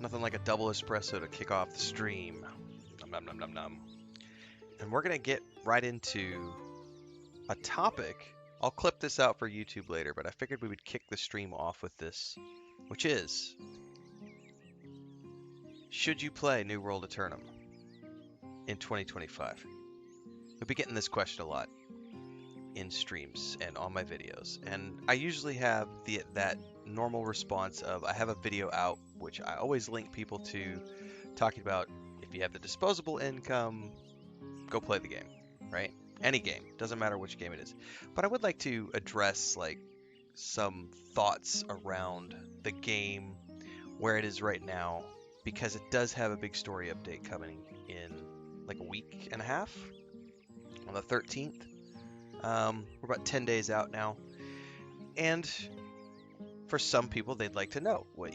Nothing like a double espresso to kick off the stream. Nom nom nom nom nom. And we're gonna get right into a topic. I'll clip this out for YouTube later, but I figured we would kick the stream off with this, which is, should you play New World Aeternum in 2025? We'll be getting this question a lot in streams and on my videos, and I usually have that normal response of I have a video out, which I always link people to, talking about if you have the disposable income, go play the game, right? Any game, doesn't matter which game it is. But I would like to address like some thoughts around the game, where it is right now, because it does have a big story update coming in like a week and a half, on the 13th. We're about 10 days out now, and for some people they'd like to know what,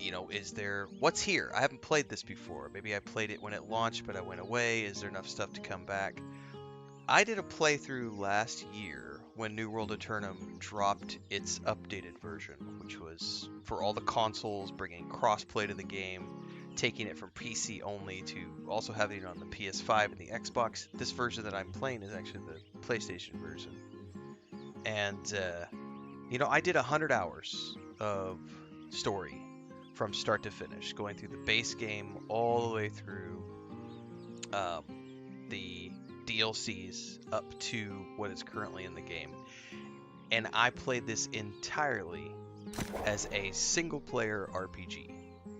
what's here. I haven't played this before. Maybe I played it when it launched, but I went away. Is there enough stuff to come back? I did a playthrough last year when New World Aeternum dropped its updated version, which was for all the consoles, bringing crossplay to the game, taking it from PC only to also having it on the PS5 and the Xbox. This version that I'm playing is actually the PlayStation version. And, I did 100 hours of story from start to finish, going through the base game all the way through the DLCs up to what is currently in the game. And I played this entirely as a single-player RPG.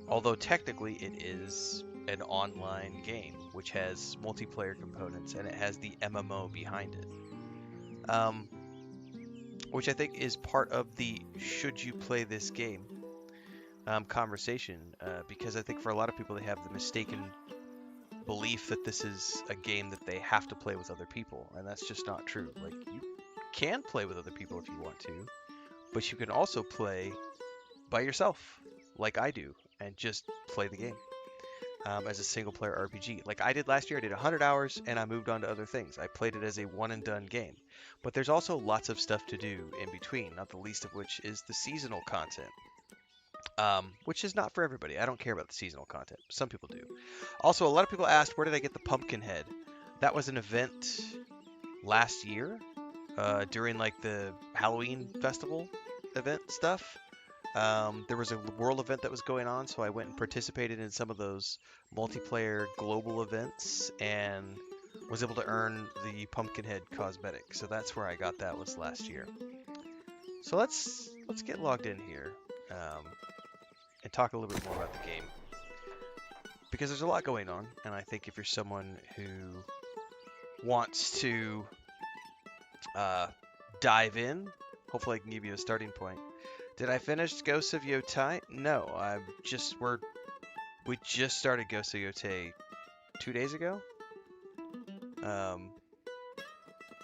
Although technically it is an online game, which has multiplayer components, and it has the MMO behind it. Which I think is part of the should you play this game conversation, because I think for a lot of people they have the mistaken belief that this is a game that they have to play with other people, and that's just not true. Like, you can play with other people if you want to, but you can also play by yourself, like I do, and just play the game as a single player RPG. Like I did last year. I did 100 hours and I moved on to other things. I played it as a one and done game. But there's also lots of stuff to do in between, not the least of which is the seasonal content, which is not for everybody. I don't care about the seasonal content. Some people do. Also, a lot of people asked, where did I get the pumpkin head? That was an event last year during like the Halloween festival event stuff. There was a world event that was going on, so I went and participated in some of those multiplayer global events and was able to earn the Pumpkinhead cosmetic. So that's where I got that, was last year. So let's get logged in here and talk a little bit more about the game, because there's a lot going on, and I think if you're someone who wants to dive in, hopefully I can give you a starting point. Did I finish Ghosts of Yotai? No, we just started Ghosts of Yotai 2 days ago.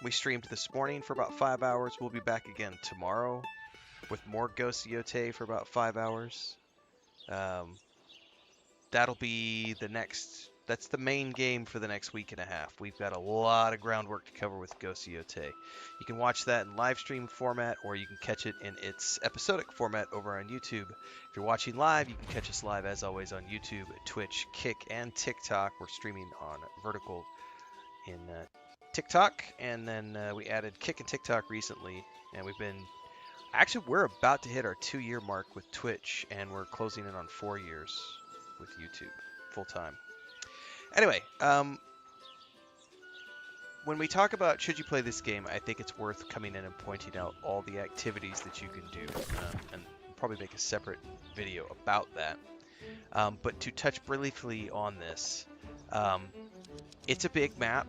We streamed this morning for about 5 hours. We'll be back again tomorrow with more Ghosts of Yotai for about 5 hours. That'll be that's the main game for the next week and a half. We've got a lot of groundwork to cover with Ghosts of Yotai. You can watch that in live stream format, or you can catch it in its episodic format over on YouTube. If you're watching live, you can catch us live as always on YouTube, Twitch, Kick, and TikTok. We're streaming on vertical in TikTok, and then we added Kick and TikTok recently, and we're about to hit our 2-year mark with Twitch, and we're closing in on 4 years with YouTube full time. Anyway, when we talk about should you play this game, I think it's worth coming in and pointing out all the activities that you can do, and probably make a separate video about that. But to touch briefly on this, it's a big map,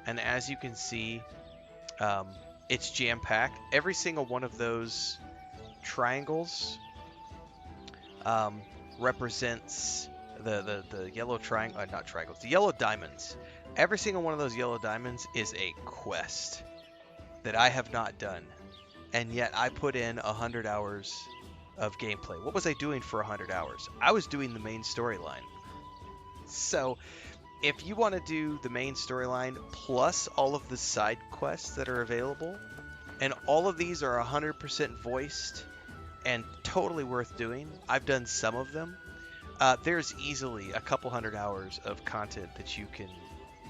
and as you can see, it's jam-packed. Every single one of those triangles represents the yellow triangle, not triangles, the yellow diamonds. Every single one of those yellow diamonds is a quest that I have not done, and yet I put in 100 hours of gameplay. What was I doing for 100 hours? I was doing the main storyline. So if you want to do the main storyline plus all of the side quests that are available, and all of these are 100% voiced and totally worth doing. I've done some of them. There's easily a couple hundred hours of content that you can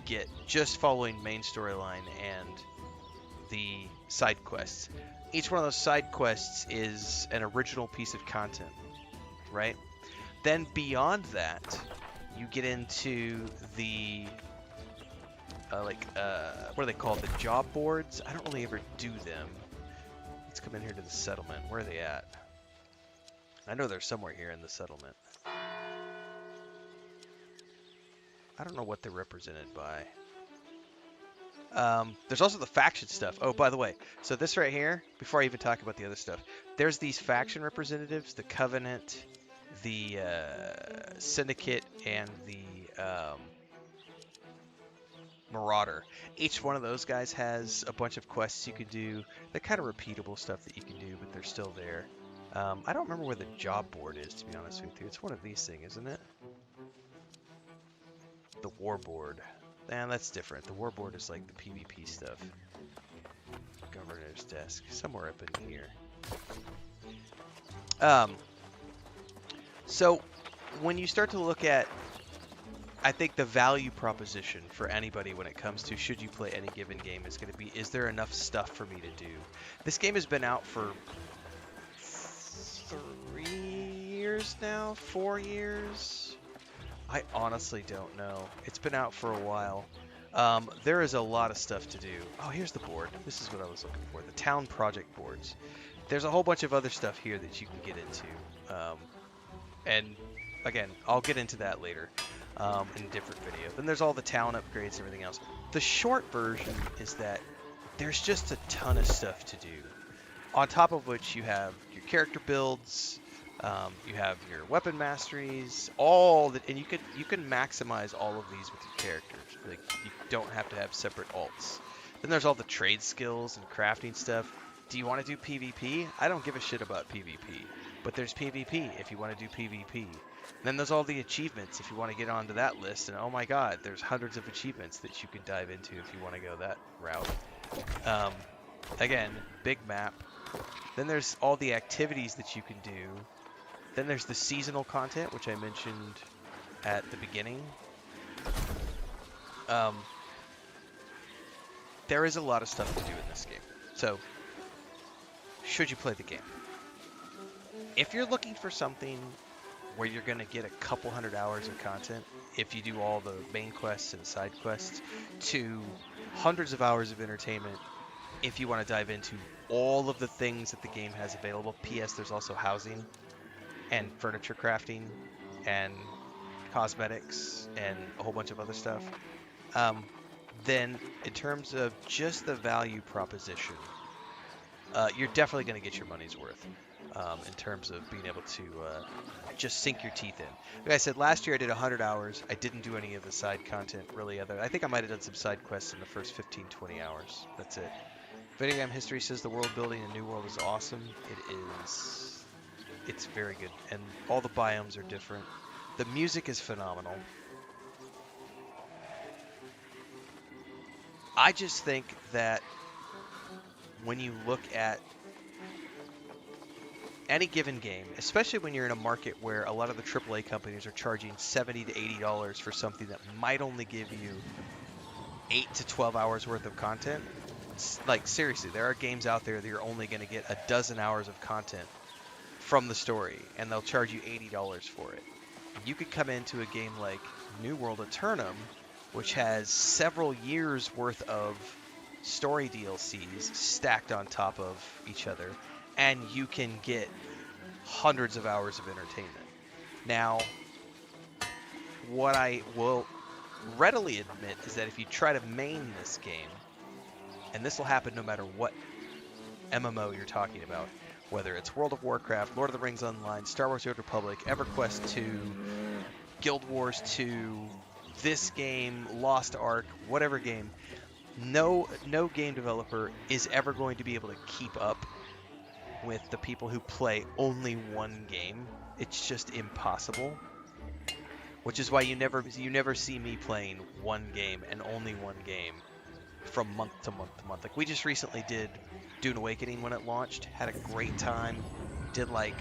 get just following main storyline and the side quests. Each one of those side quests is an original piece of content, right? Then beyond that, you get into the what are they called? The job boards? I don't really ever do them. Let's come in here to the settlement. Where are they at? I know they're somewhere here in the settlement. I don't know what they're represented by. There's also the faction stuff. Oh, by the way, so this right here, before I even talk about the other stuff, there's these faction representatives, the Covenant, the Syndicate, and the Marauder. Each one of those guys has a bunch of quests you can do. They're kind of repeatable stuff that you can do, but they're still there. I don't remember where the job board is, to be honest with you. It's one of these things, isn't it? The war board. Man, that's different. The war board is like the PvP stuff. Governor's desk. Somewhere up in here. So, when you start to look at, I think the value proposition for anybody when it comes to should you play any given game is going to be, is there enough stuff for me to do? This game has been out for 3 years now? 4 years? I honestly don't know. It's been out for a while. There is a lot of stuff to do. Oh, here's the board. This is what I was looking for. The town project boards. There's a whole bunch of other stuff here that you can get into. And again, I'll get into that later in a different video. Then there's all the town upgrades and everything else. The short version is that there's just a ton of stuff to do. On top of which you have your character builds, you have your weapon masteries, all that, and you can maximize all of these with your characters. Like, you don't have to have separate alts. Then there's all the trade skills and crafting stuff. Do you want to do PvP? I don't give a shit about PvP, but there's PvP if you want to do PvP. And then there's all the achievements if you want to get onto that list, and oh my god, there's hundreds of achievements that you can dive into if you want to go that route. Again, big map. Then there's all the activities that you can do. Then there's the seasonal content, which I mentioned at the beginning. There is a lot of stuff to do in this game. So, should you play the game? If you're looking for something where you're going to get a couple hundred hours of content, if you do all the main quests and side quests, to hundreds of hours of entertainment, if you want to dive into all of the things that the game has available. P.S. There's also housing and furniture crafting and cosmetics and a whole bunch of other stuff. Then in terms of just the value proposition, you're definitely going to get your money's worth in terms of being able to just sink your teeth in. Like I said, last year I did 100 hours. I didn't do any of the side content really. I think I might have done some side quests in the first 15, 20 hours. That's it. Video Game History says the world building in New World is awesome. It is. It's very good. And all the biomes are different. The music is phenomenal. I just think that when you look at any given game, especially when you're in a market where a lot of the AAA companies are charging $70 to $80 for something that might only give you 8 to 12 hours worth of content, like seriously, there are games out there that you're only going to get a dozen hours of content from the story, and they'll charge you $80 for it. You could come into a game like New World Aeternum, which has several years worth of story DLCs stacked on top of each other, and you can get hundreds of hours of entertainment. Now, what I will readily admit is that if you try to main this game, and this will happen no matter what MMO you're talking about, whether it's World of Warcraft, Lord of the Rings Online, Star Wars: The Old Republic, EverQuest 2, Guild Wars 2, this game, Lost Ark, whatever game, no game developer is ever going to be able to keep up with the people who play only one game. It's just impossible. Which is why you never see me playing one game and only one game from month to month to month. Like, we just recently did Dune Awakening when it launched, had a great time, did like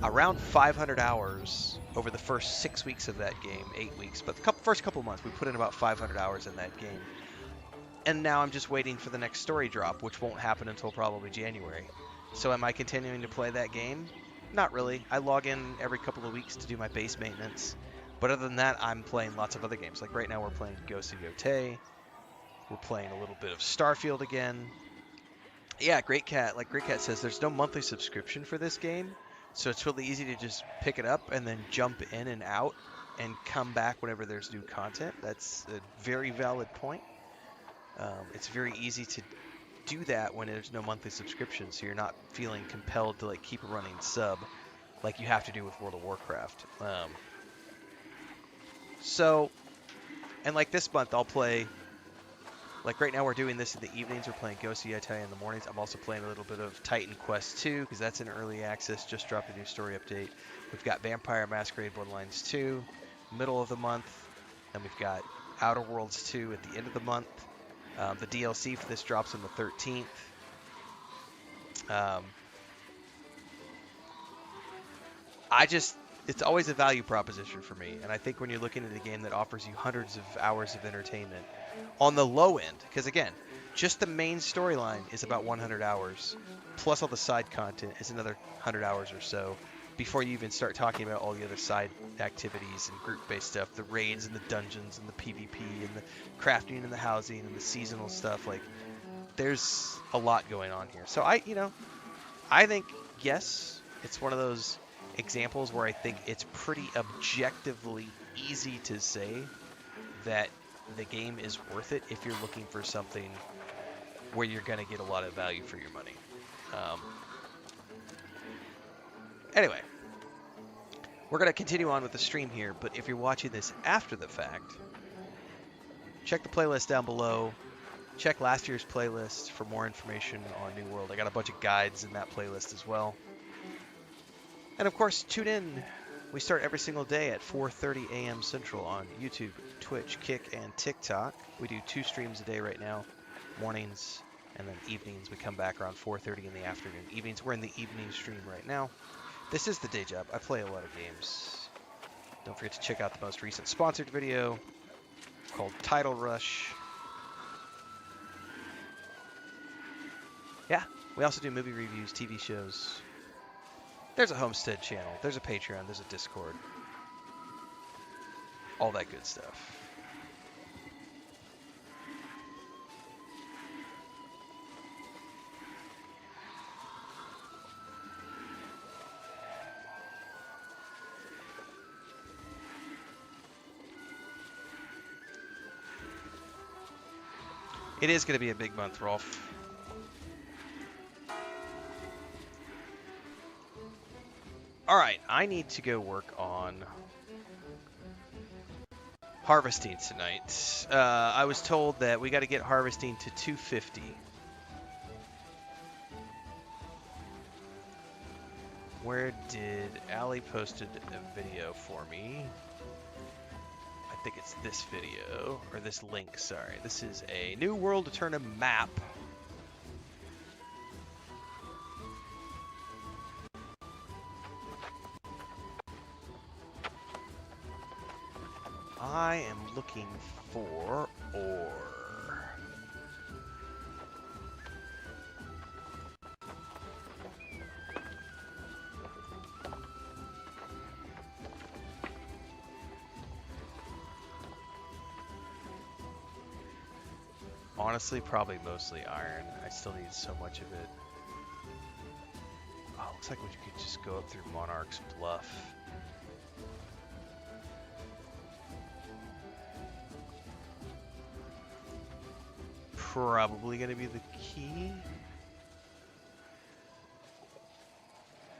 around 500 hours over the first 6 weeks of that game, 8 weeks, but the first couple months we put in about 500 hours in that game. And now I'm just waiting for the next story drop, which won't happen until probably January. So am I continuing to play that game? Not really. I log in every couple of weeks to do my base maintenance. But other than that, I'm playing lots of other games. Like right now we're playing Ghost of Yotei. We're playing a little bit of Starfield again. Yeah, Great Cat, like Great Cat says, there's no monthly subscription for this game. So it's really easy to just pick it up and then jump in and out and come back whenever there's new content. That's a very valid point. It's very easy to do that when there's no monthly subscription, so you're not feeling compelled to like keep a running sub like you have to do with World of Warcraft. And like this month, I'll play. Like right now, we're doing this in the evenings. We're playing Ghost of Yotei in the mornings. I'm also playing a little bit of Titan Quest 2 because that's in early access. Just dropped a new story update. We've got Vampire Masquerade Bloodlines 2, middle of the month. Then we've got Outer Worlds 2 at the end of the month. The DLC for this drops on the 13th. It's always a value proposition for me. And I think when you're looking at a game that offers you hundreds of hours of entertainment on the low end, because again, just the main storyline is about 100 hours, plus all the side content is another 100 hours or so, before you even start talking about all the other side activities and group-based stuff, the raids and the dungeons and the PvP and the crafting and the housing and the seasonal stuff. Like, there's a lot going on here. So I think, yes, it's one of those examples where I think it's pretty objectively easy to say that the game is worth it if you're looking for something where you're going to get a lot of value for your money. Anyway, we're going to continue on with the stream here, but if you're watching this after the fact, check the playlist down below. Check last year's playlist for more information on New World. I got a bunch of guides in that playlist as well. And of course, tune in. We start every single day at 4:30 a.m. Central on YouTube, Twitch, Kick, and TikTok. We do 2 streams a day right now, mornings and then evenings. We come back around 4:30 in the afternoon. Evenings, we're in the evening stream right now. This is the day job. I play a lot of games. Don't forget to check out the most recent sponsored video called Title Rush. Yeah, we also do movie reviews, TV shows. There's a Homestead channel, there's a Patreon, there's a Discord. All that good stuff. It is going to be a big month, Rolf. Alright, I need to go work on harvesting tonight. I was told that we got to get harvesting to 250. Where did Allie posted a video for me? I think it's this video, or this link, sorry. This is a New World Aeternum map. I am looking for ore. Honestly, probably mostly iron. I still need so much of it. Oh, looks like we could just go up through Monarch's Bluff. Probably going to be the key.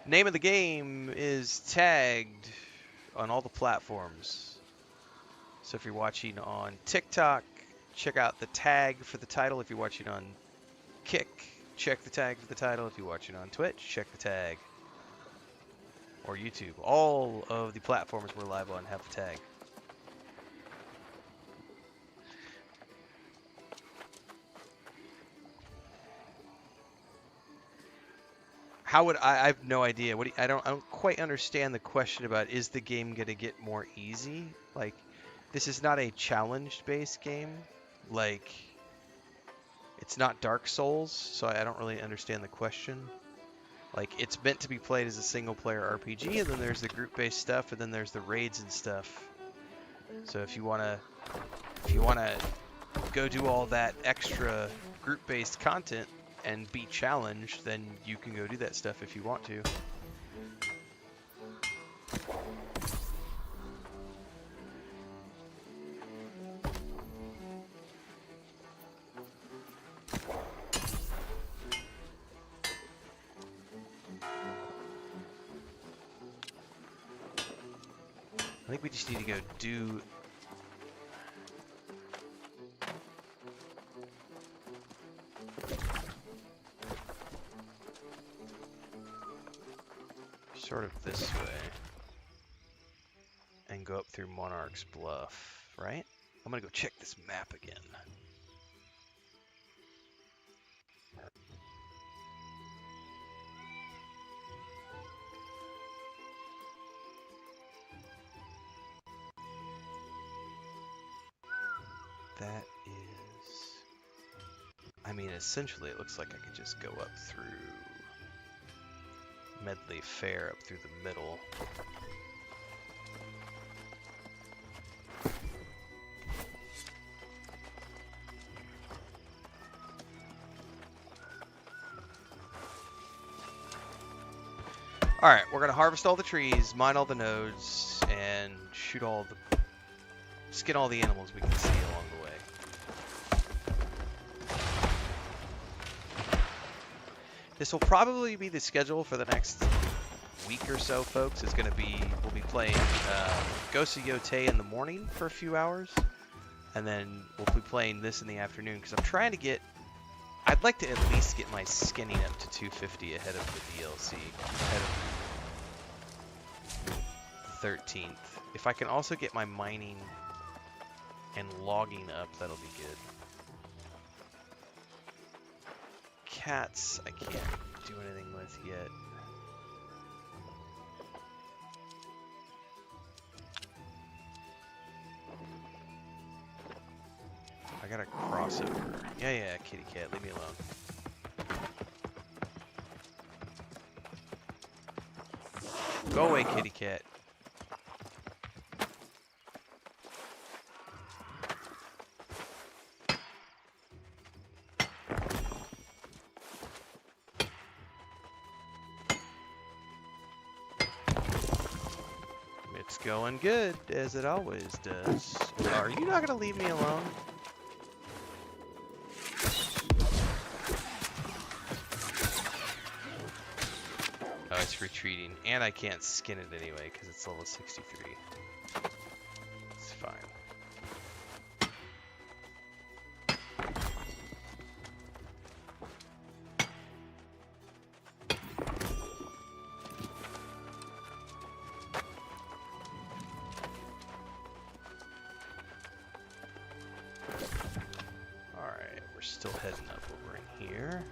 Name of the game is tagged on all the platforms. So if you're watching on TikTok, check out the tag for the title. If you're watching on Kick, check the tag for the title. If you're watching on Twitch, check the tag. Or YouTube. All of the platforms we're live on have the tag. how would I have no idea. What do you, I don't quite understand the question about is the game gonna get more easy? Like, this is not a challenge-based game. Like, it's not Dark Souls, so I don't really understand the question. Like, it's meant to be played as a single-player RPG, and then there's the group-based stuff, and then there's the raids and stuff. So if you wanna go do all that extra group-based content and be challenged, then you can go do that stuff if you want to. I think we just need to go do... sort of this way. And go up through Monarch's Bluff, right? I'm gonna go check this map again. That is... I mean, essentially it looks like I could just go up through Medley Fair, up through the middle. Alright, we're gonna harvest all the trees, mine all the nodes, and shoot all the... skin all the animals we can see along the way. This will probably be the schedule for the next week or so, folks. It's gonna be... we'll be playing Ghost of Yotei in the morning for a few hours, and then we'll be playing this in the afternoon, because I'm trying to get... I'd like to at least get my skinning up to 250 ahead of the DLC, ahead of the 13th. If I can also get my mining and logging up, that'll be good. Cats, I can't do anything with yet. I gotta cross over. Yeah, kitty cat, leave me alone. Go away, kitty cat. It's going good, as it always does. Are you not gonna leave me alone? Oh, it's retreating, and I can't skin it anyway because it's level 63. It's fine. Alright, we're still heading up over in here.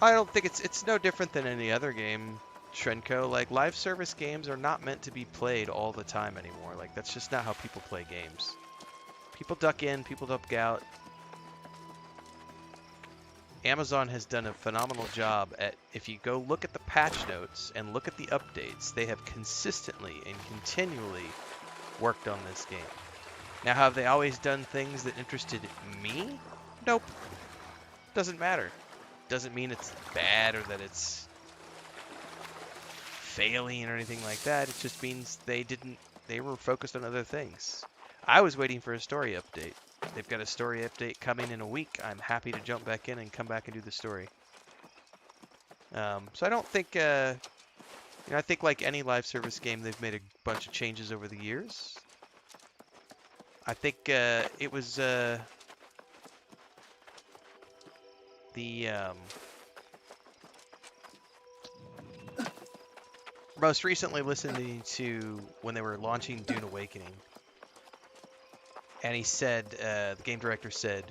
I don't think it's no different than any other game, Shrenko. Like, live service games are not meant to be played all the time anymore. Like, that's just not how people play games. People duck in, people duck out. Amazon has done a phenomenal job at, if you go look at the patch notes and look at the updates, they have consistently and continually worked on this game. Now, have they always done things that interested me? Nope. Doesn't matter. Doesn't mean it's bad or that it's failing or anything like that. It just means they were focused on other things. I was waiting for a story update. They've got a story update coming in a week. I'm happy to jump back in and come back and do the story. So I don't think, I think like any live service game, they've made a bunch of changes over the years. I think it was most recently listening to when they were launching Dune Awakening, and he said, the game director said,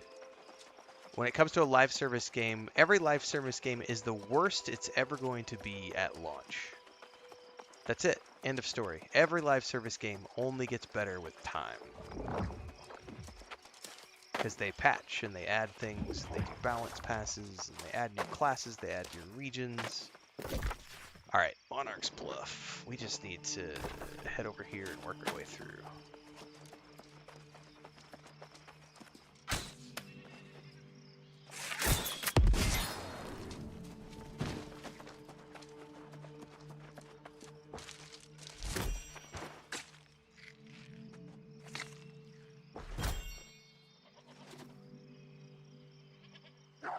when it comes to a live service game, every live service game is the worst it's ever going to be at launch. That's it. End of story. Every live service game only gets better with time. Because they patch and they add things, they do balance passes, and they add new classes, they add new regions. Alright, Monarch's Bluff. We just need to head over here and work our way through.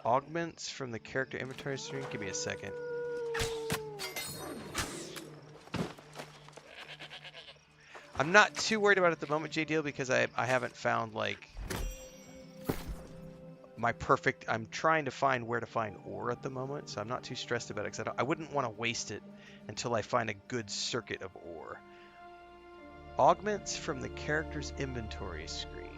Augments from the character inventory screen. Give me a second. I'm not too worried about it at the moment, JDL, because I haven't found like my perfect. I'm trying to find where to find ore at the moment, so I'm not too stressed about it because I wouldn't want to waste it until I find a good circuit of ore. Augments from the character's inventory screen.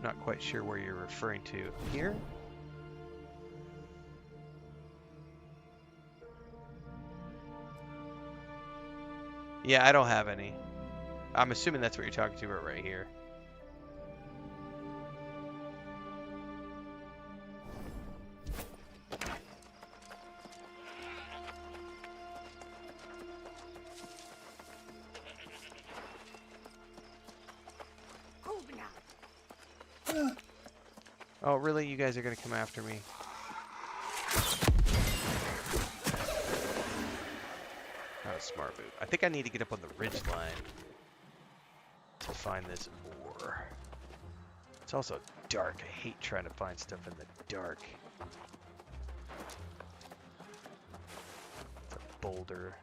Not quite sure where you're referring to here. Yeah, I don't have any. I'm assuming that's what you're talking about right here. Oh, really? You guys are going to come after me? Not a smart move. I think I need to get up on the ridge line to find this ore. It's also dark. I hate trying to find stuff in the dark. It's a boulder.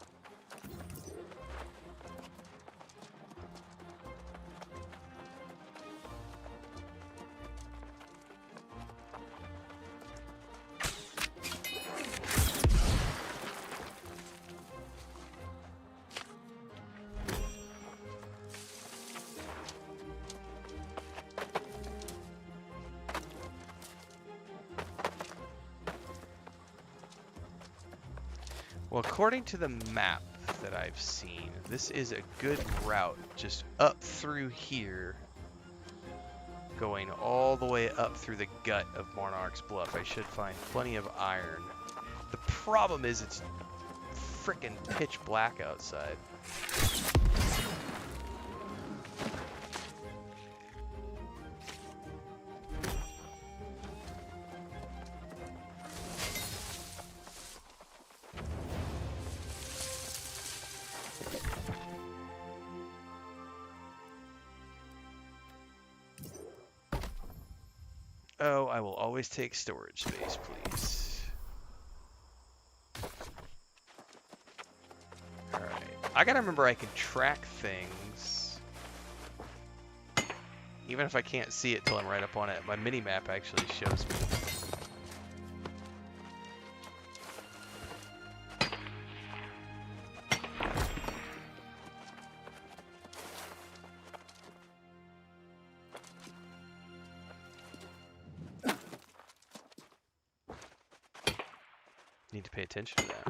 Well, according to the map that I've seen, this is a good route just up through here, going all the way up through the gut of Monarch's Bluff. I should find plenty of iron. The problem is it's frickin' pitch black outside. Oh, I will always take storage space, please. Alright. I gotta remember I can track things. Even if I can't see it till I'm right up on it. My mini-map actually shows me. Need to pay attention to that.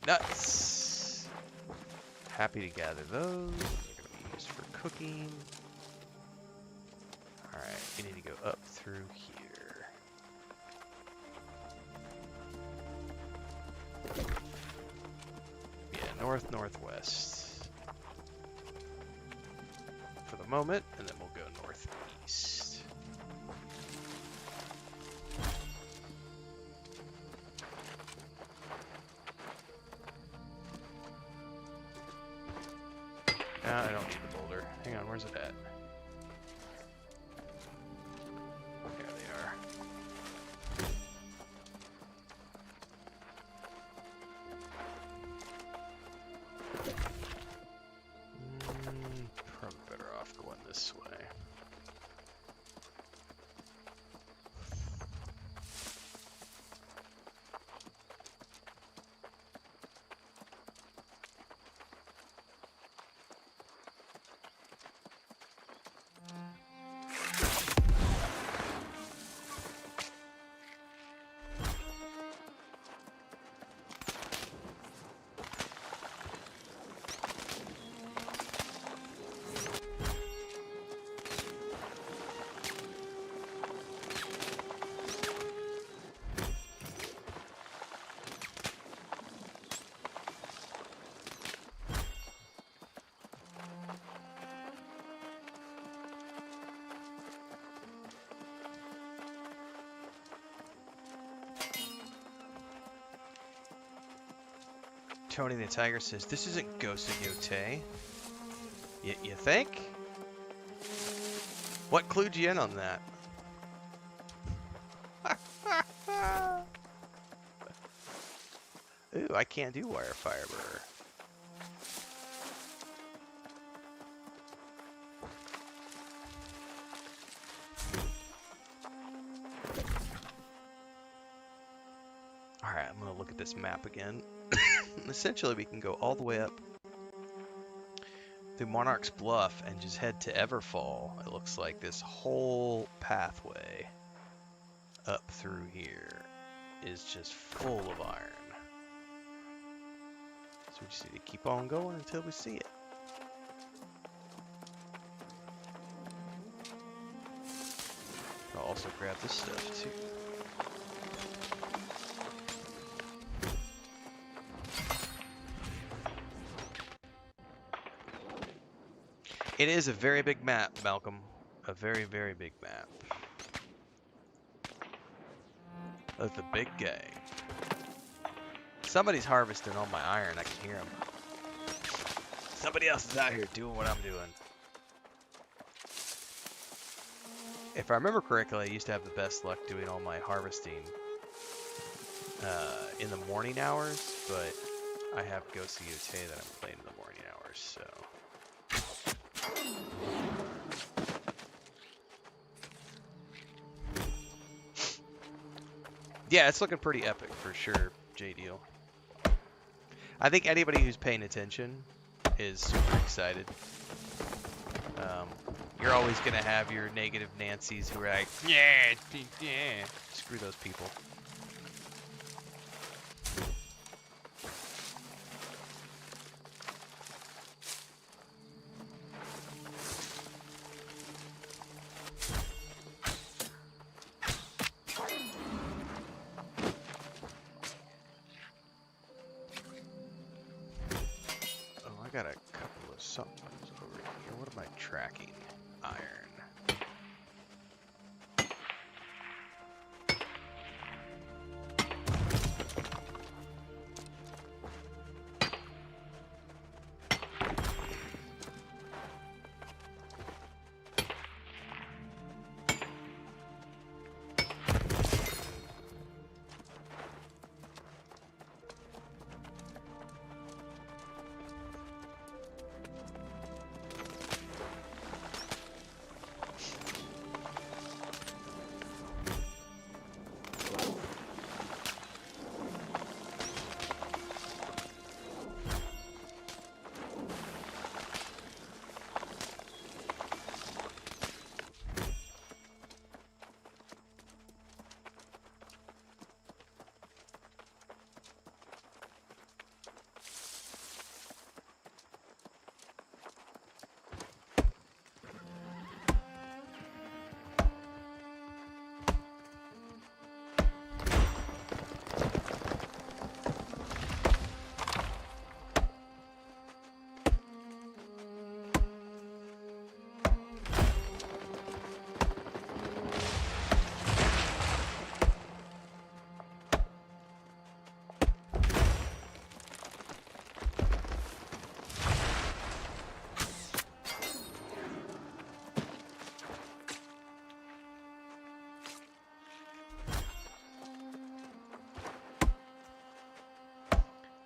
Nuts! Happy to gather those. They're going to be used for cooking. Alright, we need to go up through here. Yeah, north-northwest. moment, and then we'll go northeast. I don't need the boulder. Hang on, where's it at? There they are. Probably better off going this way. Tony the Tiger says, this isn't Ghost of Yote. You think? What clued you in on that? Ooh, I can't do wire fiber. Alright, I'm gonna look at this map again. Essentially, we can go all the way up through Monarch's Bluff and just head to Everfall. It looks like this whole pathway up through here is just full of iron. So we just need to keep on going until we see it. I'll also grab this stuff too. It is a very big map, Malcolm. A very, very big map. Of the big gang. Somebody's harvesting all my iron. I can hear them. Somebody else is out here doing what I'm doing. If I remember correctly, I used to have the best luck doing all my harvesting in the morning hours, but I have Ghost of Yote that I'm playing in the morning hours, so... Yeah, it's looking pretty epic for sure, J-Deal. I think anybody who's paying attention is super excited. You're always going to have your negative Nancys who are like, yeah, screw those people. Got a couple of somethings over here. What am I tracking? Iron.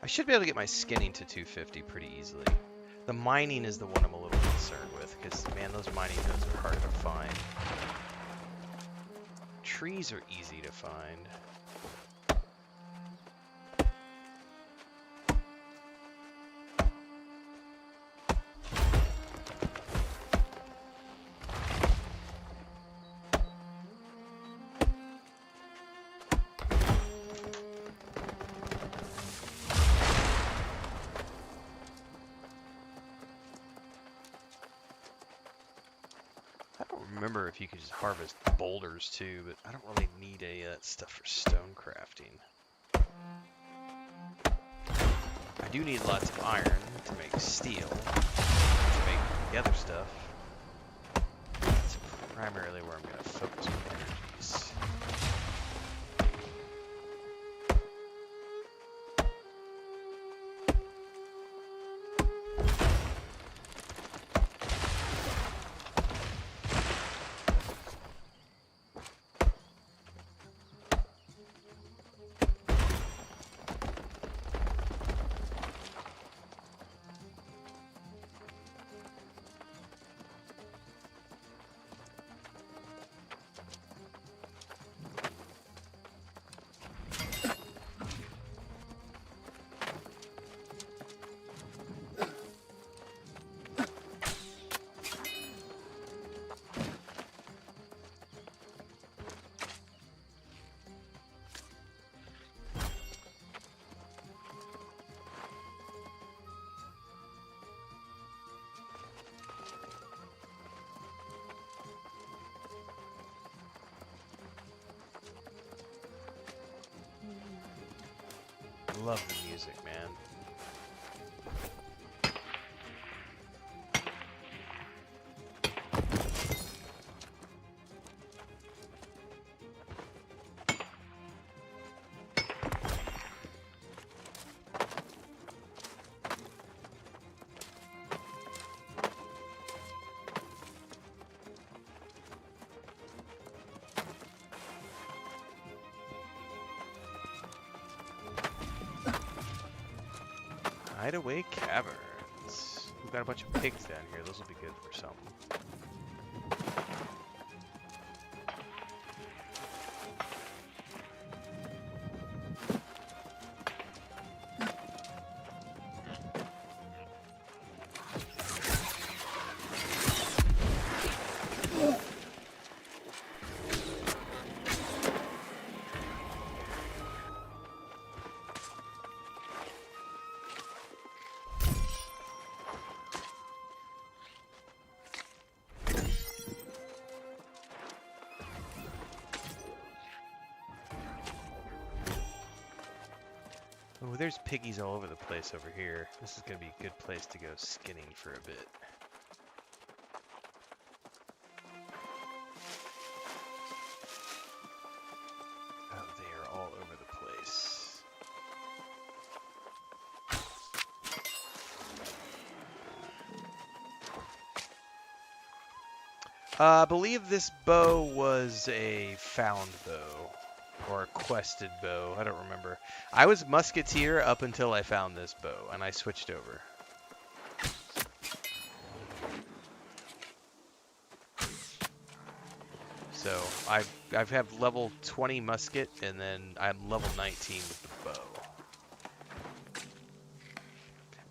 I should be able to get my skinning to 250 pretty easily. The mining is the one I'm a little concerned with, because, man, those mining nodes are hard to find. Trees are easy to find. Remember if you could just harvest boulders too, but I don't really need any of that stuff for stone crafting. I do need lots of iron to make steel, to make the other stuff. That's primarily where I'm going to focus my energies. Love the music, man. Hideaway Caverns. We've got a bunch of pigs down here. Those will be good for something. Oh, there's piggies all over the place over here. This is going to be a good place to go skinning for a bit. Oh, they are all over the place. I believe this bow was a found bow. Or a quested bow, I don't remember. I was musketeer up until I found this bow, and I switched over. So, I have level 20 musket, and then I'm level 19 with the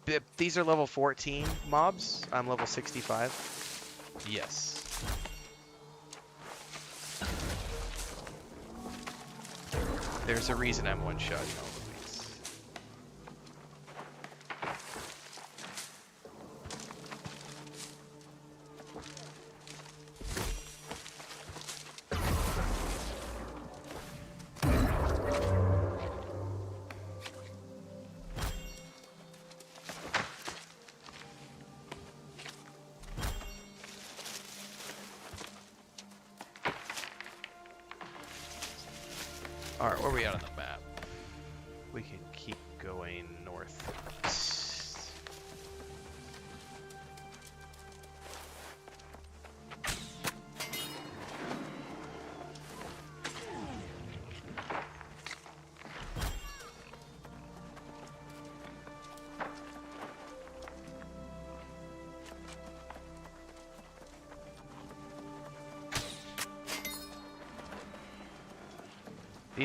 bow. These are level 14 mobs. I'm level 65. Yes. There's a reason I'm one-shotting all of these. Alright, where are we at on the map? We can keep going north.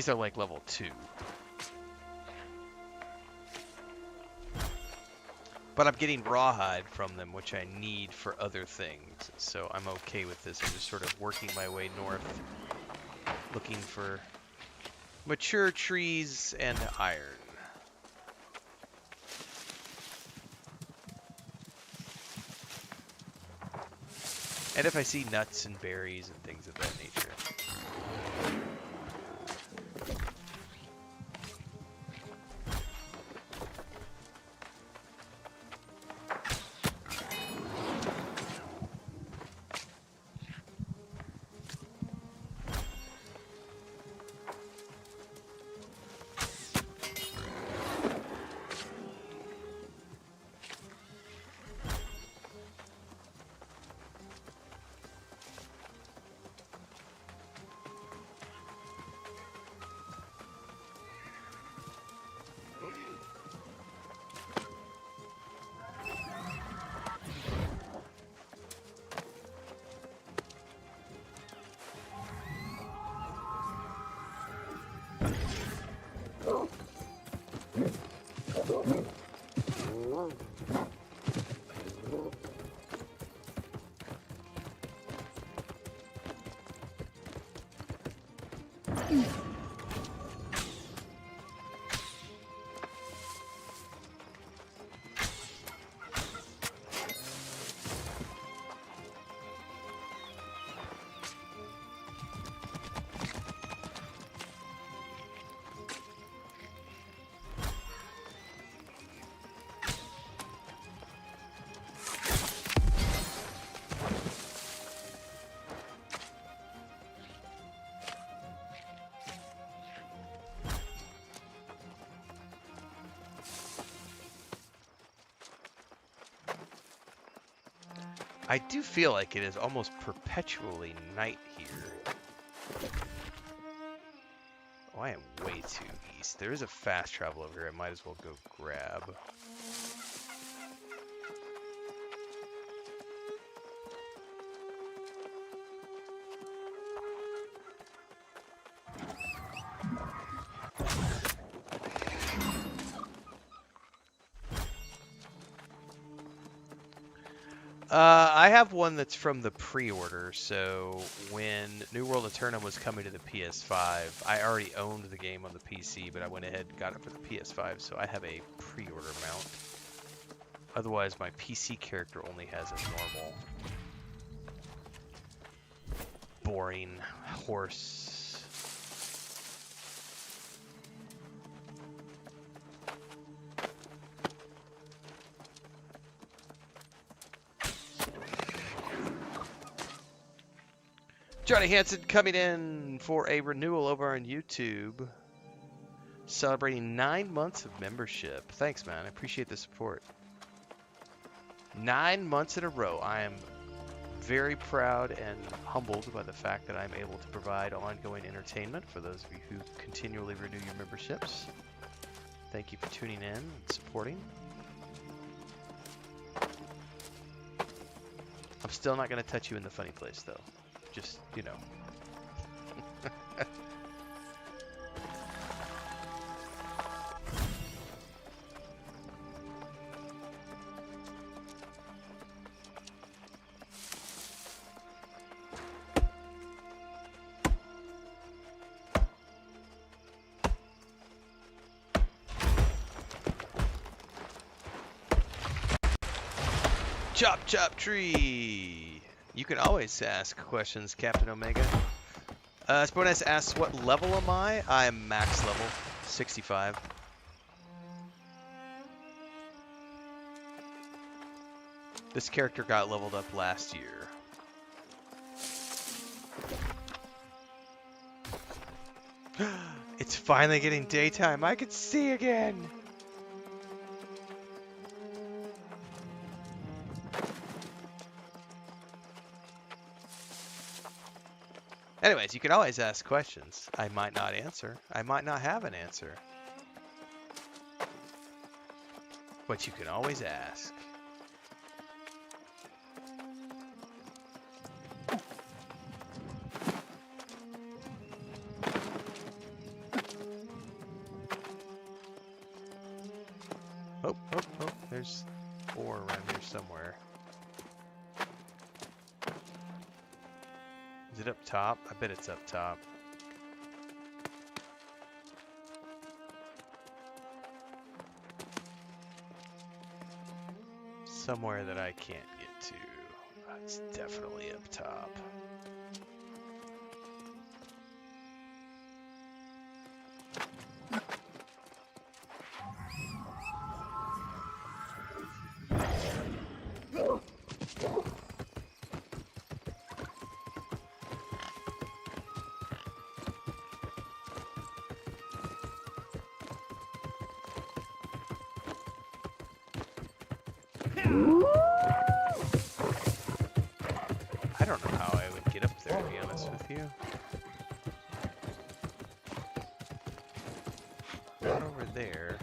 These are like level 2. But I'm getting rawhide from them, which I need for other things. So I'm okay with this. I'm just sort of working my way north, looking for mature trees and iron. And if I see nuts and berries and things of that nature. I do feel like it is almost perpetually night here. Oh, I am way too east. There is a fast travel over here I might as well go grab. I have one that's from the pre-order, so when New World Aeternum was coming to the PS5, I already owned the game on the PC, but I went ahead and got it for the PS5, so I have a pre-order mount. Otherwise, my PC character only has a normal, boring horse. Johnny Hansen coming in for a renewal over on YouTube. Celebrating 9 months of membership. Thanks, man. I appreciate the support. 9 months in a row. I am very proud and humbled by the fact that I'm able to provide ongoing entertainment for those of you who continually renew your memberships. Thank you for tuning in and supporting. I'm still not going to touch you in the funny place, though. Just, you know. Chop, chop, tree. You can always ask questions, Captain Omega. Sponas asks, what level am I? I am max level, 65. This character got leveled up last year. It's finally getting daytime. I can see again. Anyways, you can always ask questions. I might not answer. I might not have an answer. But you can always ask. Oh, oh, oh, there's ore around here somewhere. Is it up top? I bet it's up top. Somewhere that I can't get to. It's definitely up top. I don't know how I would get up there, to be honest with you. Not over there.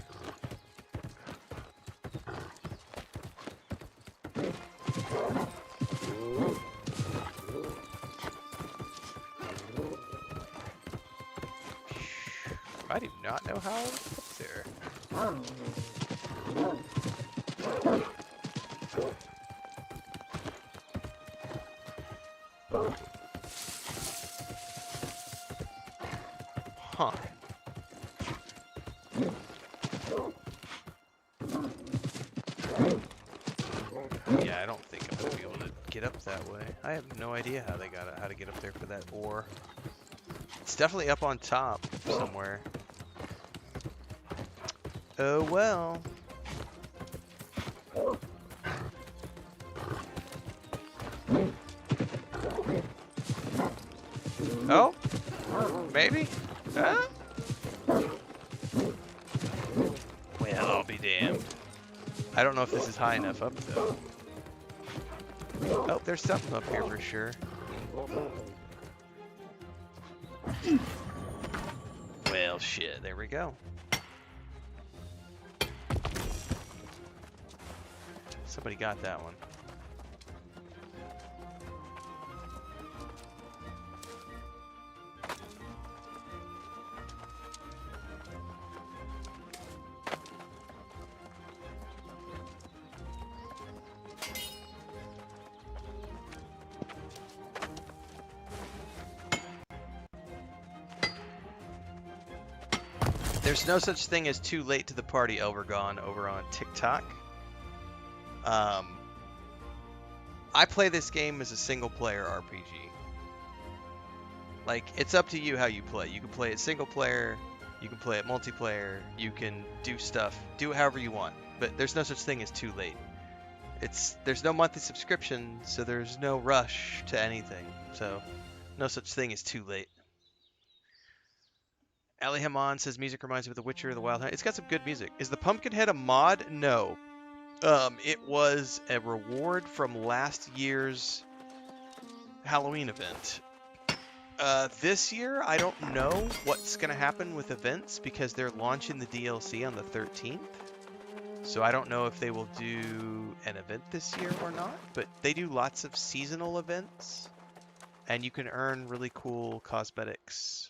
I do not know how I would get up there. Huh. Yeah, I don't think I'm gonna be able to get up that way. I have no idea how they got it, how to get up there for that ore. It's definitely up on top somewhere. Oh well. Oh? Maybe? Huh? Well, I'll be damned. I don't know if this is high enough up, though. Oh, there's something up here for sure. Well, shit. There we go. Somebody got that one. There's no such thing as too late to the party, Elvergone, over on TikTok. I play this game as a single-player RPG. Like, it's up to you how you play. You can play it single-player, you can play it multiplayer, you can do stuff, do it however you want. But there's no such thing as too late. There's no monthly subscription, so there's no rush to anything. So, no such thing as too late. Ali Haman says music reminds me of The Witcher, The Wild Hunt. It's got some good music. Is the Pumpkinhead a mod? No. It was a reward from last year's Halloween event. This year, I don't know what's going to happen with events because they're launching the DLC on the 13th. So I don't know if they will do an event this year or not, but they do lots of seasonal events, and you can earn really cool cosmetics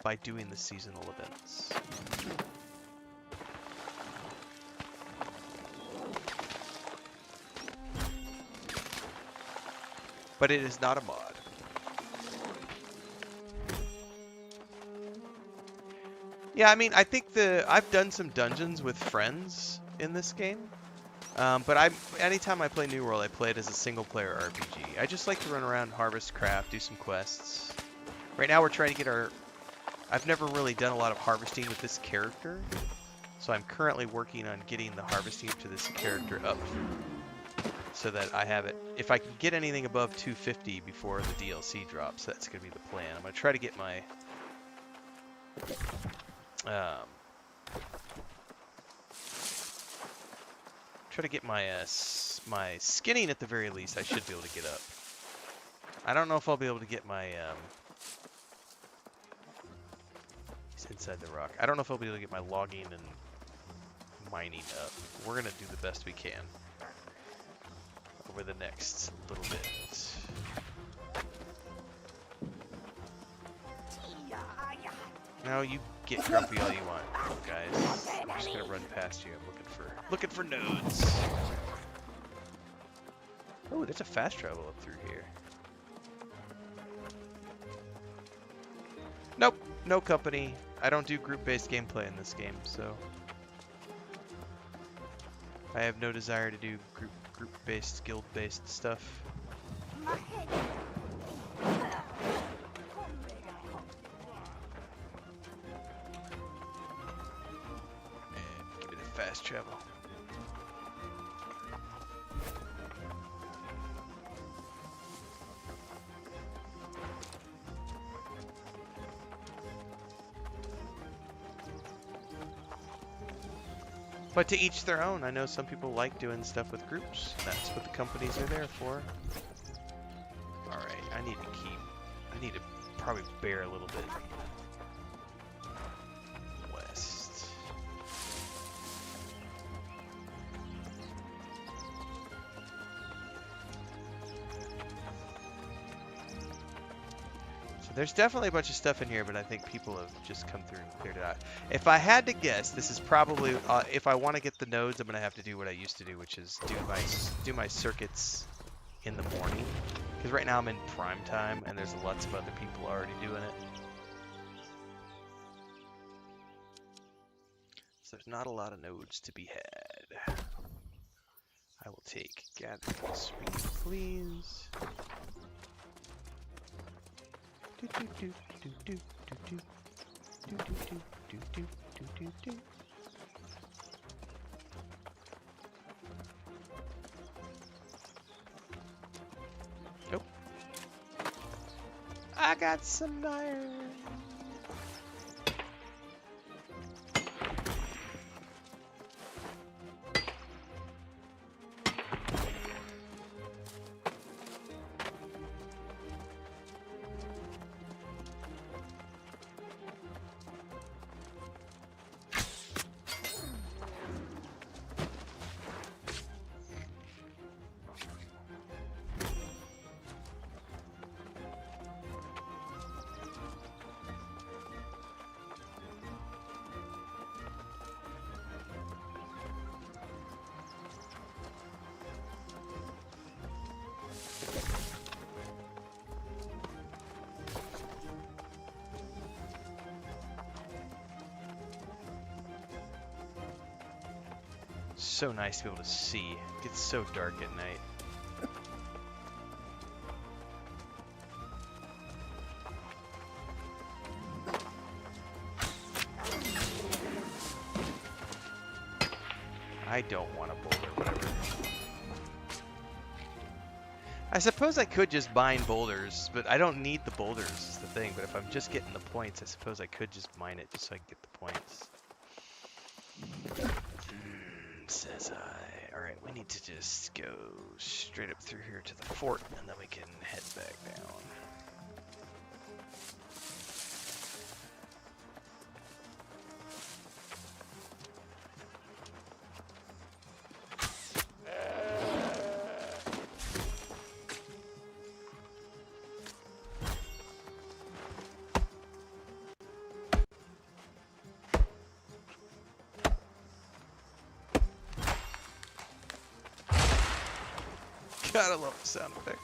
by doing the seasonal events. But it is not a mod. Yeah, I mean, I think I've done some dungeons with friends in this game, but anytime I play New World, I play it as a single-player RPG. I just like to run around, harvest, craft, do some quests. Right now, we're trying to get I've never really done a lot of harvesting with this character, so I'm currently working on getting the harvesting to this character up, so that I have it. If I can get anything above 250 before the DLC drops, that's going to be the plan. I'm going to try to get my my skinning at the very least. I should be able to get up. I don't know if I'll be able to get my he's inside the rock. I don't know if I'll be able to get my logging and mining up. We're gonna do the best we can over the next little bit. Now you get grumpy all you want, guys. I'm just gonna run past you. I'm looking for nodes. Oh, there's a fast travel up through here. Nope, no company. I don't do group-based gameplay in this game, so I have no desire to do group-based, guild-based stuff. And give me the fast travel. But to each their own. I know some people like doing stuff with groups. That's what the companies are there for. Alright, I need to probably bear a little bit west. So there's definitely a bunch of stuff in here, but I think people have just come through and cleared it out. If I had to guess, this is probably, if I want to get the nodes, I'm going to have to do what I used to do, which is do my circuits in the morning. Because right now I'm in prime time, and there's lots of other people already doing it. So there's not a lot of nodes to be had. I will take gathering sweet, please. Do do do do do do do do do do do do do do. Nope. I got some iron. So nice to be able to see. It gets so dark at night. I don't want a boulder, whatever. I suppose I could just mine boulders, but I don't need the boulders is the thing. But if I'm just getting the points, I suppose I could just mine it just so I can get the points. Says I. Alright, we need to just go straight up through here to the fort, and then we can head back down. Gotta love the sound effects.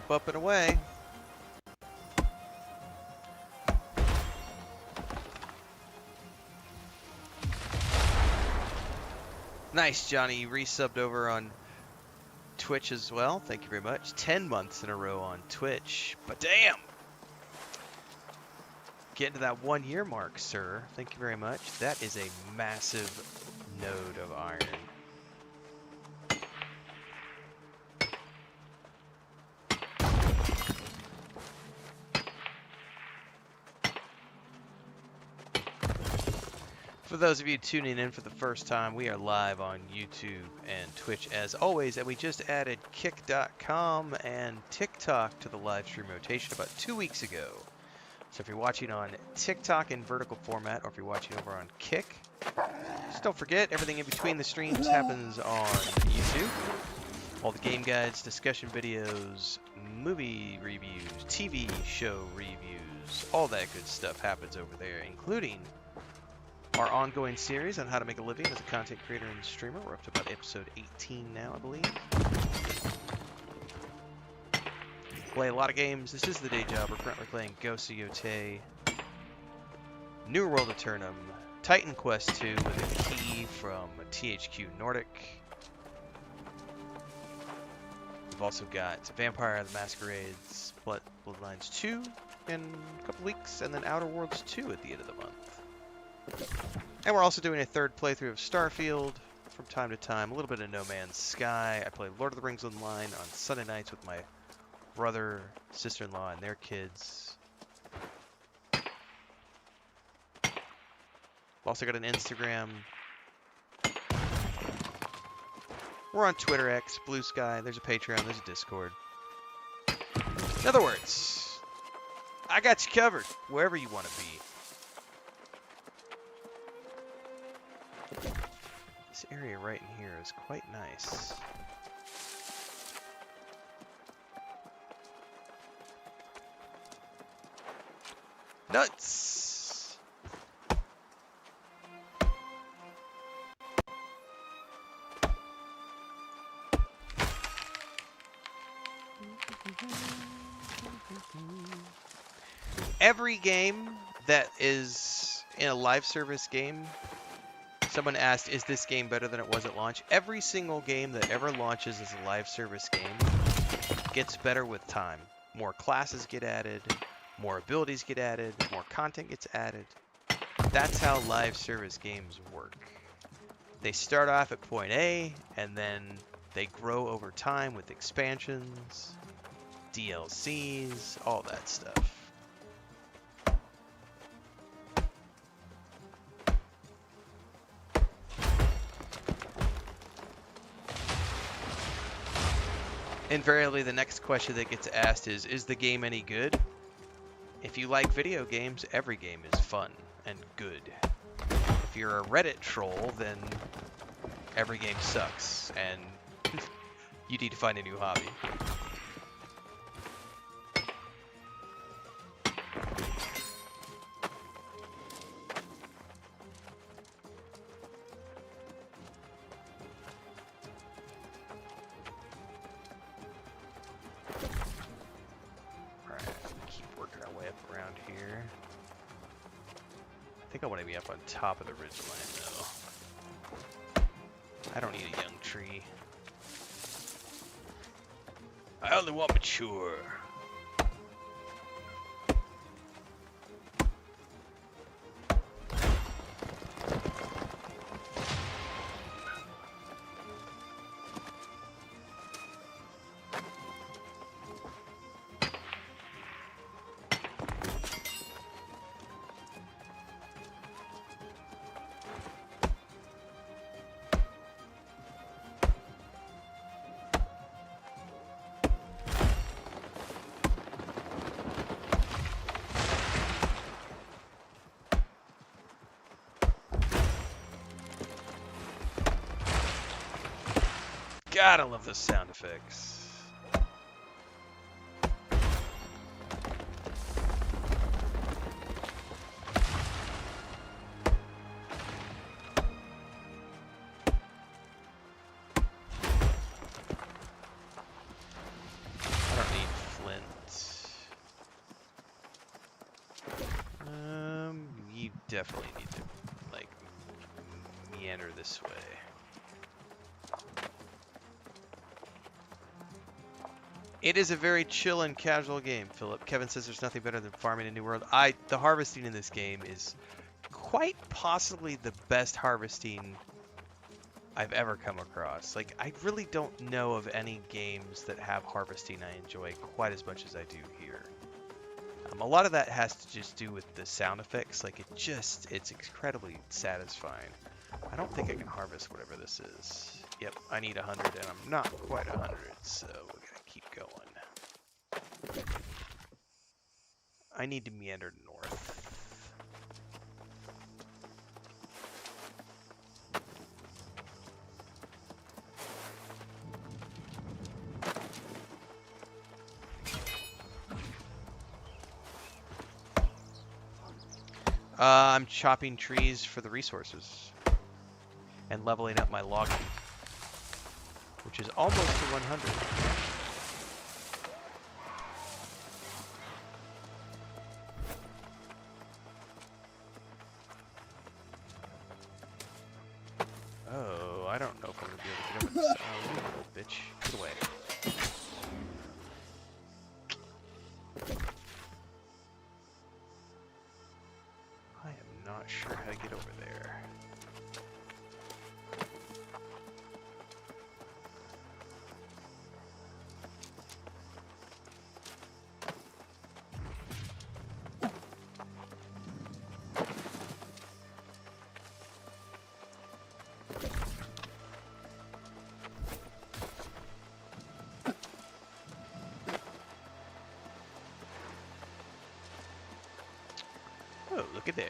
Up and away. Nice, Johnny. You resubbed over on Twitch as well. Thank you very much. 10 months in a row on Twitch. But damn! Getting to that 1 year mark, sir. Thank you very much. That is a massive node of iron. For those of you tuning in for the first time, we are live on YouTube and Twitch as always, and we just added Kick.com and TikTok to the live stream rotation about 2 weeks ago. So if you're watching on TikTok in vertical format, or if you're watching over on Kick, just don't forget, everything in between the streams happens on YouTube. All the game guides, discussion videos, movie reviews, TV show reviews, all that good stuff happens over there, including our ongoing series on how to make a living as a content creator and streamer. We're up to about episode 18 now, I believe. Play a lot of games. This is the day job. We're currently playing Ghost of Yotei, New World Aeternum, Titan Quest 2 with a key from THQ Nordic. We've also got Vampire the Masquerade's Bloodlines 2 in a couple weeks, and then Outer Worlds 2 at the end of the month. And we're also doing a third playthrough of Starfield from time to time. A little bit of No Man's Sky. I play Lord of the Rings Online on Sunday nights with my brother, sister-in-law, and their kids. Also got an Instagram. We're on Twitter, X, Blue Sky. There's a Patreon. There's a Discord. In other words, I got you covered wherever you want to be. This area right in here is quite nice. Nuts! Every game that is in a live service game, someone asked, is this game better than it was at launch? Every single game that ever launches as a live service game gets better with time. More classes get added, more abilities get added, more content gets added. That's how live service games work. They start off at point A, and then they grow over time with expansions, DLCs, all that stuff. Invariably, the next question that gets asked is the game any good? If you like video games, every game is fun and good. If you're a Reddit troll, then every game sucks, and you need to find a new hobby. On top of the ridgeline, though. I don't need a young tree. I only want mature. God, I love those sound effects. I don't need flint. You definitely need to, like, meander this way. It is a very chill and casual game, Philip. Kevin says there's nothing better than farming in New World. The harvesting in this game is quite possibly the best harvesting I've ever come across. Like, I really don't know of any games that have harvesting I enjoy quite as much as I do here. A lot of that has to just do with the sound effects. Like, it's incredibly satisfying. I don't think I can harvest whatever this is. Yep, I need 100 and I'm not quite 100, so we're gonna keep going. I need to meander north. I'm chopping trees for the resources and leveling up my logging, which is almost to 100. Oh, I don't know if I'm going to be able to get over this. Oh, you little bitch. Get away. I am not sure how to get over there. Oh, look at there.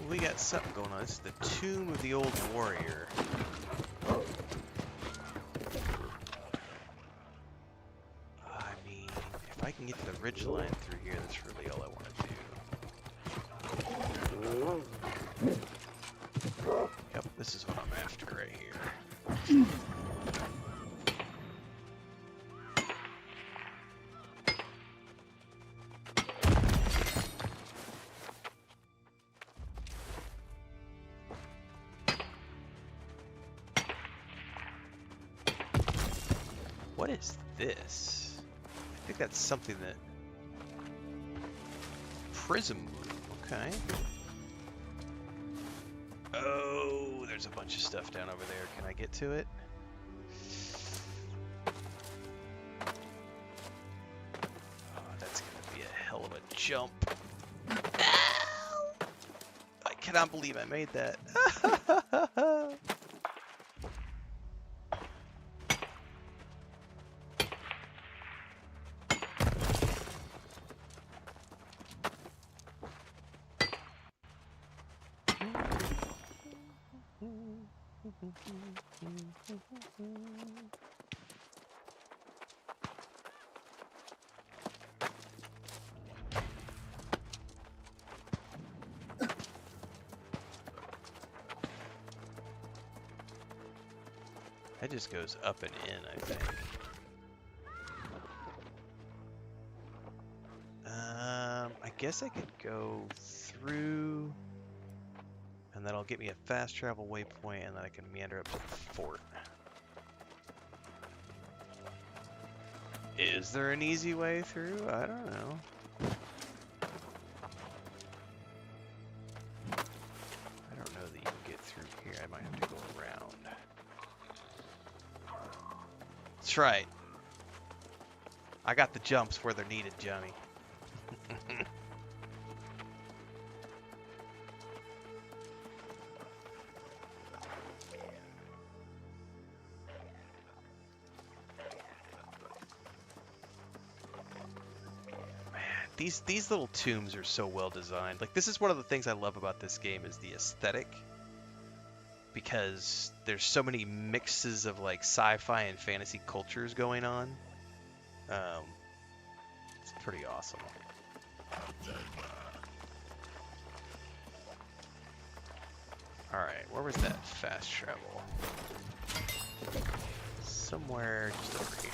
We got something going on. This is the tomb of the old warrior. I mean, if I can get to the ridgeline through here, that's really all I want to do. Yep, this is what I'm after right here. What is this? I think that's something that... Prism room, okay. Oh, there's a bunch of stuff down over there. Can I get to it? Oh, that's gonna be a hell of a jump. Ow! I cannot believe I made that. That just goes up and in, I think. I guess I could go through, and that'll get me a fast travel waypoint, and then I can meander up to the fort. Is there an easy way through? I don't know. I don't know that you can get through here. I might have to go around. That's right. I got the jumps where they're needed, Johnny. Man, these little tombs are so well designed. Like, this is one of the things I love about this game is the aesthetic, because there's so many mixes of like sci-fi and fantasy cultures going on. It's pretty awesome. Alright, where was that fast travel? Somewhere just over here.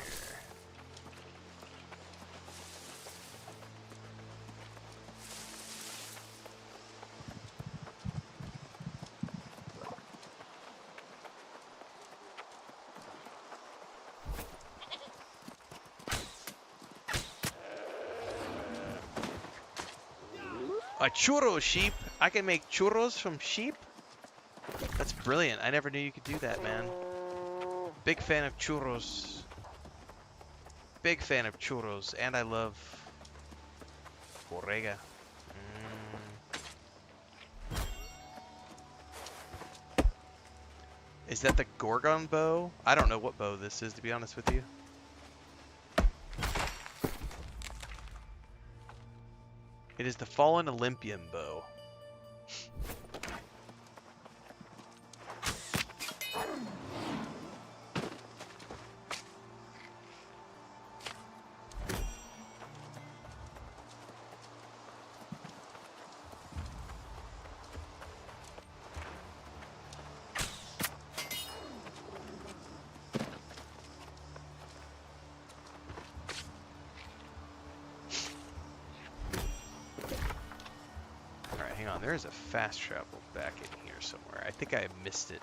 A churro sheep? I can make churros from sheep? That's brilliant. I never knew you could do that, man. Big fan of churros. Big fan of churros. And I love borrega. Is that the Gorgon bow? I don't know what bow this is, to be honest with you. It is the Fallen Olympian bow. Hang on, there is a fast travel back in here somewhere. I think I missed it.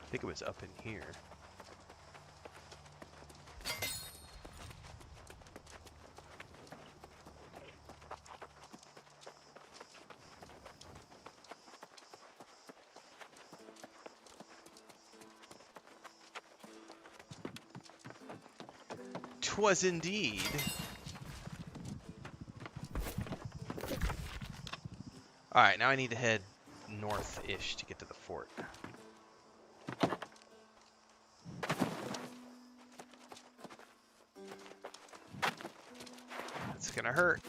I think it was up in here. Twas indeed. Alright, now I need to head north-ish to get to the fort. It's gonna hurt.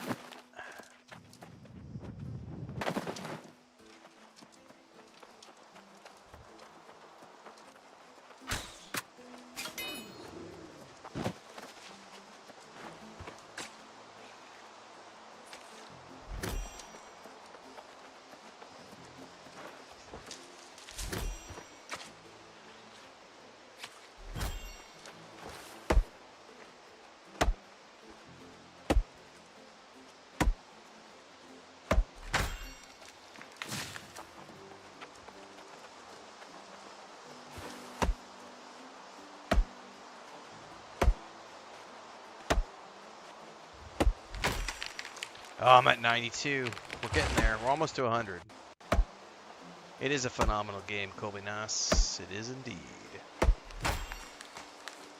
Oh, I'm at 92. We're getting there. We're almost to 100. It is a phenomenal game, Colby Nas. It is indeed.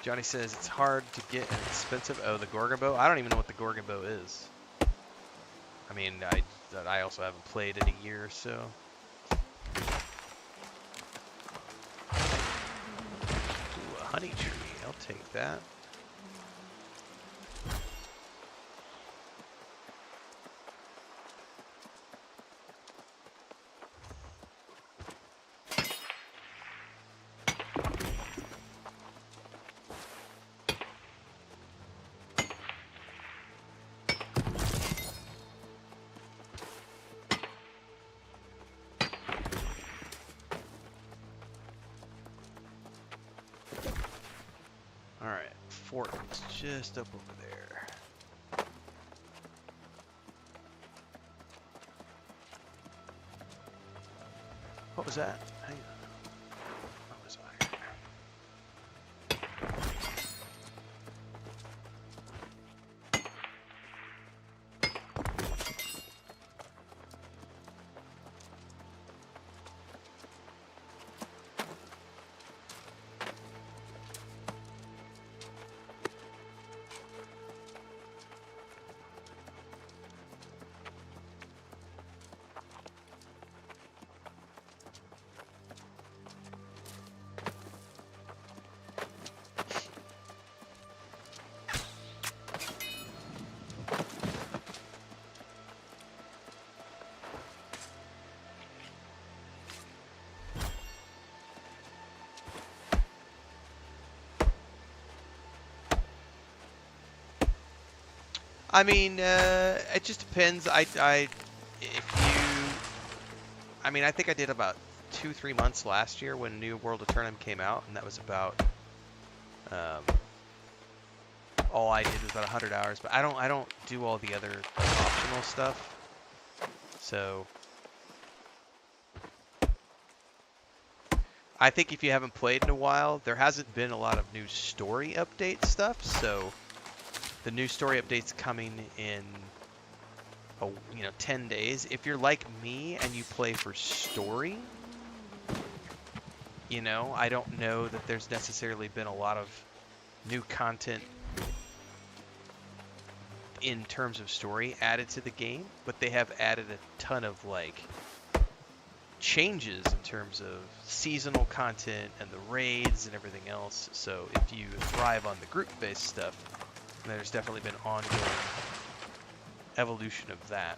Johnny says it's hard to get an expensive... Oh, the Gorgon bow? I don't even know what the Gorgon bow is. I mean, I also haven't played in a year or so. Ooh, a honey tree. I'll take that. Alright, fort is just up over there. What was that? Hang on. What was I? I mean, it just depends. I mean, I think I did about 2-3 months last year when New World Aeternum came out, and that was about, all I did was about 100 hours. But I don't do all the other optional stuff. So I think if you haven't played in a while, there hasn't been a lot of new story update stuff. So the new story update's coming in 10 days. If you're like me and you play for story, I don't know that there's necessarily been a lot of new content in terms of story added to the game, but they have added a ton of changes in terms of seasonal content and the raids and everything else. So if you thrive on the group-based stuff, there's definitely been ongoing evolution of that.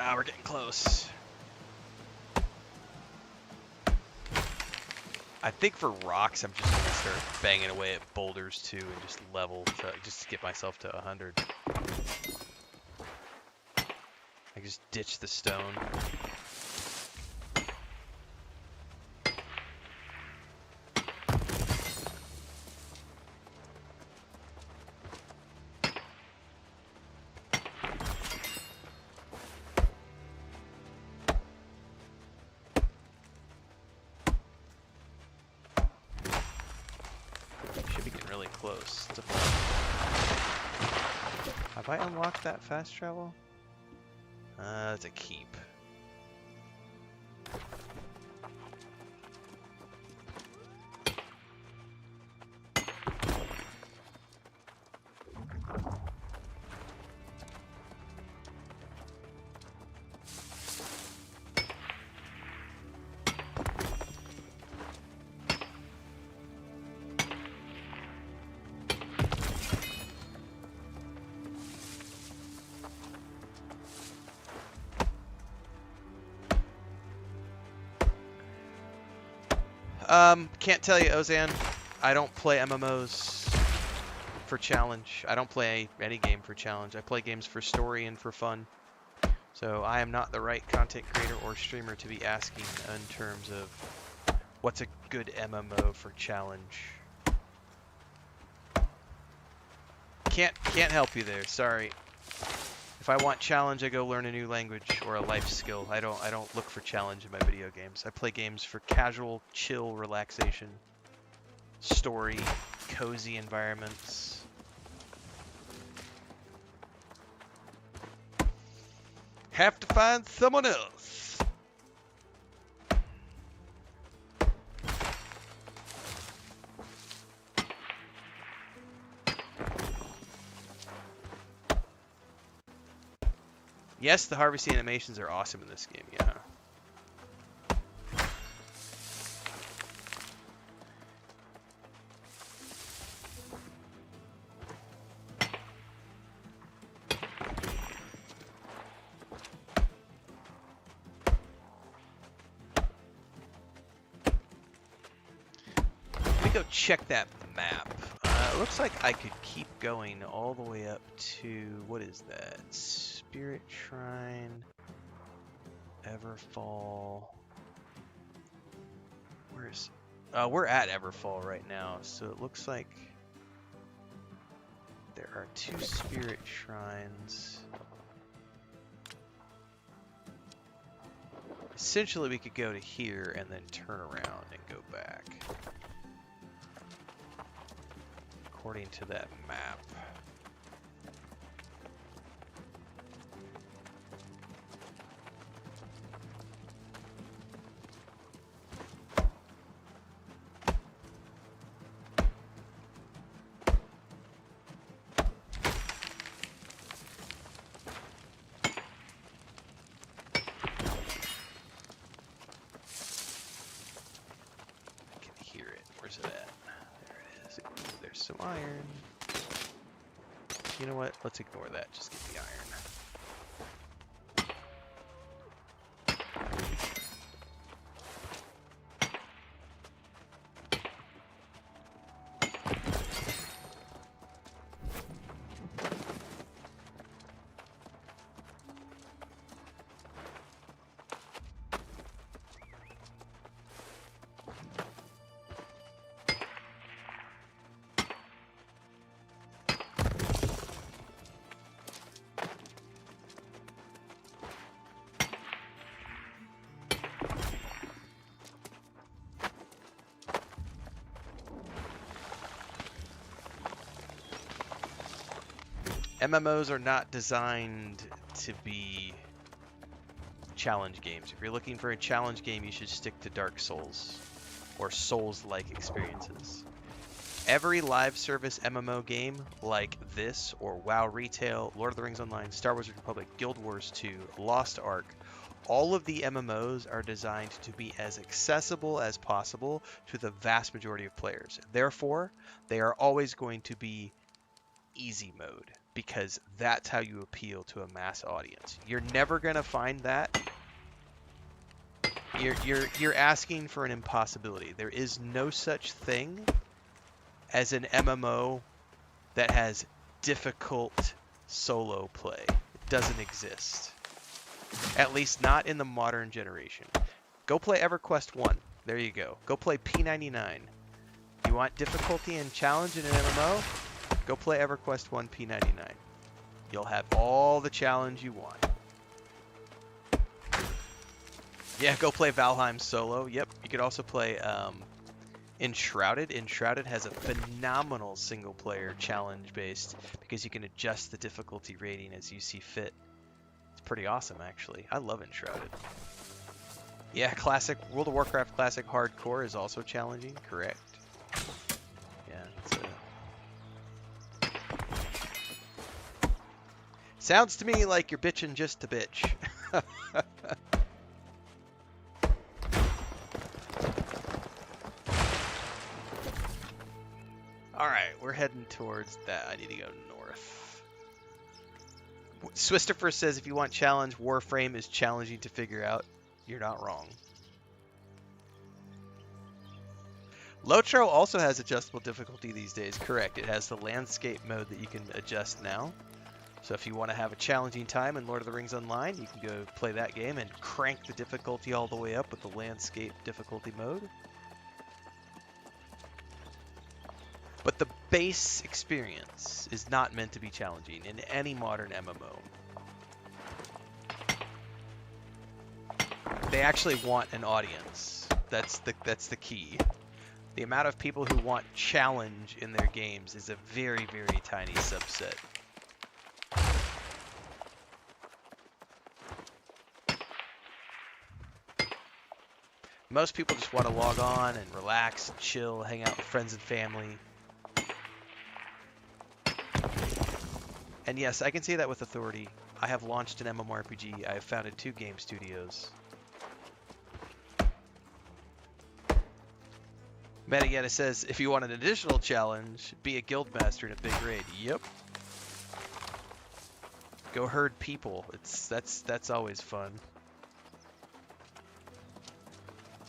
Ah, we're getting close. I think for rocks, I'm just going to start banging away at boulders too and just level just to get myself to 100. I just ditch the stone. Close. Have I unlocked that fast travel? It's a keep. Can't tell you, Ozan. I don't play MMOs for challenge. I don't play any game for challenge. I play games for story and for fun. So I am not the right content creator or streamer to be asking in terms of what's a good MMO for challenge. Can't help you there. Sorry. If I want challenge, I go learn a new language or a life skill. I don't look for challenge in my video games. I play games for casual, chill, relaxation, story, cozy environments. Have to find someone else. Yes, the harvesting animations are awesome in this game, yeah. Let me go check that map. It looks like I could keep going all the way up to, what is that? Spirit Shrine, Everfall. Where's? We're at Everfall right now, so it looks like there are 2 Spirit Shrines. Essentially, we could go to here and then turn around and go back. according to that map. Where's it at? There it is. There's some iron. You know what? Let's ignore that. Just get the iron. MMOs are not designed to be challenge games. If you're looking for a challenge game, you should stick to Dark Souls or Souls-like experiences. Every live service MMO game like this, or WoW Retail, Lord of the Rings Online, Star Wars Republic, Guild Wars 2, Lost Ark, all of the MMOs are designed to be as accessible as possible to the vast majority of players. Therefore, they are always going to be easy mode, because that's how you appeal to a mass audience. You're never going to find that. You're asking for an impossibility. There is no such thing as an MMO that has difficult solo play. It doesn't exist. At least not in the modern generation. Go play EverQuest 1. There you go. Go play P99. You want difficulty and challenge in an MMO? Go play EverQuest 1 P99. You'll have all the challenge you want. Yeah, go play Valheim solo. Yep, you could also play Enshrouded. Enshrouded has a phenomenal single-player challenge-based, because you can adjust the difficulty rating as you see fit. It's pretty awesome, actually. I love Enshrouded. Yeah, classic World of Warcraft Classic Hardcore is also challenging. Correct. Yeah, it's sounds to me like you're bitching just to bitch. Alright, we're heading towards that. I need to go north. Swistifer says if you want challenge, Warframe is challenging to figure out. You're not wrong. Lotro also has adjustable difficulty these days. Correct. It has the landscape mode that you can adjust now. So if you want to have a challenging time in Lord of the Rings Online, you can go play that game and crank the difficulty all the way up with the landscape difficulty mode. But the base experience is not meant to be challenging in any modern MMO. They actually want an audience. That's the key. The amount of people who want challenge in their games is a very, very tiny subset. Most people just want to log on and relax and chill, hang out with friends and family. And yes, I can say that with authority. I have launched an MMORPG. I have founded 2 game studios. Metagetta says, if you want an additional challenge, be a guild master in a big raid. Yep. Go herd people. That's always fun.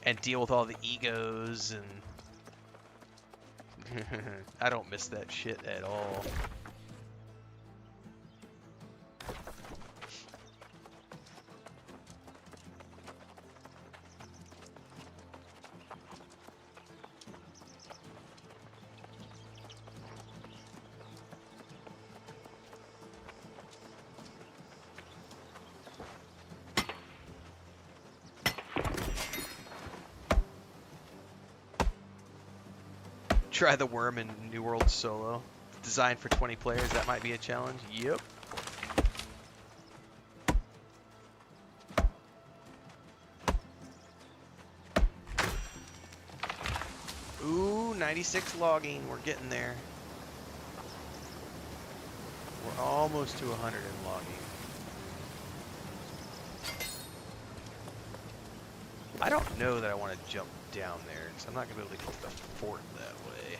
And deal with all the egos and I don't miss that shit at all. Try the worm in New World solo. Designed for 20 players, that might be a challenge. Yep. Ooh, 96 logging. We're getting there. We're almost to 100 in logging. I don't know that I want to jump down there, because I'm not going to be able to get to the fort that way.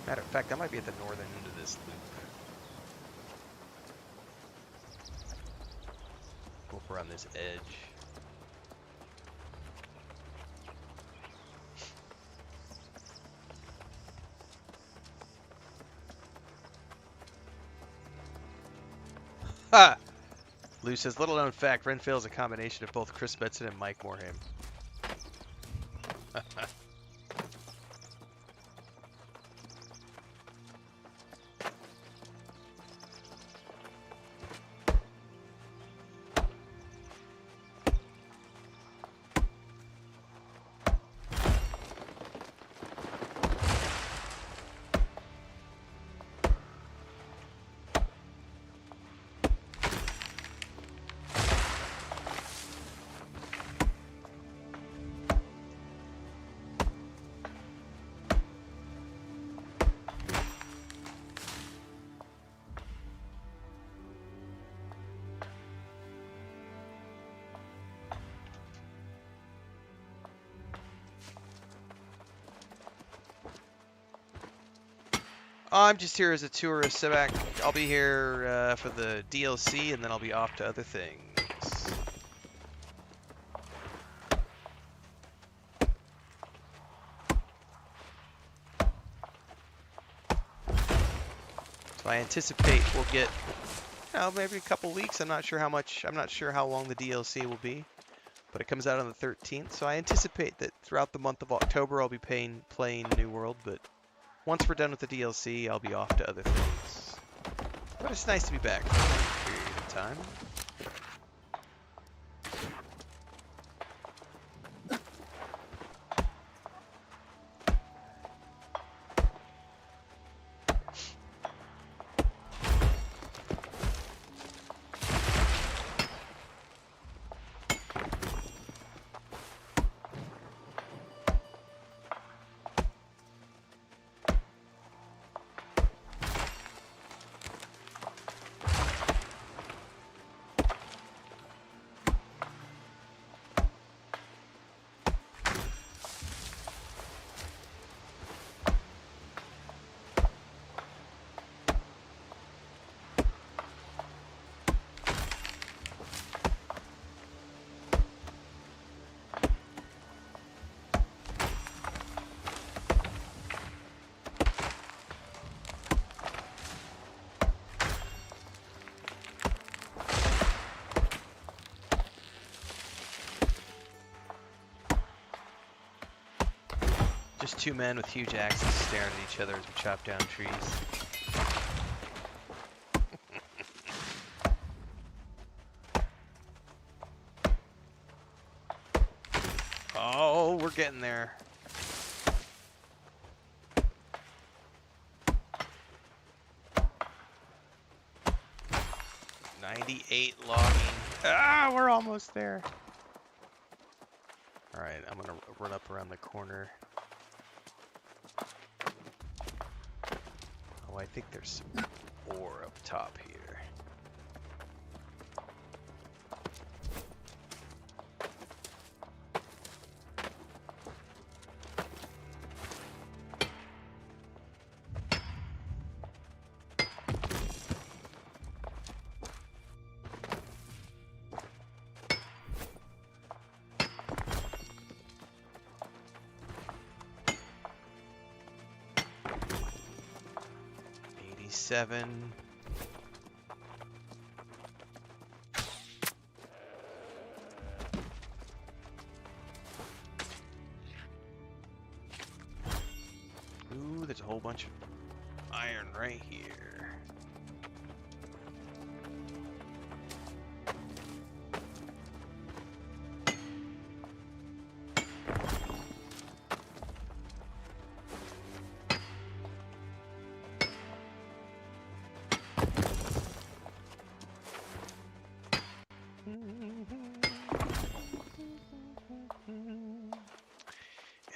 Matter of fact, I might be at the northern end of this loop. Go up around this edge. Ha! Lou says, little known fact, Renfail is a combination of both Chris Benson and Mike Morhaime. I'm just here as a tourist, so I'll be here for the DLC, and then I'll be off to other things. So I anticipate we'll get, maybe a couple weeks. I'm not sure how long the DLC will be, but it comes out on the 13th. So I anticipate that throughout the month of October, I'll be playing New World, but once we're done with the DLC, I'll be off to other things. But it's nice to be back for a period of time. Just two men with huge axes staring at each other as we chop down trees. Oh, we're getting there. $98 logging. Ah, we're almost there. All right, I'm gonna run up around the corner. Oh, I think there's some ore up top here. Seven. Ooh, there's a whole bunch of iron right here.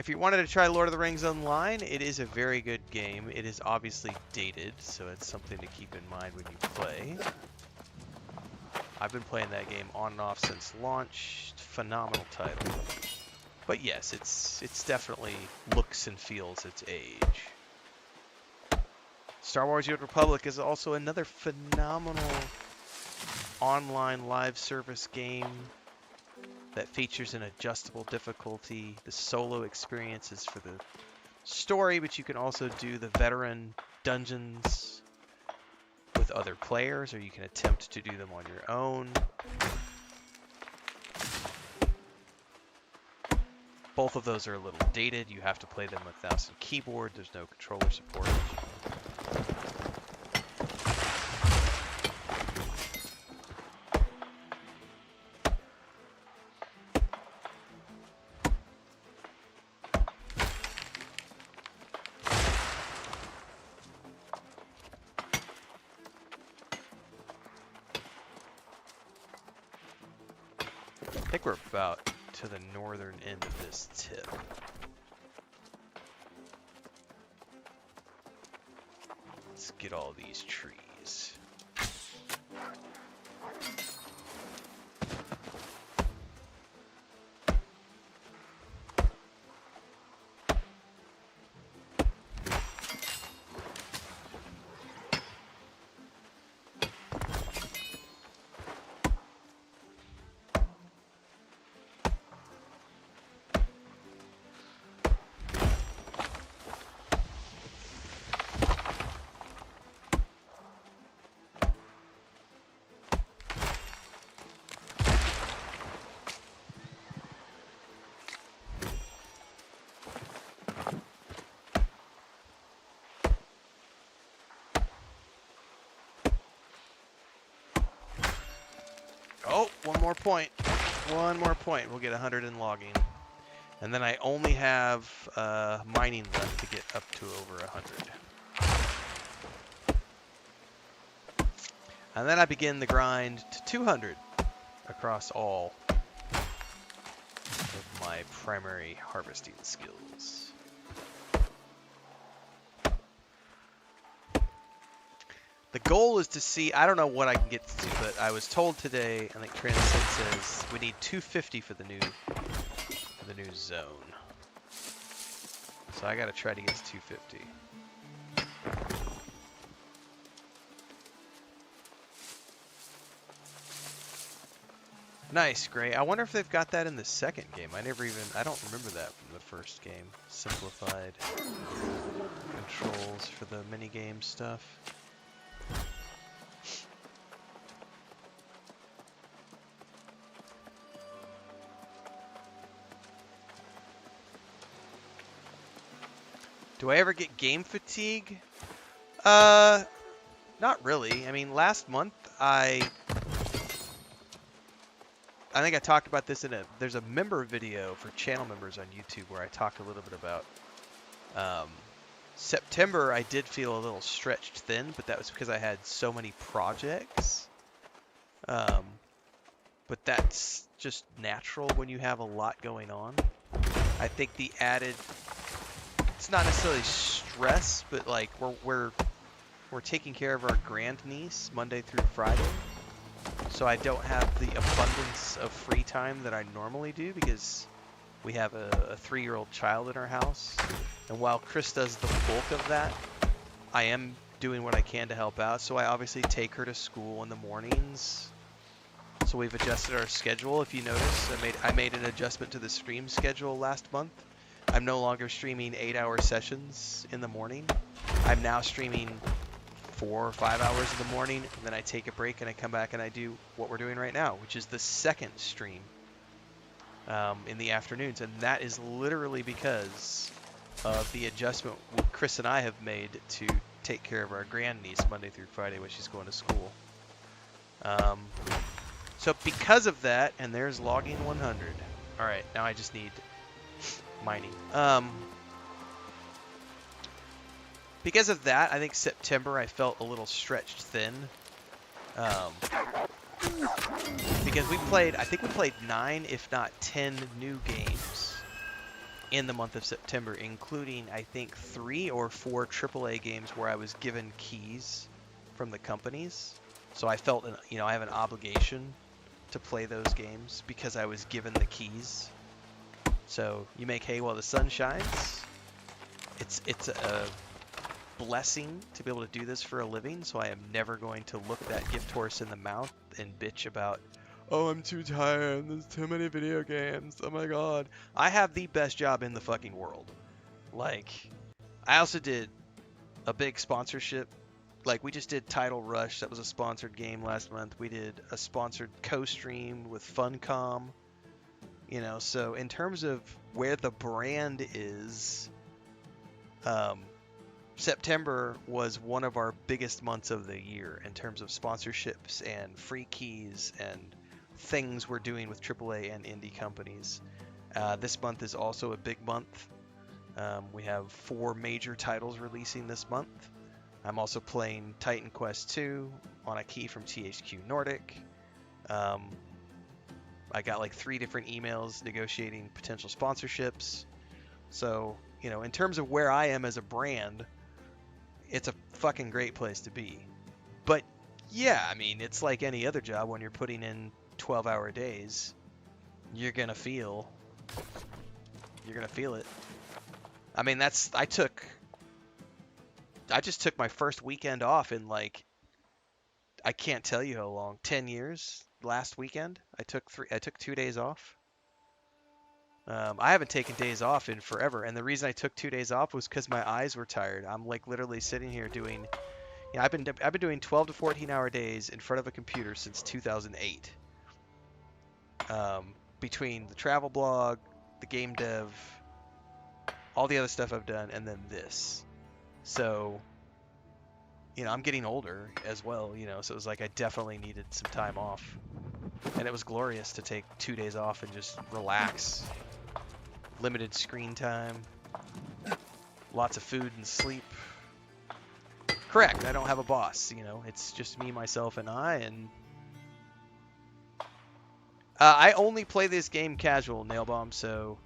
If you wanted to try Lord of the Rings Online, it is a very good game. It is obviously dated, so it's something to keep in mind when you play. I've been playing that game on and off since launch. Phenomenal title. But yes, it's definitely looks and feels its age. Star Wars: The Old Republic is also another phenomenal online live service game that features an adjustable difficulty. The solo experience is for the story, but you can also do the veteran dungeons with other players, or you can attempt to do them on your own. Both of those are a little dated. You have to play them with mouse and keyboard. There's no controller support. I think we're about to the northern end of this tip. Let's get all these trees. Oh, one more point. One more point. We'll get 100 in logging. And then I only have mining left to get up to over 100. And then I begin the grind to 200 across all of my primary harvesting skills. The goal is to see, I don't know what I can get to, but I was told today, I think Transcend says we need 250 for the new zone. So I gotta try to get to 250. Nice, great. I wonder if they've got that in the second game. I don't remember that from the first game. Simplified controls for the minigame stuff. Do I ever get game fatigue? Not really. I mean, last month I think I talked about this there's a member video for channel members on YouTube where I talked a little bit about September. I did feel a little stretched thin, but that was because I had so many projects. But that's just natural when you have a lot going on. I think the added, it's not necessarily stress, but like we're taking care of our grandniece Monday through Friday. So I don't have the abundance of free time that I normally do because we have a 3-year-old child in our house. And while Chris does the bulk of that, I am doing what I can to help out. So I obviously take her to school in the mornings. So we've adjusted our schedule. If you notice, I made an adjustment to the stream schedule last month. I'm no longer streaming 8-hour sessions in the morning. I'm now streaming 4 or 5 hours in the morning, and then I take a break and I come back and I do what we're doing right now, which is the second stream in the afternoons. And that is literally because of the adjustment Chris and I have made to take care of our grandniece Monday through Friday when she's going to school. So because of that, and there's logging 100. All right, now I just need mining. Because of that, I think September I felt a little stretched thin. Because I think we played 9, if not 10 new games in the month of September, including I think 3 or 4 AAA games where I was given keys from the companies. So I felt, I have an obligation to play those games because I was given the keys. So you make hay while the sun shines. It's a blessing to be able to do this for a living, so I am never going to look that gift horse in the mouth and bitch about, oh, I'm too tired, there's too many video games, oh my god. I have the best job in the fucking world. Like, I also did a big sponsorship. Like, we just did Title Rush, that was a sponsored game last month. We did a sponsored co-stream with Funcom. So in terms of where the brand is, September was one of our biggest months of the year in terms of sponsorships and free keys and things we're doing with AAA and indie companies. This month is also a big month. We have 4 major titles releasing this month. I'm also playing Titan Quest 2 on a key from THQ Nordic. I got like 3 different emails negotiating potential sponsorships. So, in terms of where I am as a brand, it's a fucking great place to be. But yeah, I mean, it's like any other job. When you're putting in 12-hour days, you're gonna feel it. I mean, I just took my first weekend off in like, I can't tell you how long, 10 years. Last weekend, I took 2 days off. I haven't taken days off in forever, and the reason I took 2 days off was because my eyes were tired. I'm like literally sitting here doing, I've been doing 12 to 14-hour days in front of a computer since 2008. Between the travel blog, the game dev, all the other stuff I've done, and then this. So, I'm getting older as well, so it was like I definitely needed some time off. And it was glorious to take 2 days off and just relax. Limited screen time. Lots of food and sleep. Correct, I don't have a boss, it's just me, myself, and I, and... I only play this game casual, Nailbomb, so...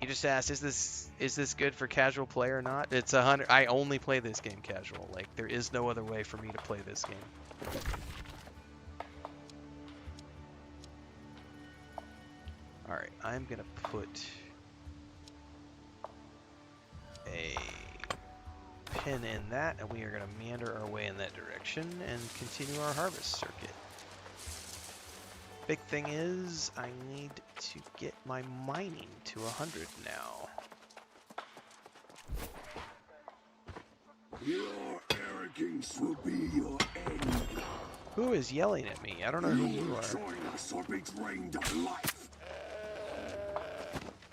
You just asked, is this good for casual play or not? It's 100. I only play this game casual. Like, there is no other way for me to play this game. Alright, I'm gonna put a pin in that, and we are gonna meander our way in that direction and continue our harvest circuit. Big thing is, I need to get my mining to 100 now. Your arrogance will be your end. Who is yelling at me? I don't know who you are. Join us or be drained of life.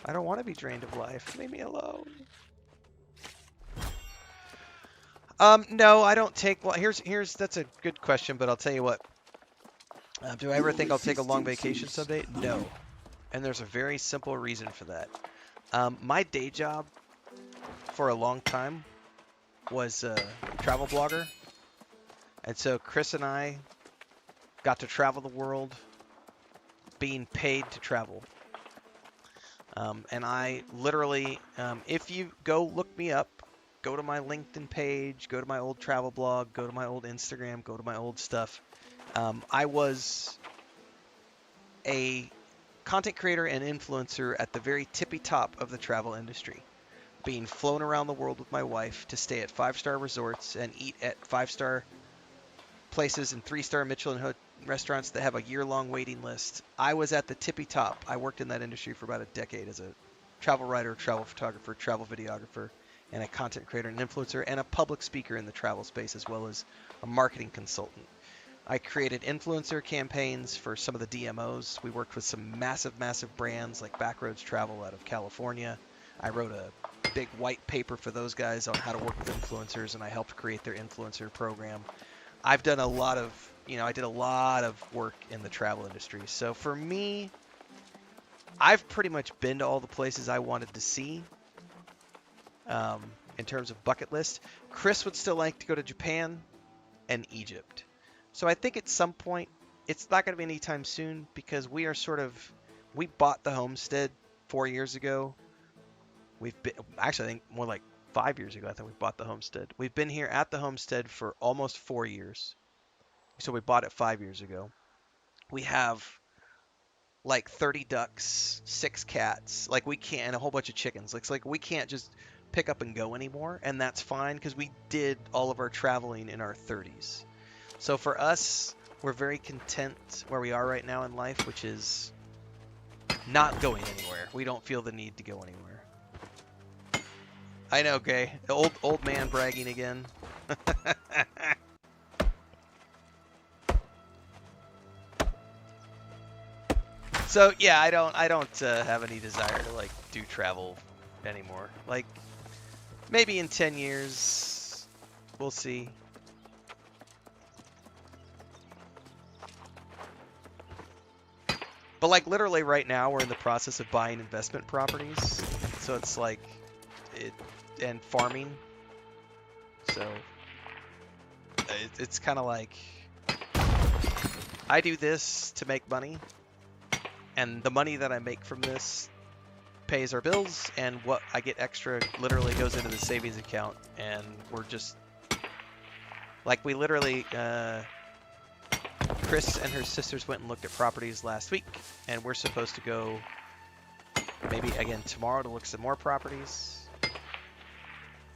I don't want to be drained of life. Leave me alone. No, I don't take. Well, that's a good question, but I'll tell you what. Do I ever think I'll take a long vacation someday? No. And there's a very simple reason for that. My day job for a long time was a travel blogger. And so Chris and I got to travel the world being paid to travel. And I literally, if you go look me up, go to my LinkedIn page, go to my old travel blog, go to my old Instagram, go to my old stuff. I was a content creator and influencer at the very tippy top of the travel industry, being flown around the world with my wife to stay at 5-star resorts and eat at 5-star places and 3-star Michelin restaurants that have a year-long waiting list. I was at the tippy top. I worked in that industry for about a decade as a travel writer, travel photographer, travel videographer, and a content creator and influencer, and a public speaker in the travel space, as well as a marketing consultant. I created influencer campaigns for some of the DMOs. We worked with some massive, massive brands like Backroads Travel out of California. I wrote a big white paper for those guys on how to work with influencers, and I helped create their influencer program. I've done a lot of, I did a lot of work in the travel industry. So for me, I've pretty much been to all the places I wanted to see in terms of bucket list. Chris would still like to go to Japan and Egypt. So I think at some point, it's not going to be anytime soon because we bought the homestead 4 years ago. We've been, actually, I think more like 5 years ago, I think we bought the homestead. We've been here at the homestead for almost 4 years. So we bought it 5 years ago. We have like 30 ducks, 6 cats, like we can't, and a whole bunch of chickens. Like we can't just pick up and go anymore, and that's fine because we did all of our traveling in our 30s. So for us, we're very content where we are right now in life, which is not going anywhere. We don't feel the need to go anywhere. I know, Gay. Old man bragging again. So yeah, I don't have any desire to like do travel anymore. Like maybe in 10 years, we'll see. But like literally right now, we're in the process of buying investment properties. So it's like and farming. So it's kind of like I do this to make money. And the money that I make from this pays our bills, and what I get extra literally goes into the savings account. And we're just like, we literally, Chris and her sisters went and looked at properties last week, and we're supposed to go maybe again tomorrow to look at some more properties.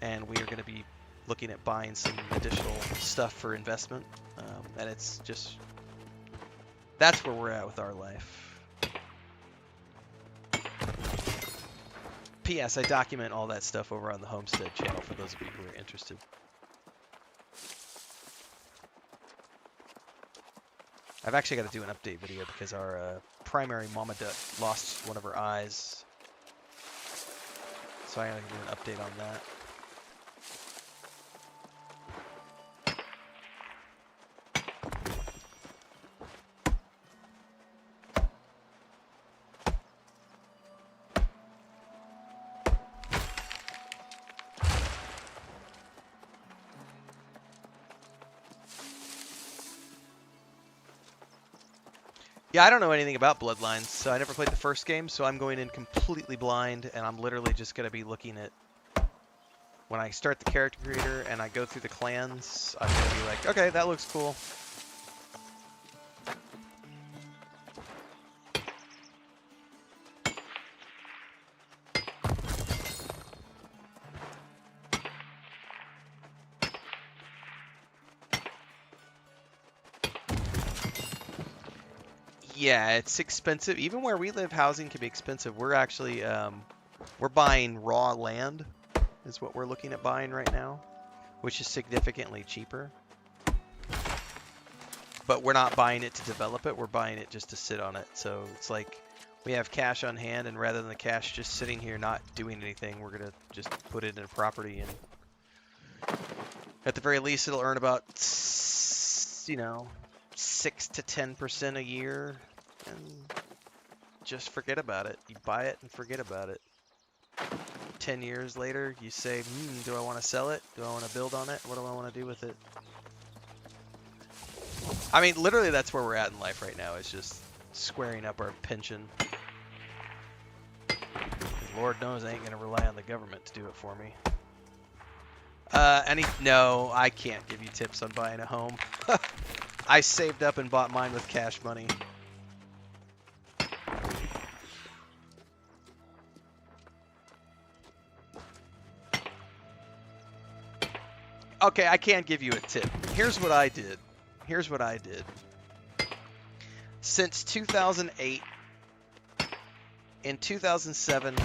And we are going to be looking at buying some additional stuff for investment. And it's just, that's where we're at with our life. P.S. I document all that stuff over on the Homestead channel for those of you who are interested. I've actually got to do an update video because our primary mama duck lost one of her eyes. So I got to do an update on that. Yeah, I don't know anything about Bloodlines, so I never played the first game, so I'm going in completely blind, and I'm literally just going to be looking at... When I start the character creator and I go through the clans, I'm going to be like, okay, that looks cool. Yeah, it's expensive. Even where we live, housing can be expensive. We're actually, we're buying raw land is what we're looking at buying right now, which is significantly cheaper. But we're not buying it to develop it. We're buying it just to sit on it. So it's like we have cash on hand, and rather than the cash just sitting here not doing anything, we're going to just put it in a property. And at the very least, it'll earn about, 6 to 10% a year, and just forget about it. You buy it and forget about it. 10 years later, you say, do I want to sell it? Do I want to build on it? What do I want to do with it? I mean, literally, that's where we're at in life right now, is just squaring up our pension. Lord knows I ain't going to rely on the government to do it for me. No, I can't give you tips on buying a home. I saved up and bought mine with cash money. Okay, I can't give you a tip. Here's what I did. Since 2008, in 2007,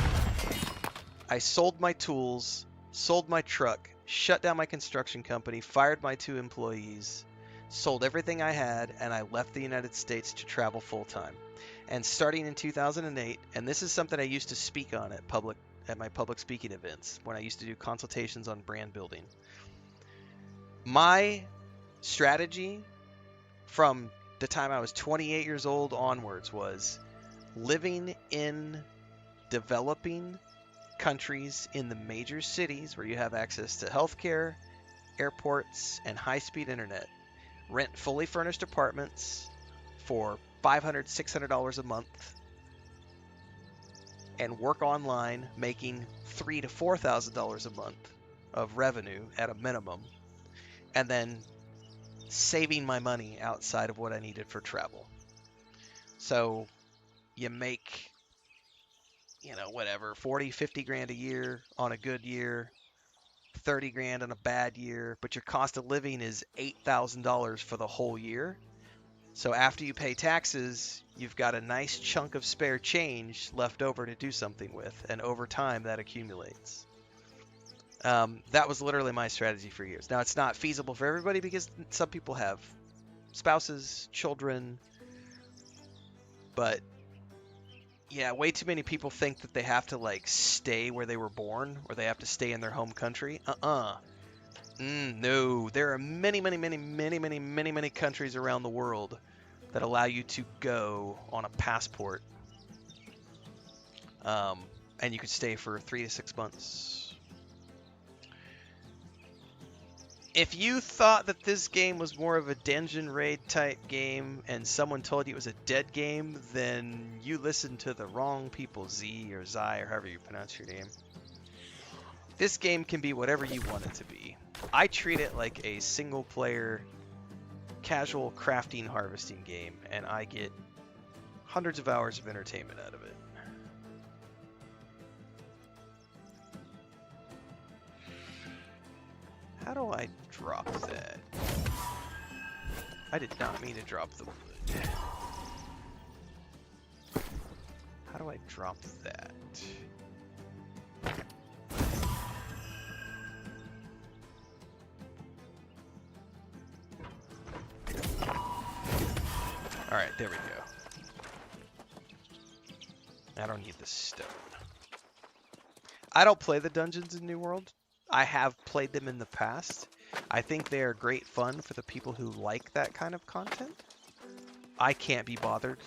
I sold my tools, sold my truck, shut down my construction company, fired my 2 employees, sold everything I had, and I left the United States to travel full-time. And starting in 2008, and this is something I used to speak on at my public speaking events, when I used to do consultations on brand building. My strategy from the time I was 28 years old onwards was living in developing countries in the major cities where you have access to healthcare, airports, and high-speed internet. Rent fully furnished apartments for $500, $600 a month. and work online, making $3,000 to $4,000 a month of revenue at a minimum, and then saving my money outside of what I needed for travel. So you make, whatever, 40, 50 grand a year on a good year, 30 grand on a bad year, but your cost of living is $8,000 for the whole year. So after you pay taxes, you've got a nice chunk of spare change left over to do something with, and over time that accumulates. That was literally my strategy for years. Now, it's not feasible for everybody because some people have spouses, children, but yeah, way too many people think that they have to like stay where they were born or they have to stay in their home country. No, there are many, many, many, many, many, many, many countries around the world that allow you to go on a passport, and you could stay for 3 to 6 months. If you thought that this game was more of a dungeon raid type game and someone told you it was a dead game, then you listened to the wrong people, Z or Zai or however you pronounce your name. This game can be whatever you want it to be. I treat it like a single player casual crafting harvesting game, and I get hundreds of hours of entertainment out of it. How do I drop that? I did not mean to drop the wood. How do I drop that? Alright, there we go. I don't need the stone. I don't play the dungeons in New World. I have played them in the past. I think they are great fun for the people who like that kind of content. I can't be bothered.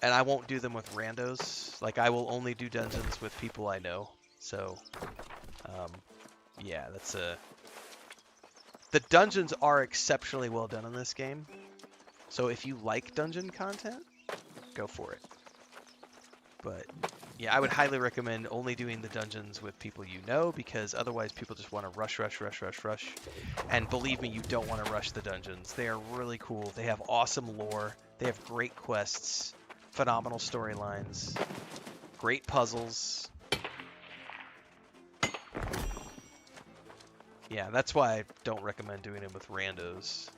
And I won't do them with randos. Like, I will only do dungeons with people I know. So, yeah, that's a... The dungeons are exceptionally well done in this game. So if you like dungeon content, go for it. But yeah, I would highly recommend only doing the dungeons with people you know, because otherwise people just want to rush. And believe me, you don't want to rush the dungeons. They are really cool. They have awesome lore. They have great quests, phenomenal storylines, great puzzles. Yeah, that's why I don't recommend doing it with randos.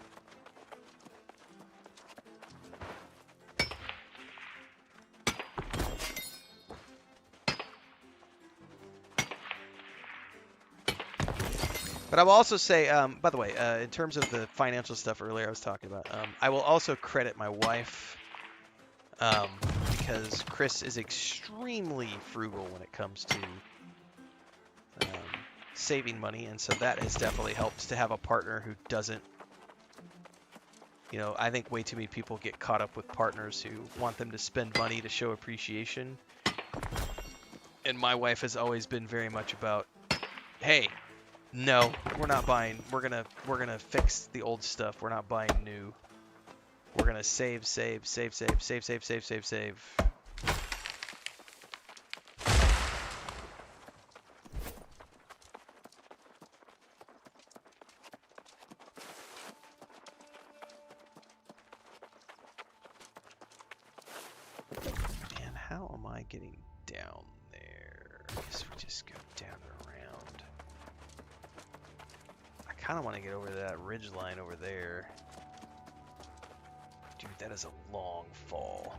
But I will also say, by the way, in terms of the financial stuff earlier I was talking about, I will also credit my wife, because Chris is extremely frugal when it comes to saving money, and so that has definitely helped to have a partner who doesn't, I think way too many people get caught up with partners who want them to spend money to show appreciation. And my wife has always been very much about, hey, no, we're not buying. We're gonna fix the old stuff. We're not buying new. We're gonna save. Man, how am I getting down there? I guess we just go down and around. I kind of want to get over to that ridge line over there. Dude, that is a long fall.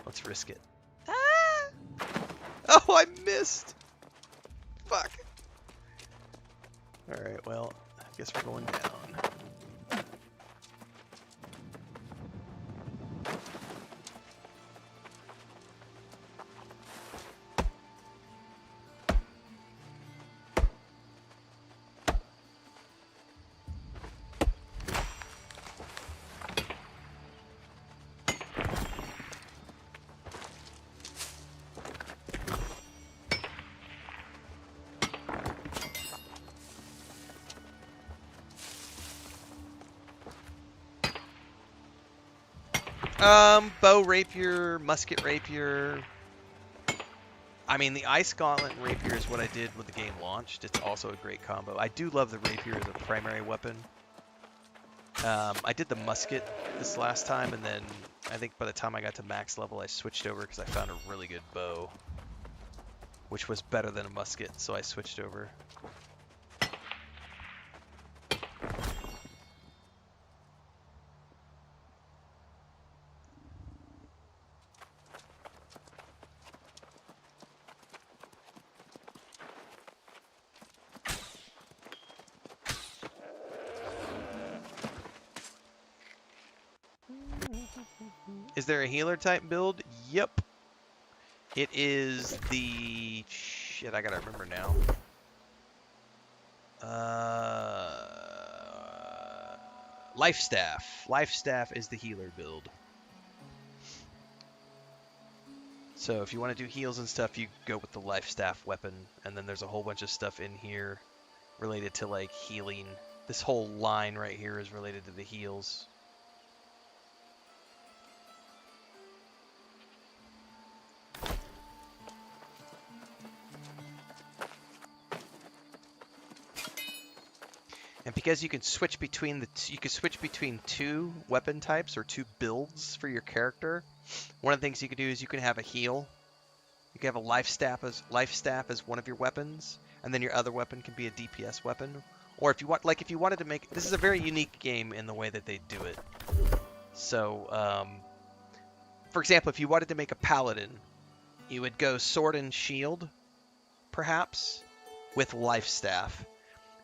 Let's risk it. Ah! Oh, I missed! Fuck. Alright, well, I guess we're going down. Bow rapier, musket rapier. I mean, the ice gauntlet and rapier is what I did when the game launched. It's also a great combo. I do love the rapier as a primary weapon. I did the musket this last time, and then I think by the time I got to max level, I switched over because I found a really good bow, which was better than a musket, so I switched over. Is there a healer type build? Yep. It is the... Shit, I gotta remember now. Life Staff. Life Staff is the healer build. So if you want to do heals and stuff, you go with the Life Staff weapon. And then there's a whole bunch of stuff in here related to like healing. This whole line right here is related to the heals. And because you can switch between two weapon types or two builds for your character, one of the things you can do is you can have a heal. You can have a life staff as one of your weapons, and then your other weapon can be a DPS weapon. Or if you wanted to make, this is a very unique game in the way that they do it. So, for example, if you wanted to make a paladin, you would go sword and shield, perhaps, with life staff.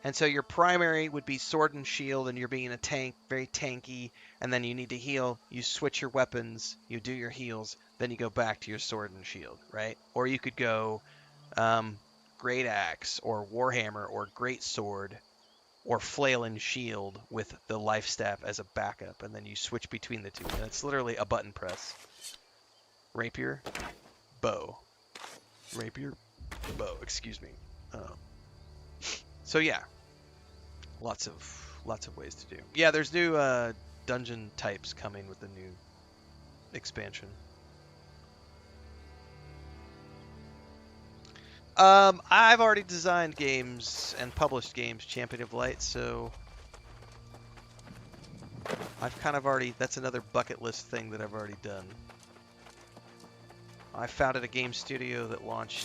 And so your primary would be sword and shield, and you're being a tank, very tanky, and then you need to heal. You switch your weapons, you do your heals, then you go back to your sword and shield, right? Or you could go Great Axe, or Warhammer, or Great Sword, or Flail and Shield with the Life Staff as a backup, and then you switch between the two. And it's literally a button press. Rapier, bow. Rapier, bow, excuse me. So yeah, lots of ways to do. Yeah, there's new dungeon types coming with the new expansion. I've already designed games and published games, Champion of Light, so I've kind of already, that's another bucket list thing that I've already done. I founded a game studio that launched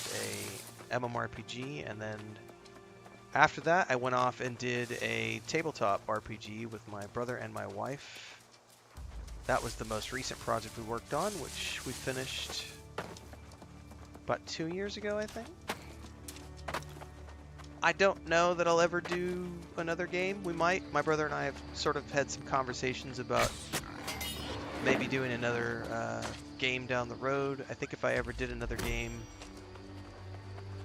a MMORPG, and then after that, I went off and did a tabletop RPG with my brother and my wife. That was the most recent project we worked on, which we finished about 2 years ago, I think. I don't know that I'll ever do another game. We might. My brother and I have sort of had some conversations about maybe doing another game down the road. I think if I ever did another game,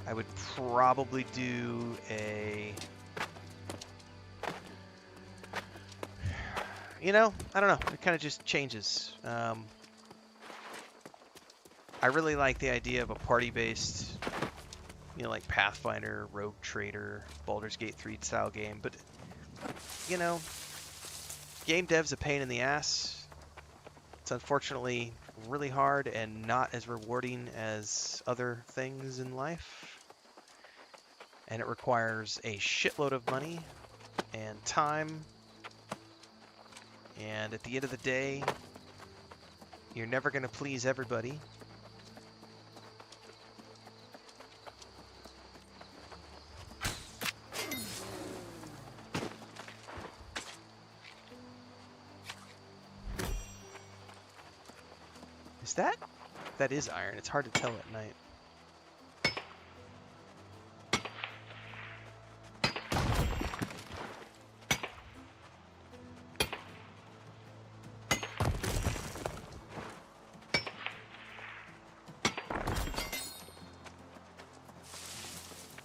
I would probably do a... You know, I don't know. It kind of just changes. I really like the idea of a party-based, you know, like Pathfinder, Rogue Trader, Baldur's Gate 3 style game. But, you know, game dev's a pain in the ass. It's unfortunately really hard and not as rewarding as other things in life. And it requires a shitload of money and time. And at the end of the day, you're never going to please everybody. Is that? That is iron. It's hard to tell at night.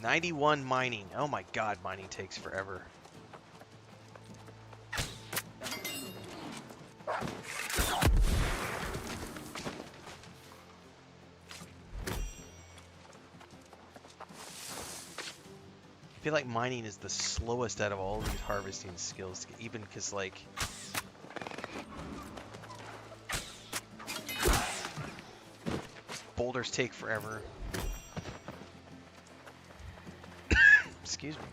$91 mining. Oh my god, mining takes forever. I feel like mining is the slowest out of all these harvesting skills, even because, like, boulders take forever. Excuse me.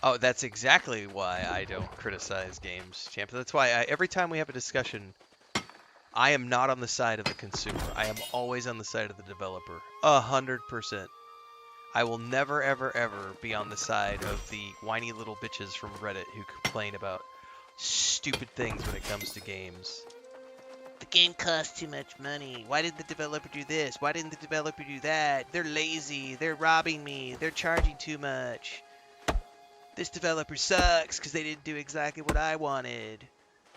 Oh, that's exactly why I don't criticize games, champ. That's why every time we have a discussion, I am not on the side of the consumer. I am always on the side of the developer. 100%. I will never, ever, ever be on the side of the whiny little bitches from Reddit who complain about stupid things when it comes to games. The game costs too much money. Why didn't the developer do this? Why didn't the developer do that? They're lazy. They're robbing me. They're charging too much. This developer sucks because they didn't do exactly what I wanted.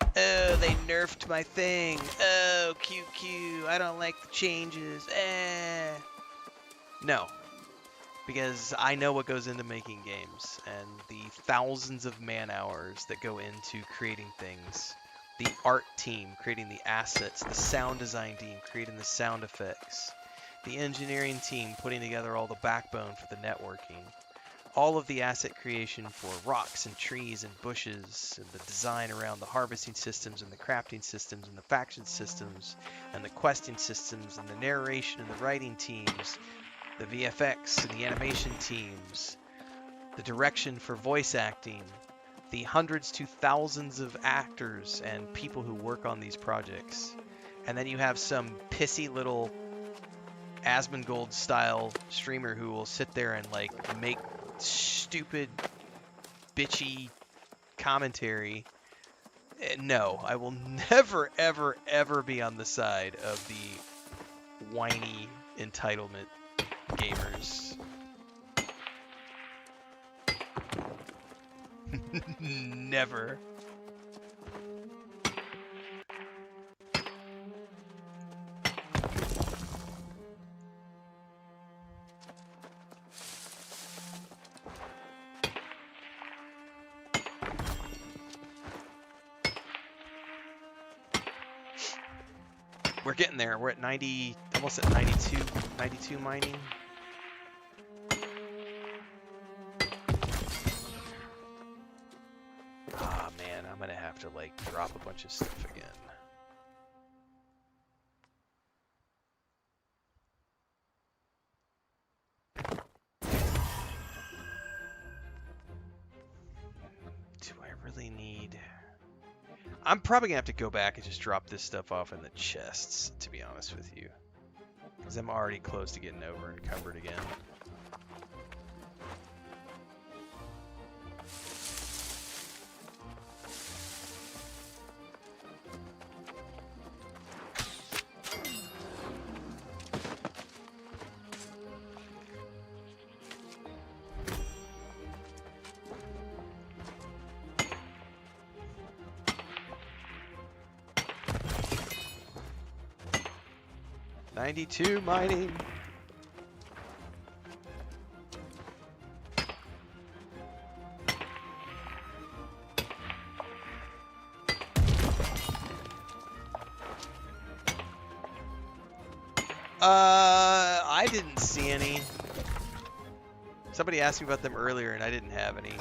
Oh, they nerfed my thing. Oh, QQ. I don't like the changes. No. Because I know what goes into making games and the thousands of man hours that go into creating things. The art team creating the assets, the sound design team creating the sound effects, the engineering team putting together all the backbone for the networking, all of the asset creation for rocks and trees and bushes, and the design around the harvesting systems and the crafting systems and the faction systems and the questing systems and the narration and the writing teams, the VFX and the animation teams, the direction for voice acting, the hundreds to thousands of actors and people who work on these projects. And then you have some pissy little Asmongold style streamer who will sit there and like make stupid bitchy commentary. No, I will never ever ever be on the side of the whiny entitlement gamers. Never. We're getting there. We're at 90, almost at 92 mining. Ah, man, I'm gonna have to like drop a bunch of stuff again. Do I really need... I'm probably gonna have to go back and just drop this stuff off in the chests, to be honest with you. Because I'm already close to getting over encumbered again. '92 mining. I didn't see any. Somebody asked me about them earlier and I didn't have any.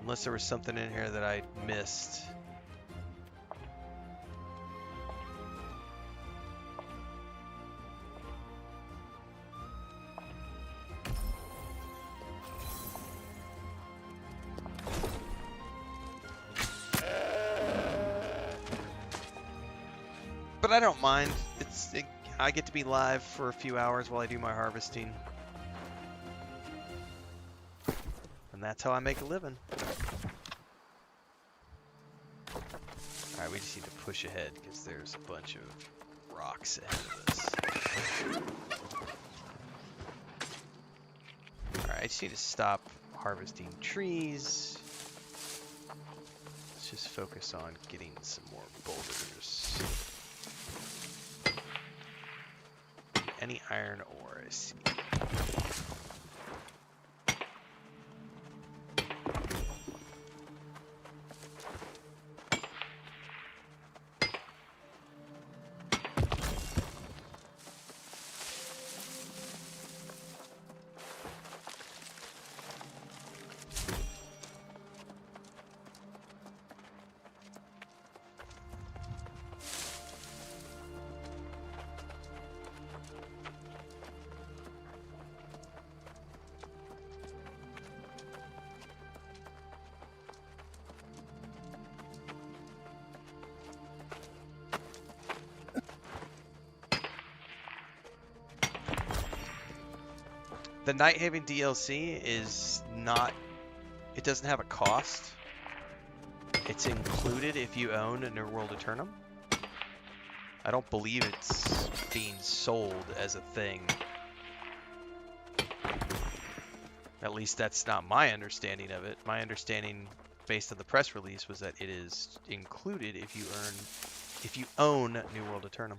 Unless there was something in here that I missed. But I don't mind. I get to be live for a few hours while I do my harvesting. And that's how I make a living. Alright, we just need to push ahead because there's a bunch of rocks ahead of us. Alright, I just need to stop harvesting trees. Let's just focus on getting some more boulders. Any iron ore, I see. The Nighthaven DLC is not, it doesn't have a cost. It's included if you own a New World Aeternum. I don't believe it's being sold as a thing. At least that's not my understanding of it. My understanding, based on the press release, was that it is included if you own New World Aeternum.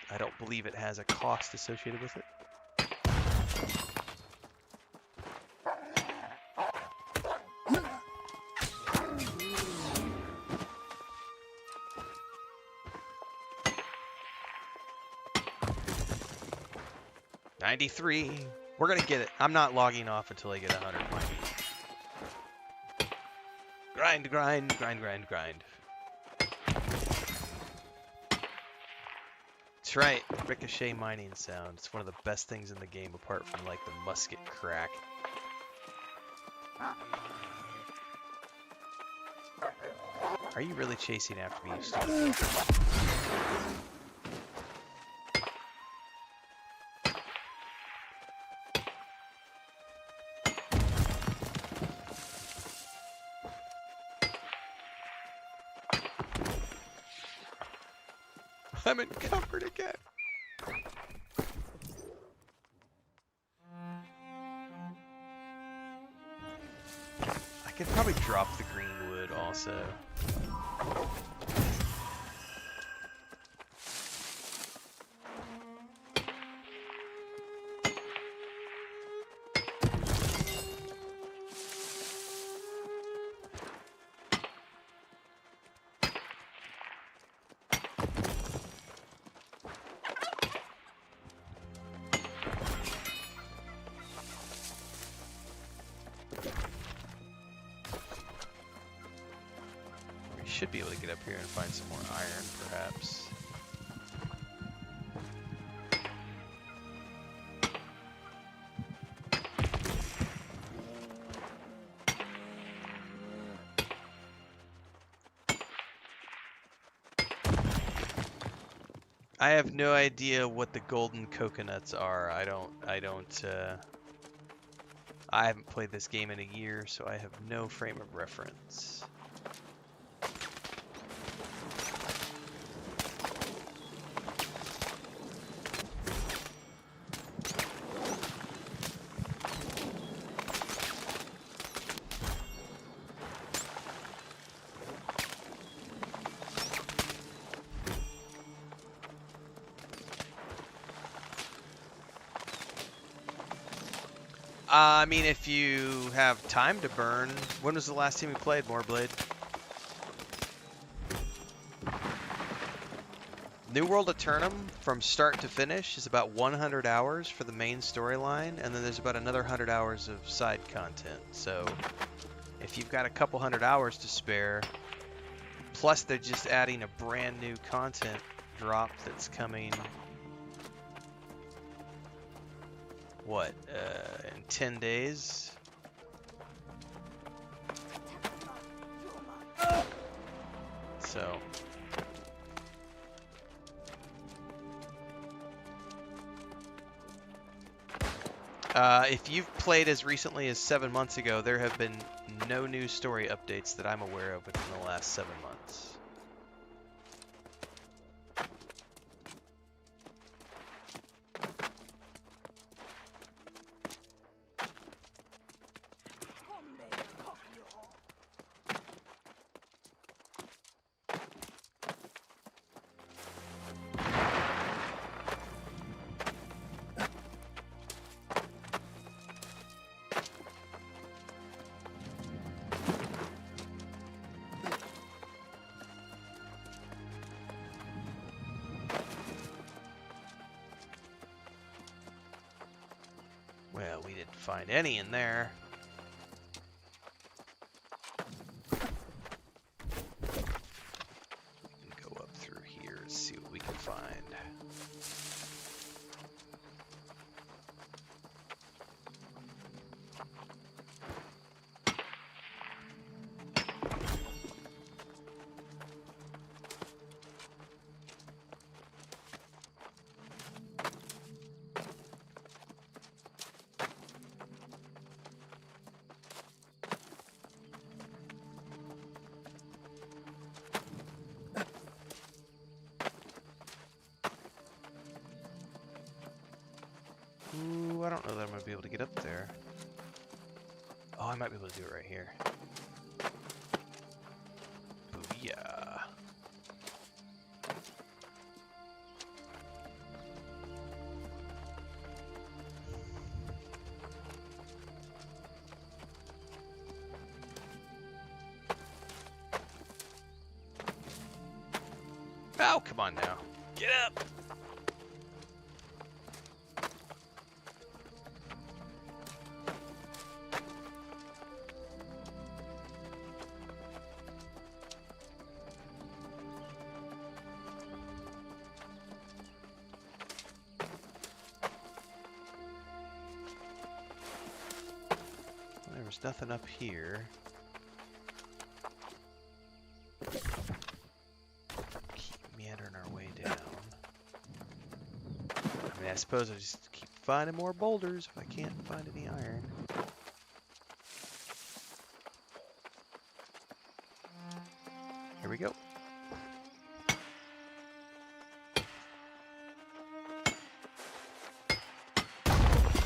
I don't believe it has a cost associated with it. $93. We're gonna get it. I'm not logging off until I get 100 mining. Grind, grind, grind, grind, grind. That's right. Ricochet mining sound. It's one of the best things in the game, apart from like the musket crack. Are you really chasing after me, you stupid? I'm encumbered again. I could probably drop the green wood also. Should be able to get up here and find some more iron, perhaps. I have no idea what the golden coconuts are. I haven't played this game in a year, so I have no frame of reference. I mean, if you have time to burn, when was the last time you played Moorblade? New World Aeternum, from start to finish, is about 100 hours for the main storyline, and then there's about another 100 hours of side content. So, if you've got a couple hundred hours to spare, plus they're just adding a brand new content drop that's coming... What, in 10 days? So... if you've played as recently as 7 months ago, there have been no new story updates that I'm aware of within the last 7 months. find any in there. Go up through here and see what we can find. Ooh, I don't know that I'm going to be able to get up there. Oh, I might be able to do it right here. Booyah. Oh, come on now. Get up! There's nothing up here. Keep meandering our way down. I mean, I suppose I just keep finding more boulders if I can't find any iron. Here we go.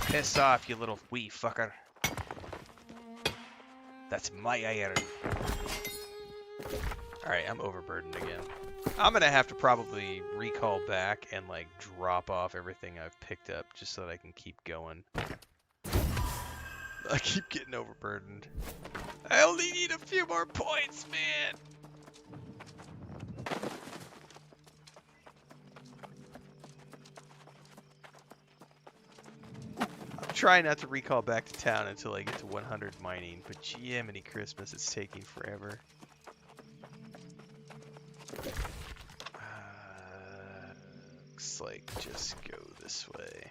Piss off, you little wee fucker. That's my iron. Alright, I'm overburdened again. I'm gonna have to probably recall back and like drop off everything I've picked up just so that I can keep going. I keep getting overburdened. I only need a few more points, man! Try not to recall back to town until I get to 100 mining, but Jiminy Christmas, it's taking forever. Looks like just go this way.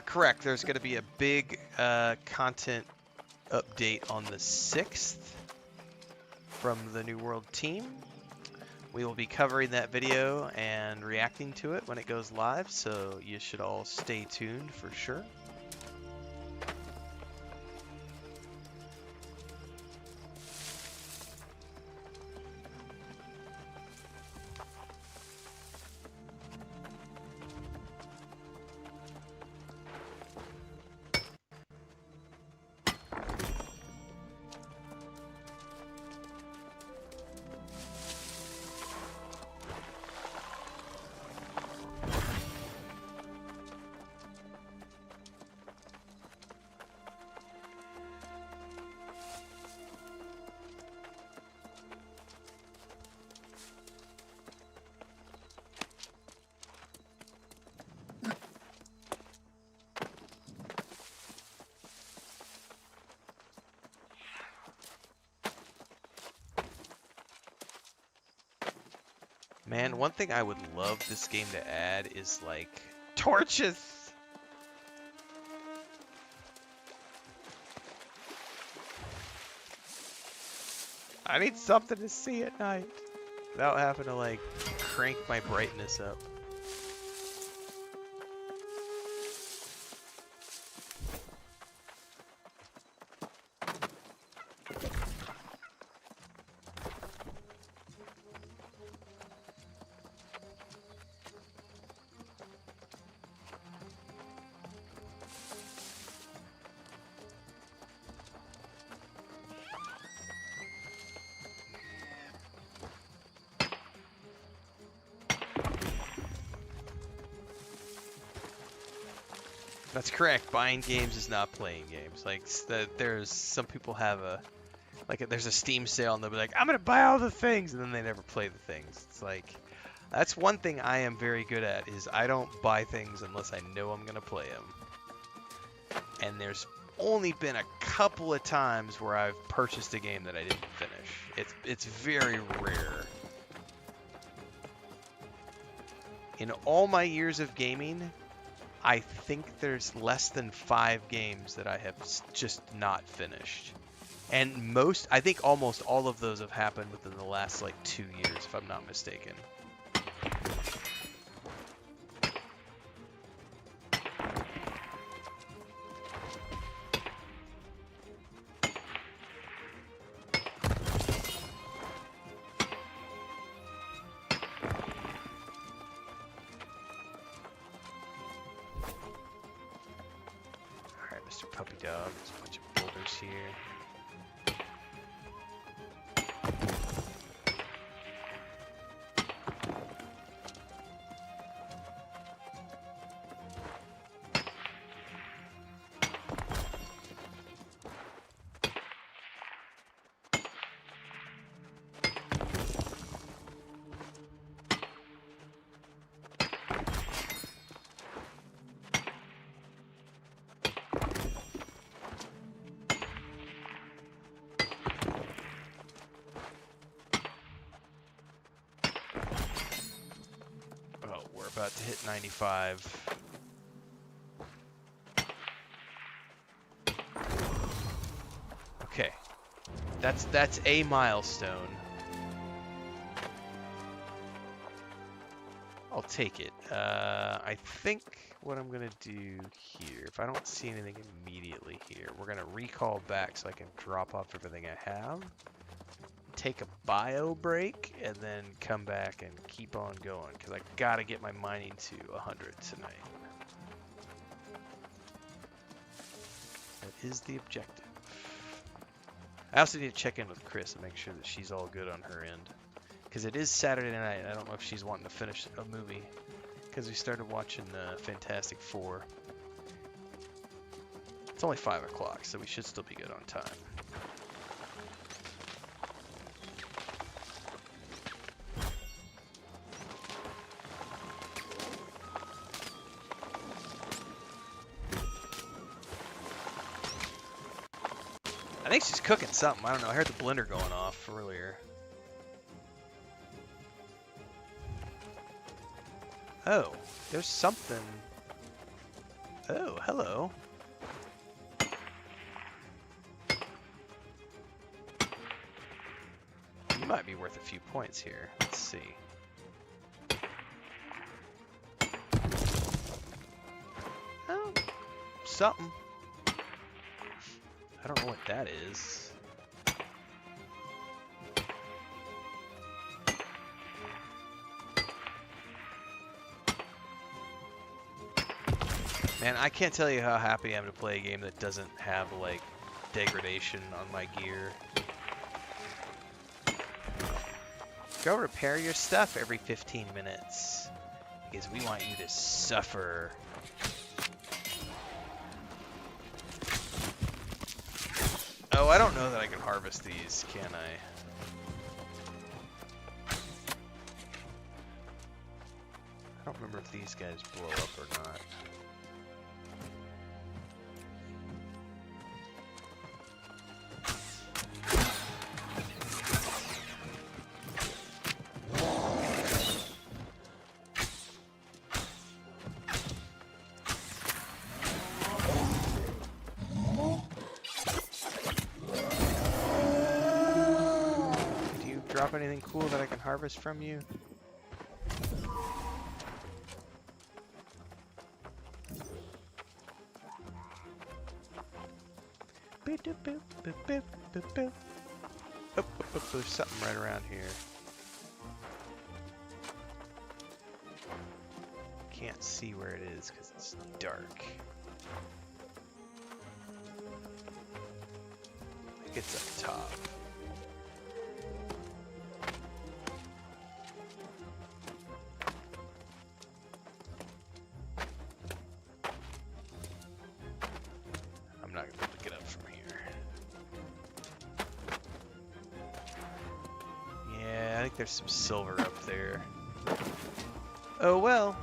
Correct, there's going to be a big content update on the 6th from the New World team. We will be covering that video and reacting to it when it goes live, so you should all stay tuned for sure. Man, one thing I would love this game to add is, like, torches! I need something to see at night without having to, like, crank my brightness up. That's correct. Buying games is not playing games. Like, there's some people have a, like, there's a Steam sale and they'll be like, I'm gonna buy all the things, and then they never play the things. It's like, That's one thing I am very good at, is I don't buy things unless I know I'm going to play them. And there's only been a couple of times where I've purchased a game that I didn't finish. It's very rare. In all my years of gaming, I think there's less than 5 games that I have just not finished. And I think almost all of those have happened within the last like 2 years, if I'm not mistaken. Alright, Mr. Puppy Dog, there's a bunch of boulders here. About to hit 95. Okay, that's a milestone. I'll take it. I think what I'm gonna do here, if I don't see anything immediately here, we're gonna recall back so I can drop off everything I have. Take a bio break and then come back and keep on going because I gotta get my mining to 100 tonight. That is the objective. I also need to check in with Chris and make sure that she's all good on her end because it is Saturday night. I don't know if she's wanting to finish a movie because we started watching Fantastic Four. It's only 5 o'clock, so we should still be good on time. I think she's cooking something. I don't know. I heard the blender going off earlier. Oh, there's something. Oh, hello. You might be worth a few points here. Let's see. Oh, something. I don't know what that is. Man, I can't tell you how happy I am to play a game that doesn't have, like, degradation on my gear. Go repair your stuff every 15 minutes. Because we want you to suffer. Oh, I don't know that I can harvest these, can I? I don't remember if these guys blow up or not. Drop anything cool that I can harvest from you? Oh, there's something right around here. Can't see where it is because it's dark. I think it's up top. There's some silver up there. Oh well.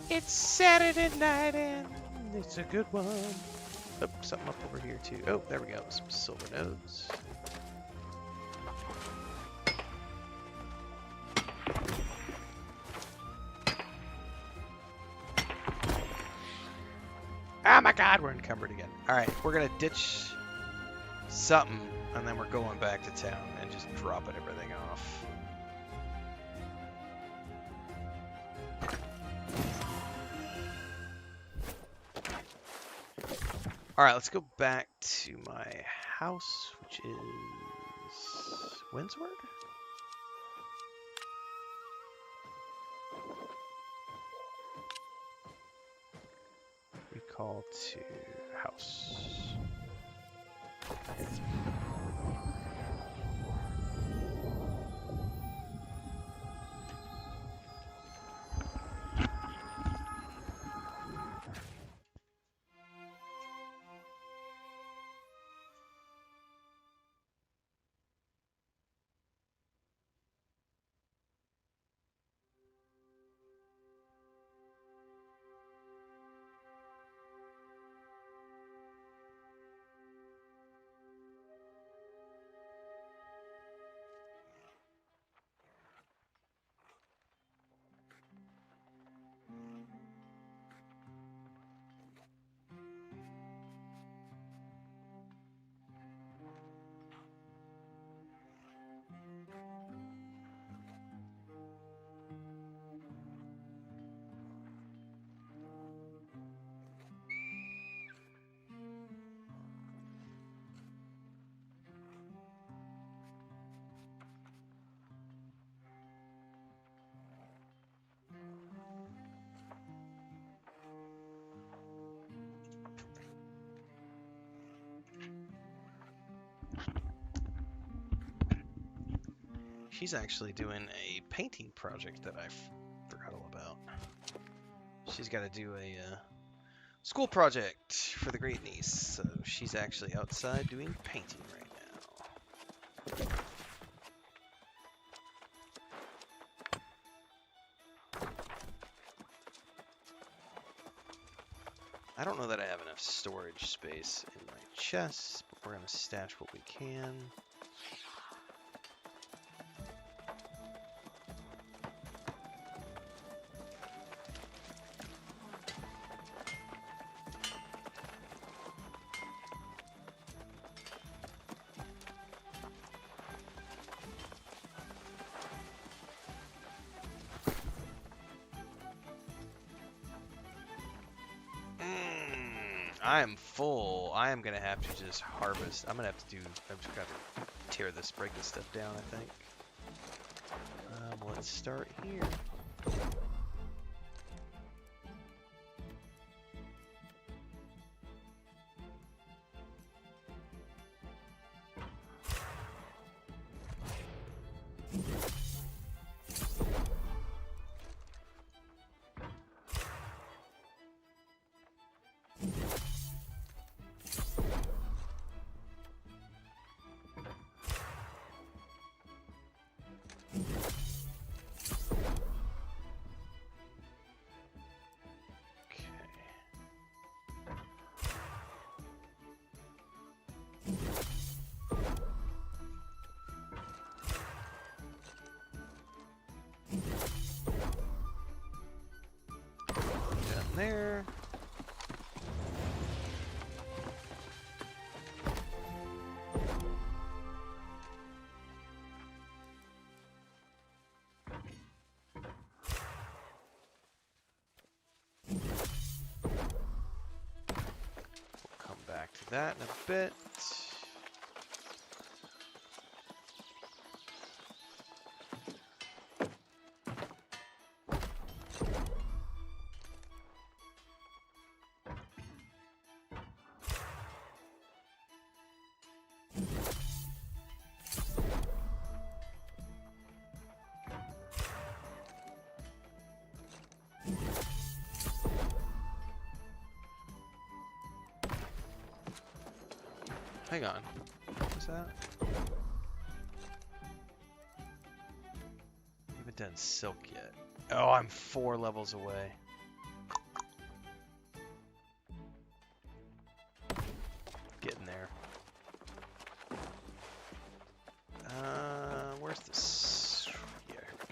It's Saturday night and it's a good one. Oh, something up over here too. Oh, there we go. Some silver nodes. Oh my god, we're encumbered again. Alright, we're gonna ditch something and then we're going back to town and just dropping everything off. Alright, let's go back to my house, which is Windsward? Recall to house. She's actually doing a painting project that I forgot all about. She's got to do a school project for the great niece, so she's actually outside doing painting right now. I don't know that I have enough storage space in my chest, but we're going to stash what we can. I am full. I am gonna have to just harvest. I'm just gotta tear this, break this stuff down, I think. Let's start here. There. We'll come back to that in a bit. Hang on. What was that? Haven't done silk yet. Oh, I'm 4 levels away. Getting there. Where's this? Yeah, here we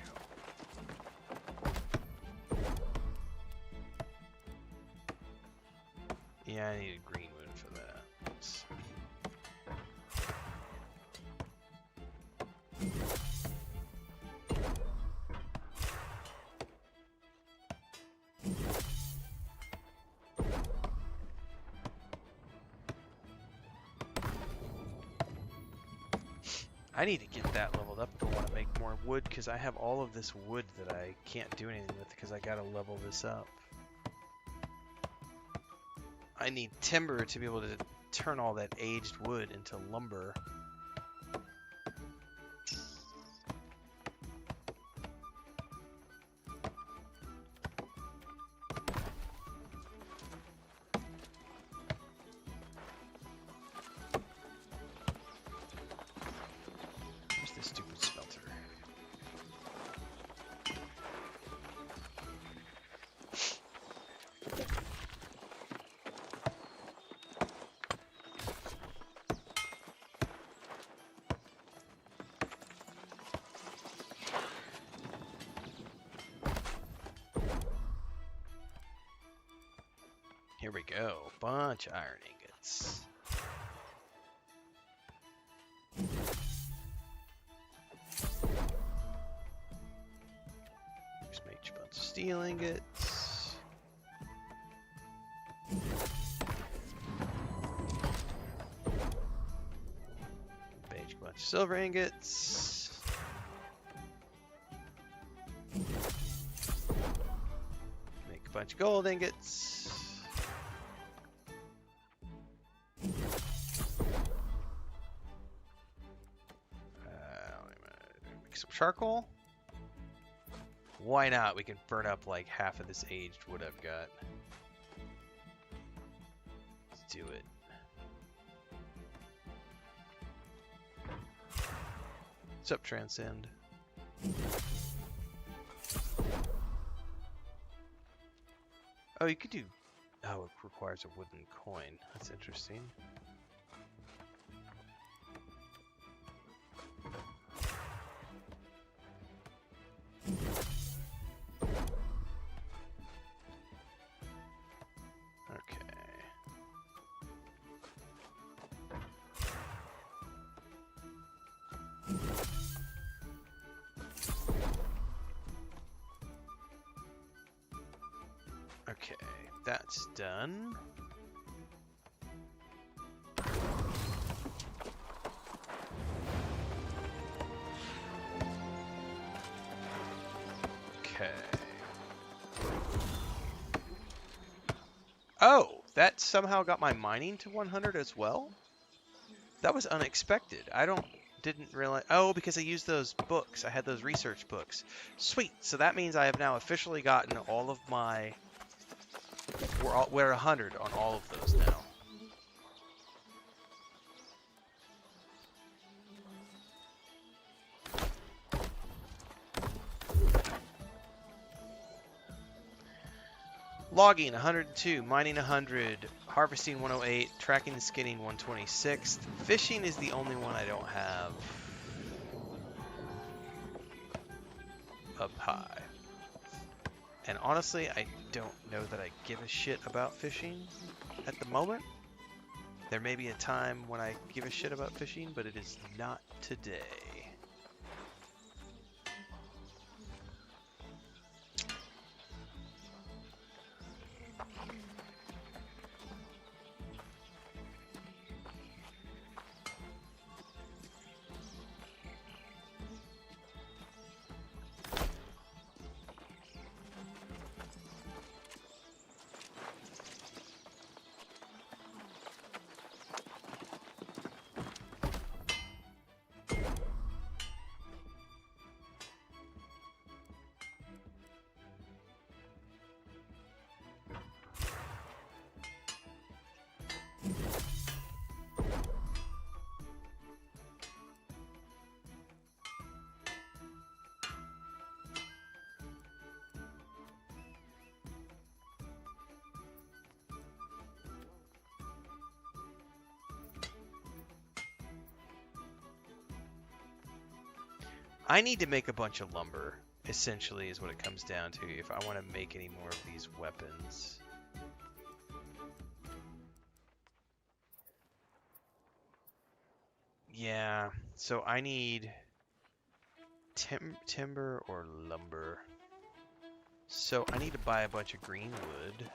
go. Yeah, I need a green wood for that. Oops. I need to get that leveled up if I want to make more wood, because I have all of this wood that I can't do anything with because I gotta level this up. I need timber to be able to turn all that aged wood into lumber. Where's this stupid smelter? Here we go. Bunch of iron ingots. Just make a bunch of steel ingots. Make a bunch of silver ingots. Make a bunch of gold ingots. Some charcoal? Why not? We can burn up like half of this aged wood I've got. Let's do it. What's up, Transcend? Oh, you could do... Oh, it requires a wooden coin. That's interesting. Okay, that's done. Okay. Oh, that somehow got my mining to 100 as well? That was unexpected. Didn't realize. Oh, because I used those books. I had those research books. Sweet. So that means I have now officially gotten all of my... We're 100 on all of those now. Logging 102, mining 100, harvesting 108, tracking and skinning 126. Fishing is the only one I don't have up high. And honestly, I don't know that I give a shit about fishing at the moment. There may be a time when I give a shit about fishing, but it is not today. I need to make a bunch of lumber, essentially, is what it comes down to if I want to make any more of these weapons. Yeah, so I need timber or lumber. So I need to buy a bunch of green wood.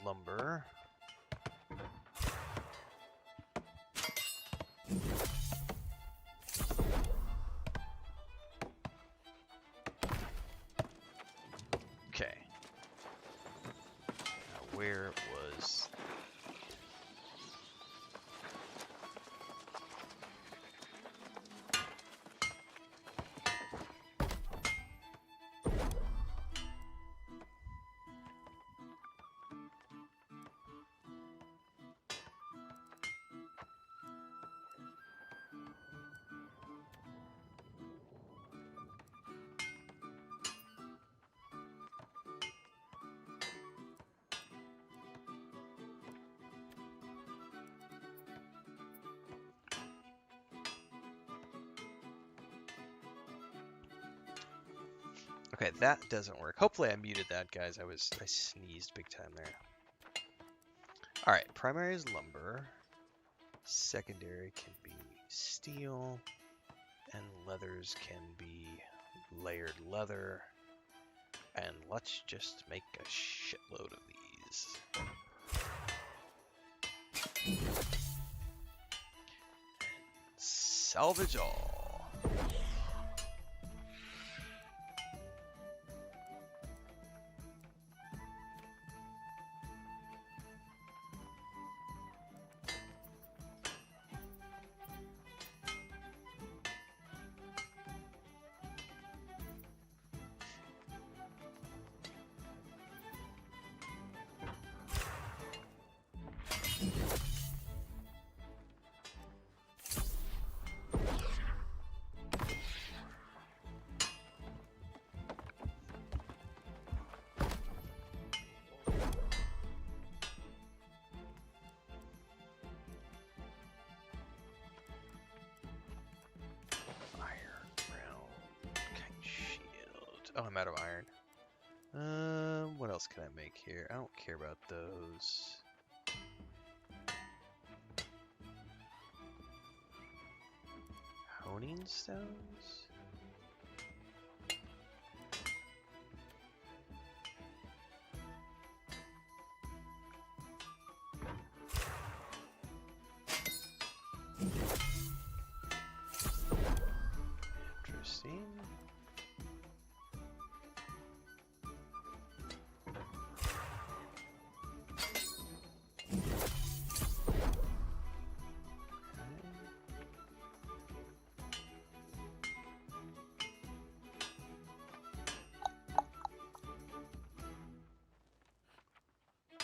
Lumber. Okay. Now where was... Okay, that doesn't work. Hopefully I muted that, guys. I sneezed big time there. Alright, primary is lumber. Secondary can be steel. And leathers can be layered leather. And let's just make a shitload of these. Salvage all. Oh, I'm out of iron. What else can I make here? I don't care about those. Honing stones? Interesting.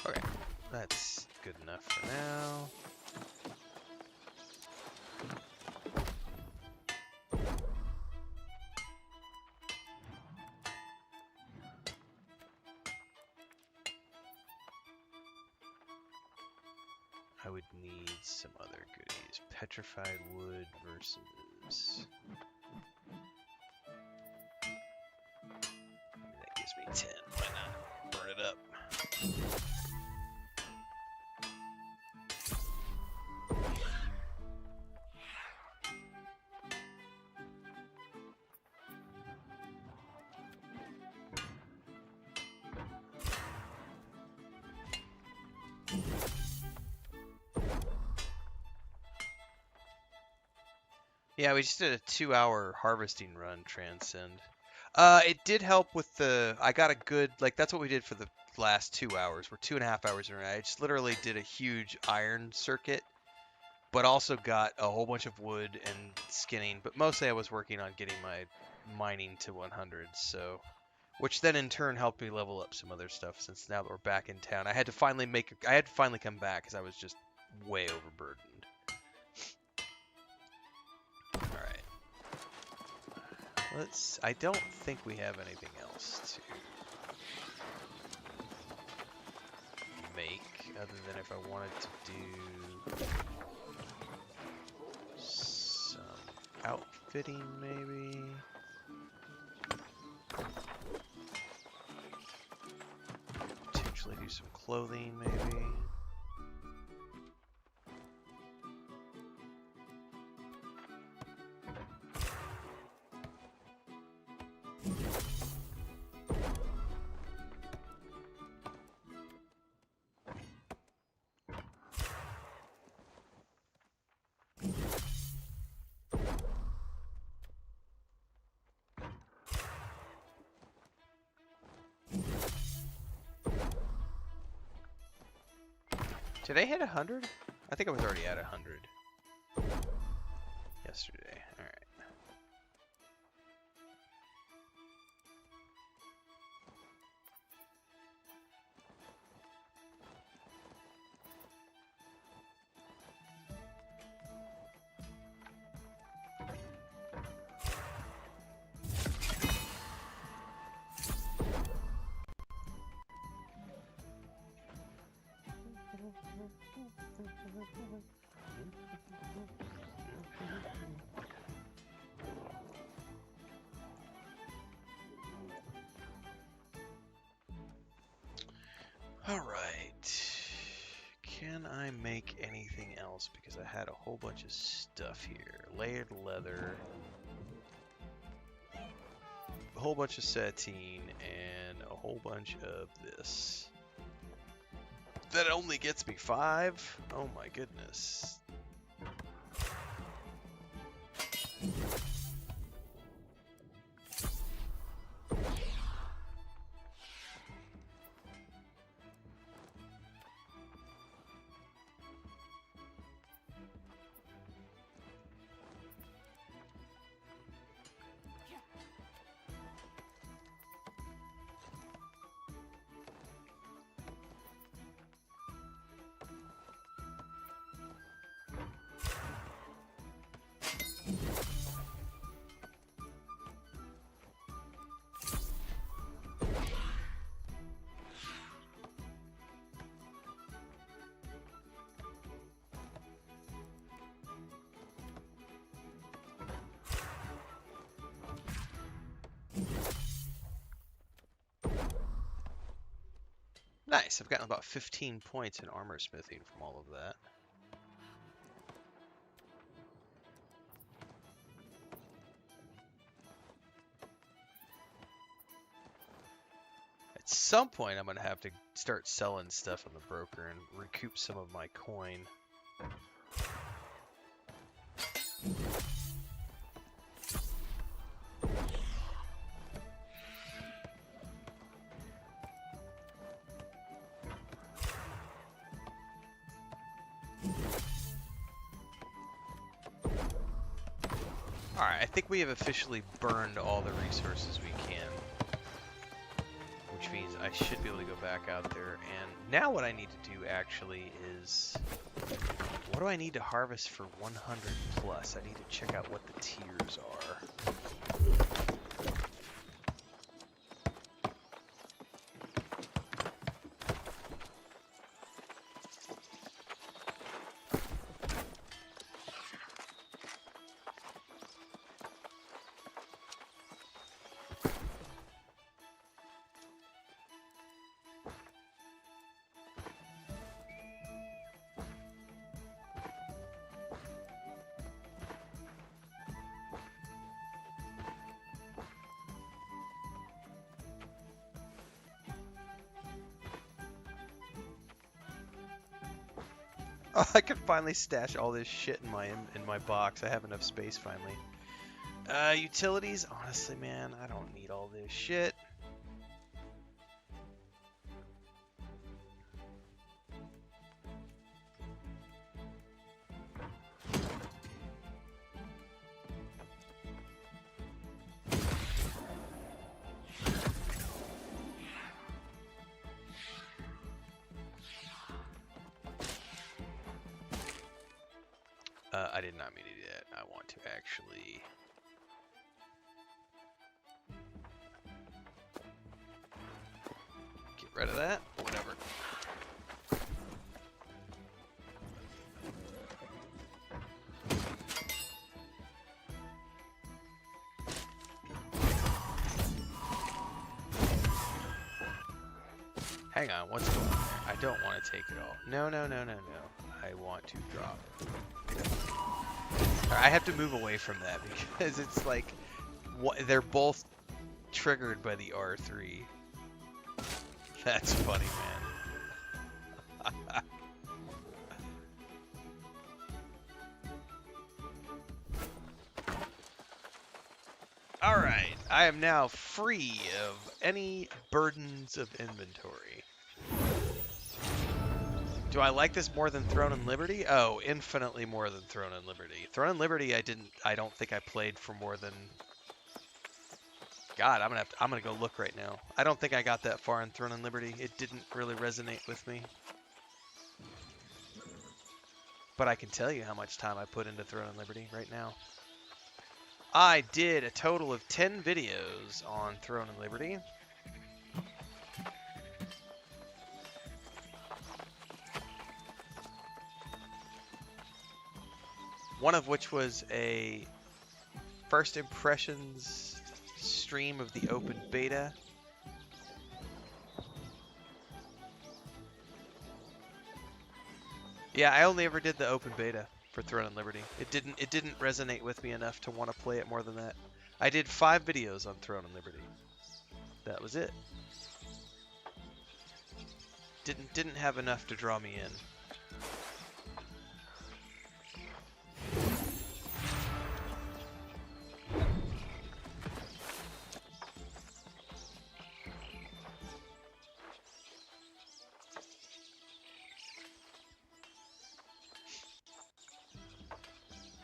Okay, that's good enough for now. I would need some other goodies. Petrified wood versus... That gives me 10. Why not? Burn it up. Yeah, we just did a 2-hour harvesting run, Transcend. It did help with the. I got a good like. That's what we did for the last 2 hours. We're 2.5 hours in. I just literally did a huge iron circuit, but also got a whole bunch of wood and skinning. But mostly I was working on getting my mining to 100. So, which then in turn helped me level up some other stuff. Since now that we're back in town, I had to finally come back because I was just way overburdened. All right. I don't think we have anything else to make other than if I wanted to do some outfitting maybe. Potentially do some clothing maybe. Did I hit 100? I think I was already at 100 yesterday. All right. All right. Can I make anything else? Because I had a whole bunch of stuff here. Layered leather, a whole bunch of sateen, and a whole bunch of this. That only gets me 5? Oh my goodness. Nice, I've gotten about 15 points in armor smithing from all of that. At some point, I'm going to have to start selling stuff on the broker and recoup some of my coin. Alright, I think we have officially burned all the resources we can. Which means I should be able to go back out there. And now what I need to do actually is... What do I need to harvest for 100 plus? I need to check out what the tiers are. Oh, I can finally stash all this shit in my box. I have enough space finally. Utilities? Honestly, man, I don't need all this shit. I did not mean to do that. I want to actually... get rid of that. Whatever. Hang on, what's going on there? I don't want to take it all. No, no, no, no, no. I want to drop. I have to move away from that because it's like they're both triggered by the R3. That's funny, man. Alright, I am now free of any burdens of inventory. Do I like this more than Throne and Liberty? Oh, infinitely more than Throne and Liberty. Throne and Liberty I don't think I played for more than... God, I'm gonna go look right now. I don't think I got that far in Throne and Liberty. It didn't really resonate with me. But I can tell you how much time I put into Throne and Liberty right now. I did a total of 10 videos on Throne and Liberty. One of which was a first impressions stream of the open beta. Yeah, I only ever did the open beta for Throne and Liberty. It didn't resonate with me enough to want to play it more than that. I did 5 videos on Throne and Liberty. That was it. Didn't have enough to draw me in.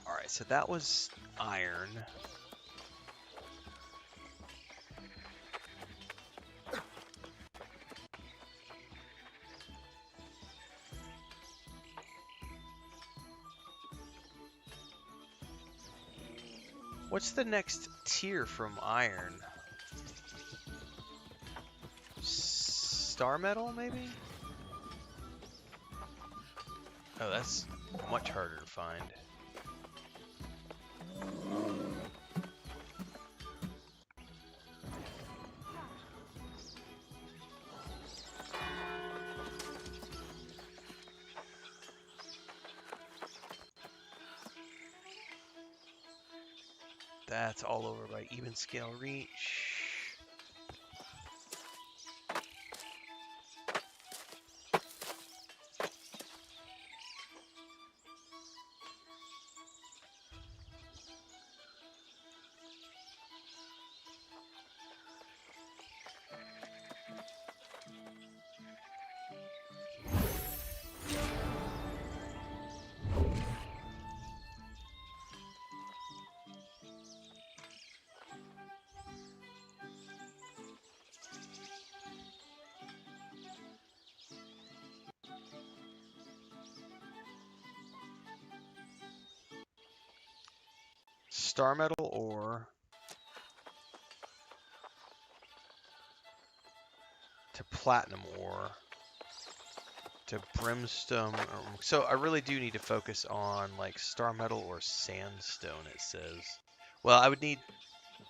Alright, so that was iron. What's the next tier from iron? Star metal, maybe? Oh, that's much harder to find. That's all over by even scale reach. Star metal ore to platinum ore to brimstone. So I really do need to focus on like star metal or sandstone, it says. Well, I would need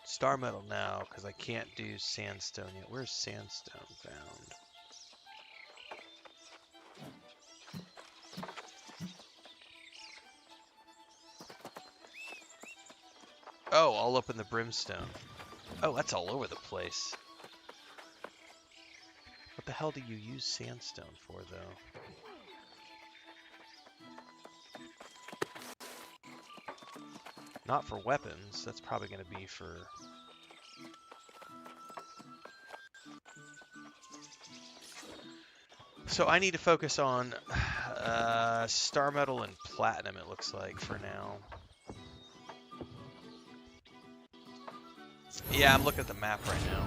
star metal now because I can't do sandstone yet. Where's sandstone found? Oh, all up in the brimstone. Oh, that's all over the place. What the hell do you use sandstone for, though? Not for weapons. That's probably going to be for... So I need to focus on star metal and platinum, it looks like, for now. Yeah, I'm looking at the map right now.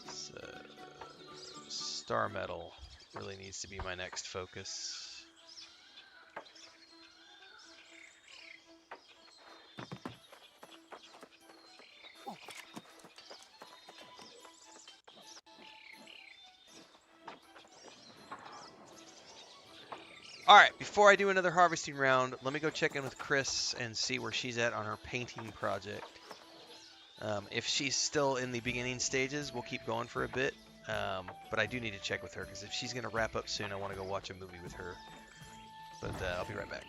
So, star metal really needs to be my next focus. Alright, before I do another harvesting round, let me go check in with Chris and see where she's at on her painting project. If she's still in the beginning stages, we'll keep going for a bit. But I do need to check with her, because if she's going to wrap up soon, I want to go watch a movie with her. But I'll be right back.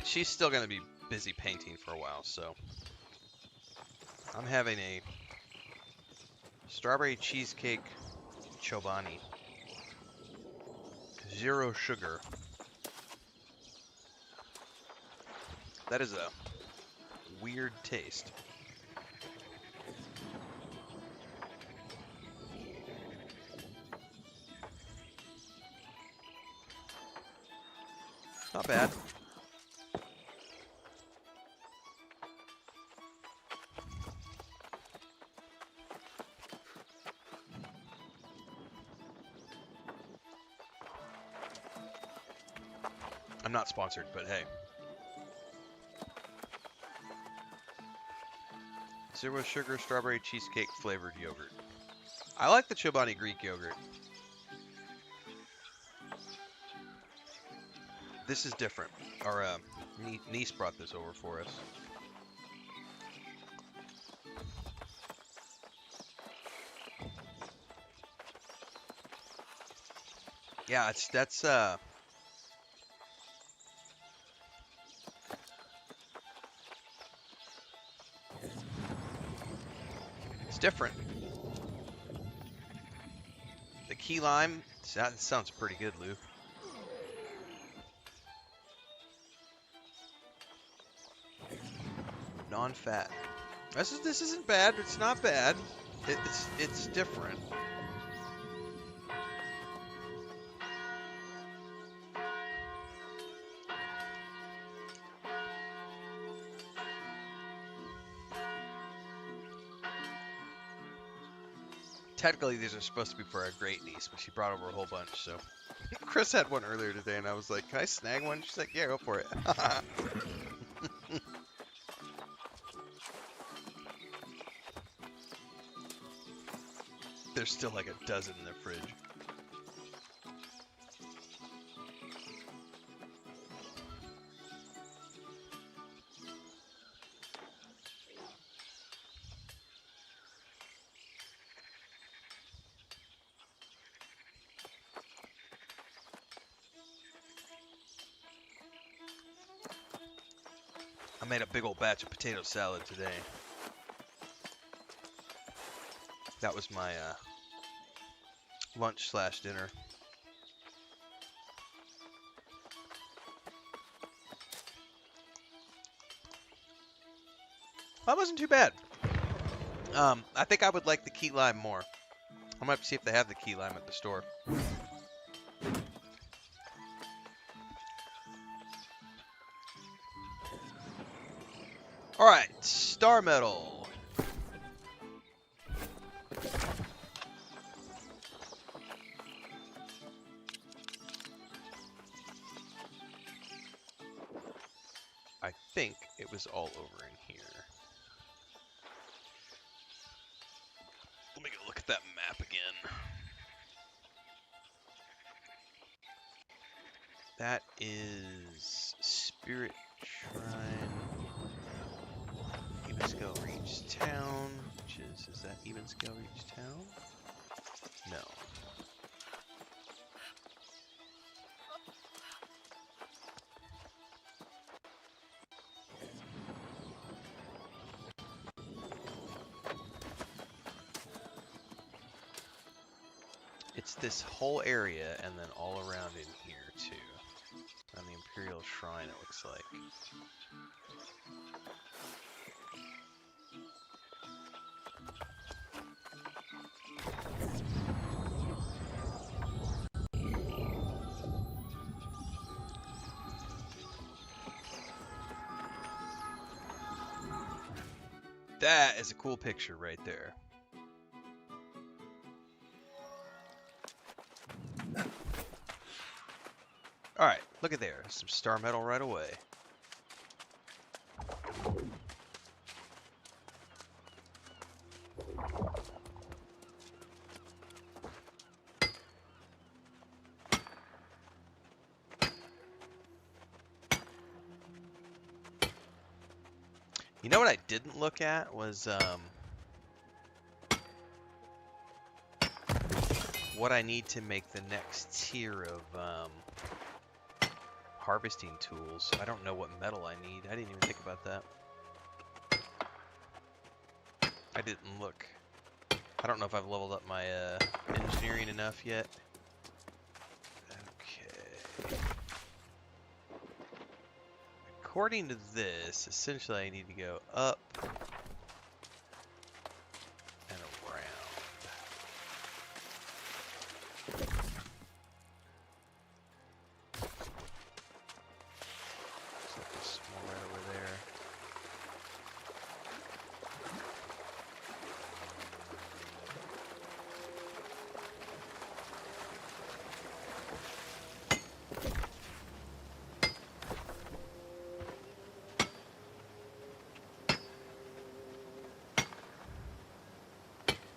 she's still going to be busy painting for a while, so I'm having a strawberry cheesecake chobani. 0 sugar. That is a weird taste. Not bad. I'm not sponsored, but hey. 0 sugar strawberry cheesecake flavored yogurt. I like the Chobani Greek yogurt. This is different. Our niece brought this over for us. Yeah, that's it's different. The key lime, that sounds pretty good, Lou. Non-fat. This isn't bad. It's not bad. It's different. Technically, these are supposed to be for our great niece, but she brought over a whole bunch, so. Chris had one earlier today, and I was like, can I snag one? She's like, yeah, go for it. There's still like a dozen in the fridge. I made a big old batch of potato salad today. That was my lunch/dinner. That wasn't too bad. I think I would like the key lime more. I'm gonna have to see if they have the key lime at the store. Alright, star medal. I think it was all over in here. Let me go look at that map again. That is Spirit Shrine. Even Scale Reach Town, which is that Even Scale Reach Town? No. It's this whole area and then all around in here too. On the Imperial Shrine, it looks like. That is a cool picture right there. Alright, look at there. Some star metal right away. You know what I didn't look at was what I need to make the next tier of harvesting tools, so I don't know what metal I need. I didn't even think about that. I didn't look. I don't know if I've leveled up my engineering enough yet. Okay. According to this, essentially I need to go up and around. Looks like there's some more right over there.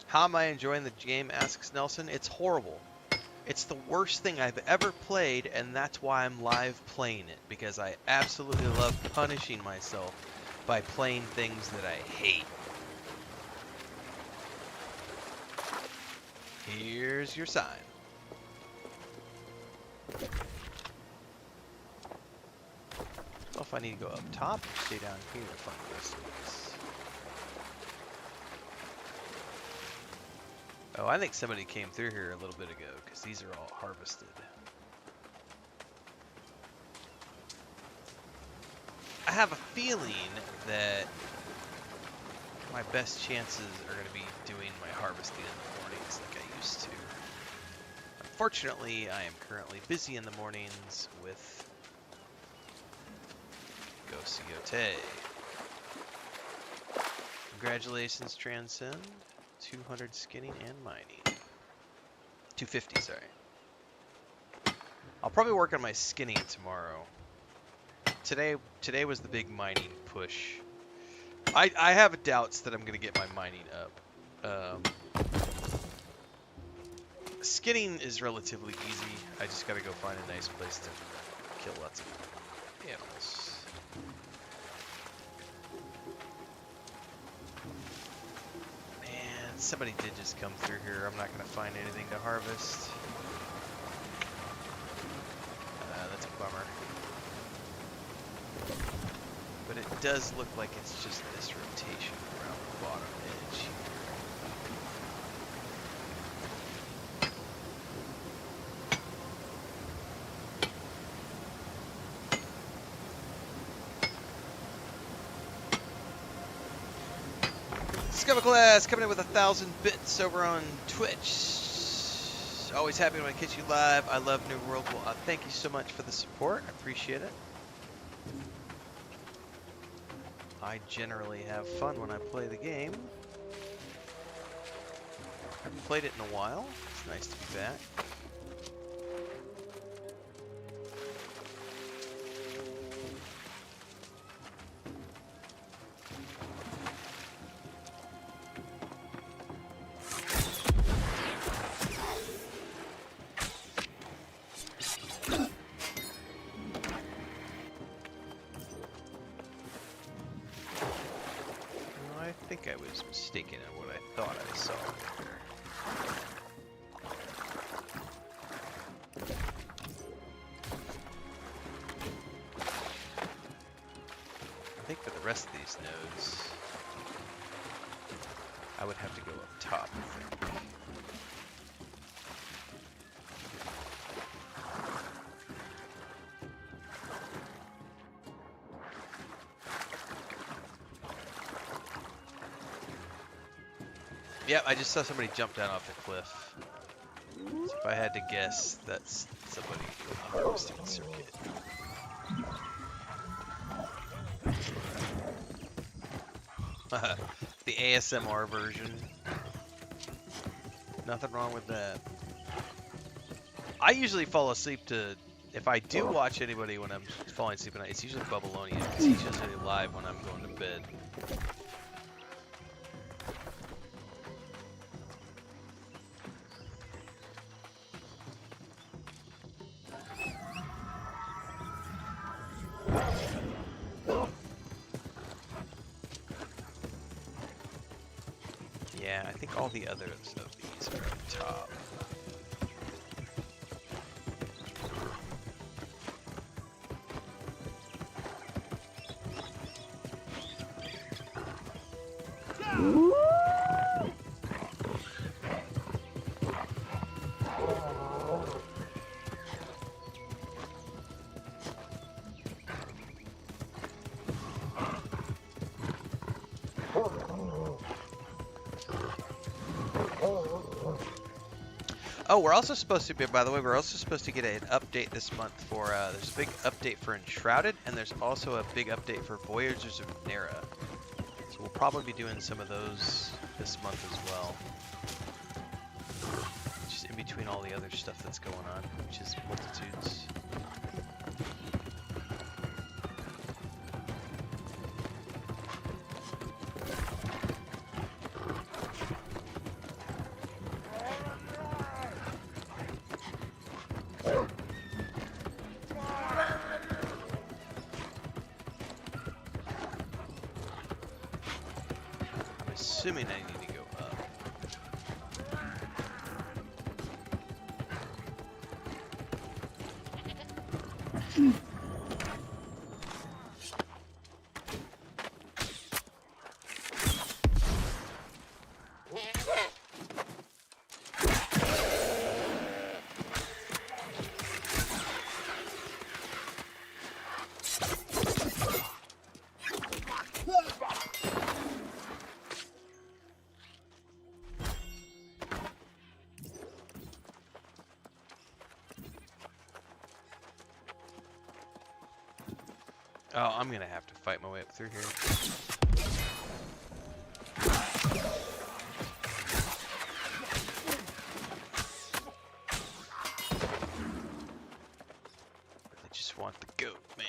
How am I enjoying the game, asks Nelson. It's horrible. It's the worst thing I've ever played, and that's why I'm live playing it, because I absolutely love punishing myself by playing things that I hate. Here's your sign. I don't know if I need to go up top or stay down here to find the rest of this. Oh, I think somebody came through here a little bit ago, because these are all harvested. I have a feeling that my best chances are going to be doing my harvesting in the mornings like I used to. Unfortunately, I am currently busy in the mornings with Gosiote. Congratulations, Transcend. 200 skinning and mining. 250, sorry. I'll probably work on my skinning tomorrow. Today was the big mining push. I have doubts that I'm going to get my mining up. Skinning is relatively easy. I just got to go find a nice place to kill lots of animals. Somebody did just come through here. I'm not going to find anything to harvest. That's a bummer. But it does look like it's just this rotation around the bottom edge here. Class coming in with 1,000 bits over on Twitch. Always happy when I catch you live. I love New World. Well, thank you so much for the support. I appreciate it. I generally have fun when I play the game. I haven't played it in a while. It's nice to be back. Mistaken in what I thought I saw here. I think for the rest of these nodes, I would have to go up top, I think. Yep, I just saw somebody jump down off the cliff. So if I had to guess, that's somebody on the harvesting circuit. The ASMR version. Nothing wrong with that. I usually fall asleep to... If I do watch anybody when I'm falling asleep at night, it's usually Bubblelonia, because he's usually live when I'm going to bed. Yeah, I think all the others of these are up top. Oh, we're also supposed to be, by the way, we're also supposed to get an update this month for, there's a big update for Enshrouded, and there's also a big update for Voyagers of Nera. So we'll probably be doing some of those this month as well. Just in between all the other stuff that's going on, which is multitudes. Assuming I need to go up. Oh, I'm gonna have to fight my way up through here. I just want the goat, man.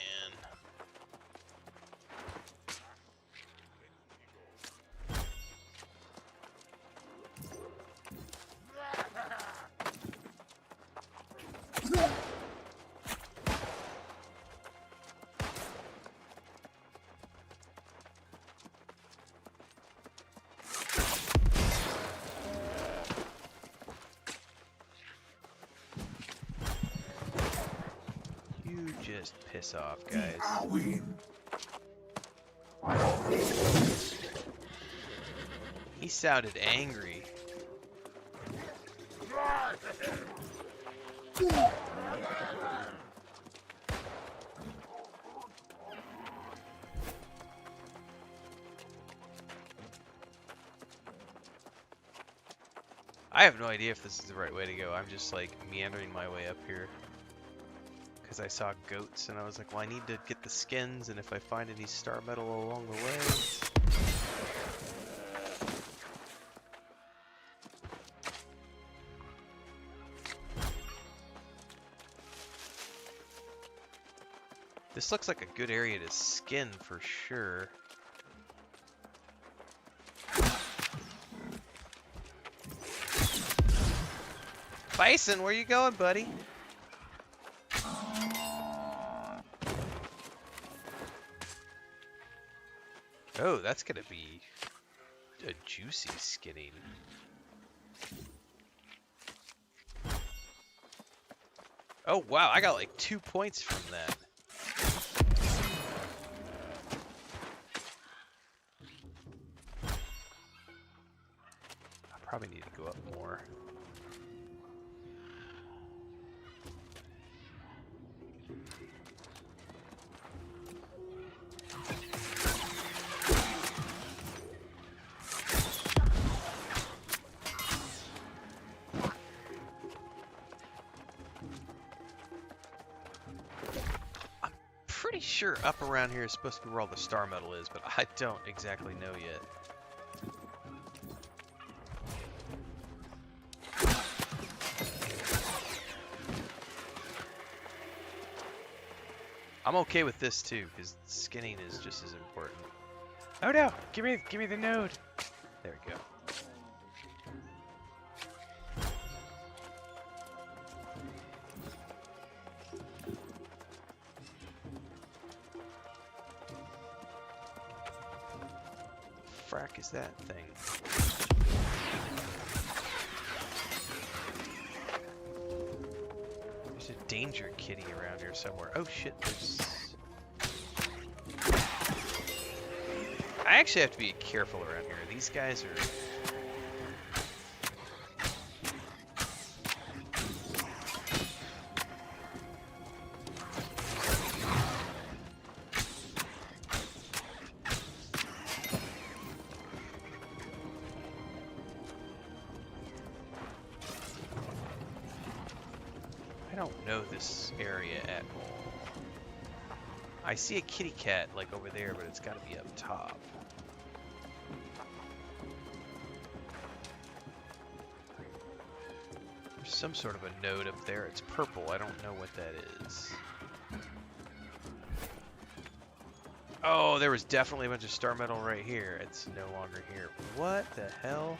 Just piss off, guys. He sounded angry. I have no idea if this is the right way to go. I'm just like meandering my way up here. Because I saw goats and I was like, well, I need to get the skins, and if I find any star metal along the way. This looks like a good area to skin for sure. Bison, where you going, buddy? Oh, that's gonna be a juicy skinning. Oh wow, I got like 2 points from that. I probably need to go up more. Pretty sure up around here is supposed to be where all the star metal is, but I don't exactly know yet. I'm okay with this too, because skinning is just as important. Oh no! Give me the node. There we go. Frack is that thing? There's a danger kitty around here somewhere. Oh shit, there's... I actually have to be careful around here. These guys are... don't know this area at all. I see a kitty cat like over there, but it's got to be up top. There's some sort of a node up there. It's purple. I don't know what that is. Oh, there was definitely a bunch of star metal right here. It's no longer here. What the hell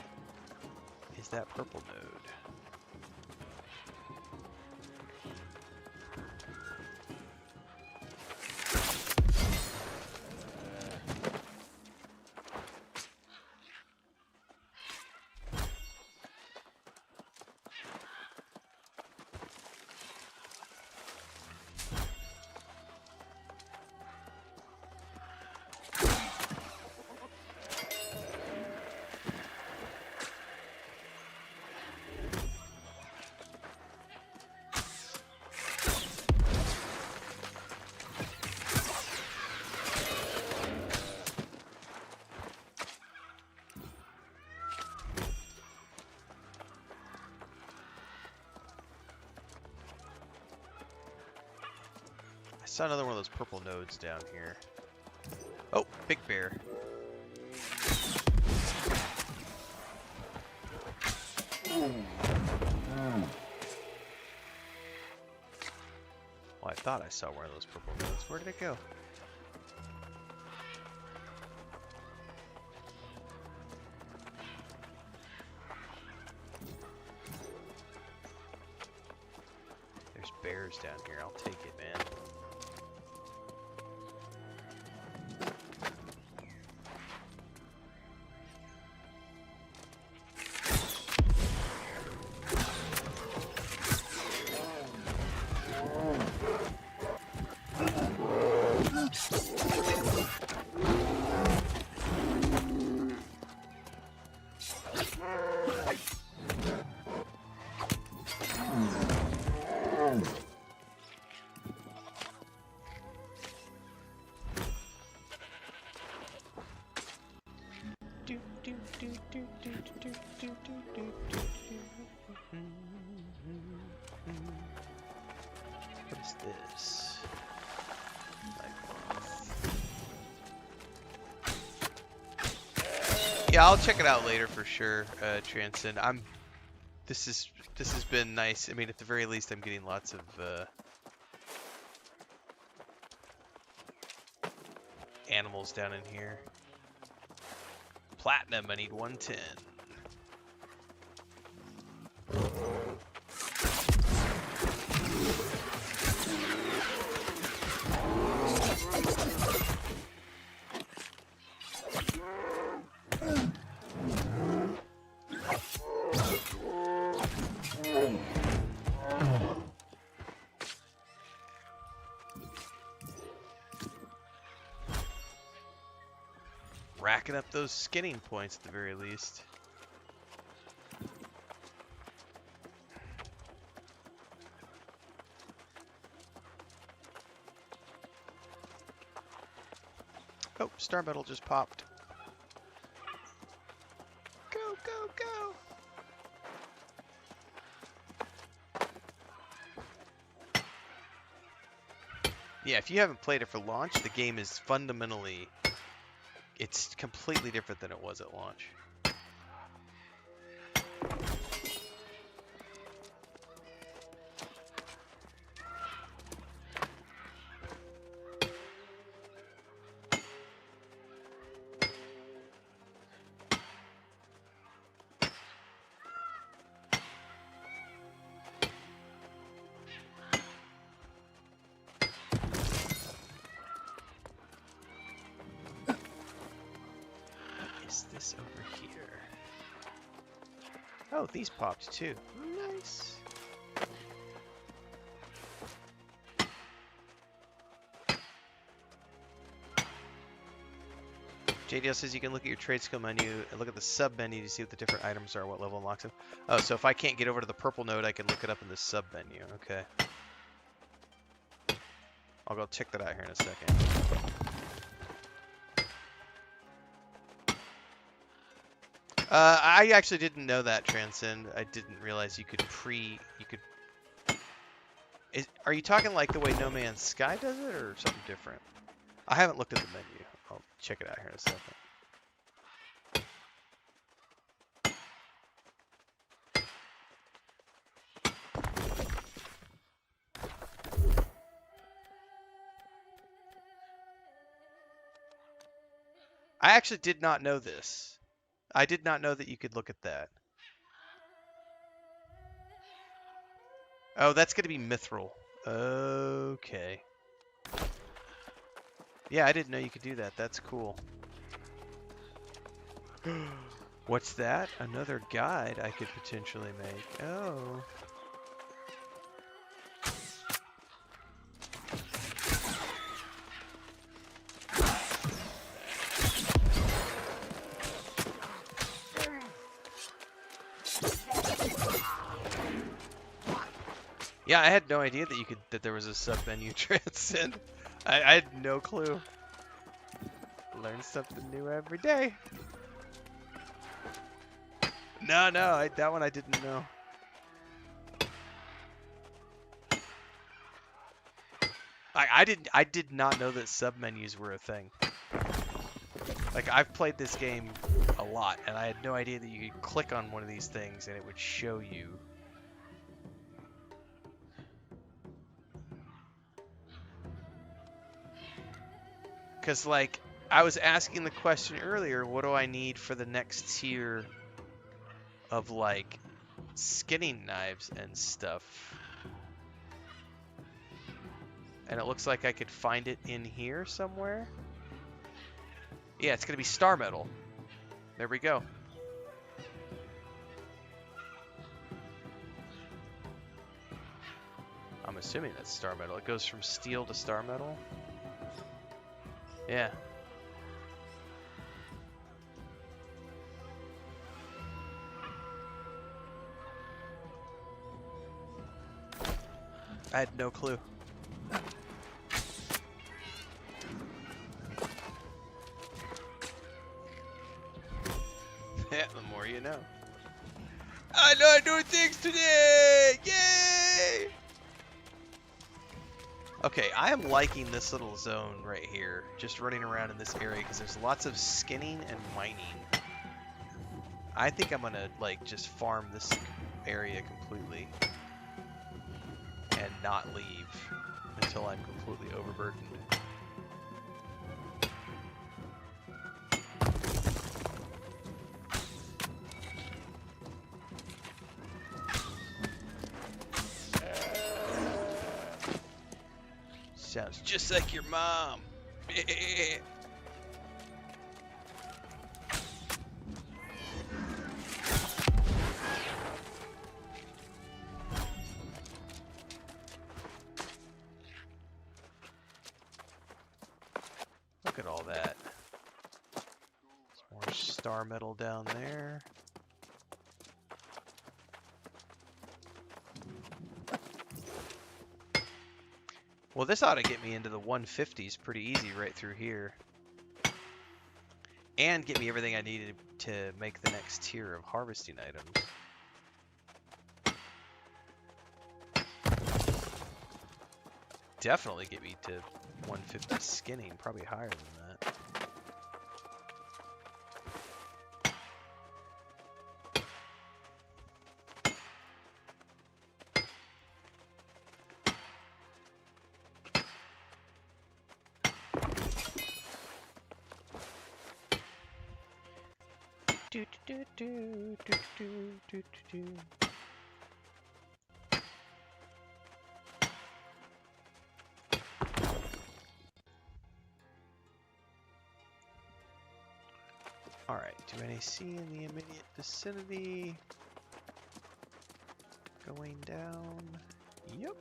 is that purple node? I saw another one of those purple nodes down here. Oh, big bear. Well, I thought I saw one of those purple nodes. Where did it go? There's bears down here. I'll take it, man. What is this? Yeah, I'll check it out later for sure, Transcend. This has been nice. I mean, at the very least, I'm getting lots of animals down in here. Platinum, I need 110. Racking up those skinning points at the very least. Oh, star metal just popped. Go, go, go! Yeah, if you haven't played it for launch, the game is fundamentally... It's completely different than it was at launch. This over here. Oh, these popped too. Nice. JDL says you can look at your trade skill menu and look at the sub menu to see what the different items are, what level unlocks them. Oh, so if I can't get over to the purple node, I can look it up in the sub menu. Okay. I'll go check that out here in a second. I actually didn't know that, Transcend. I didn't realize you could Are you talking like the way No Man's Sky does it, or something different? I haven't looked at the menu. I'll check it out here in a second. I actually did not know this. I did not know that you could look at that. Oh, that's going to be mithril. Okay. Yeah, I didn't know you could do that. That's cool. What's that? Another guide I could potentially make. Oh. Yeah, I had no idea that there was a sub menu transcend. I had no clue. Learn something new every day. No, that one I didn't know. I did not know that sub menus were a thing. Like, I've played this game a lot, and I had no idea that you could click on one of these things and it would show you. Because, like, I was asking the question earlier, what do I need for the next tier of, like, skinning knives and stuff? And it looks like I could find it in here somewhere. Yeah, it's going to be star metal. There we go. I'm assuming that's star metal. It goes from steel to star metal. Yeah. I had no clue. Yeah, the more you know. I learned new things today! Yay! Okay, I am liking this little zone right here, just running around in this area, because there's lots of skinning and mining. I think I'm gonna, like, just farm this area completely and not leave until I'm completely overburdened. Sounds just like your mom. Look at all that. Some more star metal down there. Well, this ought to get me into the 150s pretty easy right through here. And get me everything I needed to make the next tier of harvesting items. Definitely get me to 150 skinning, probably higher than that. Do, do, do, do, do, do, do, do. Alright, do any see in the immediate vicinity? Going down. Yep.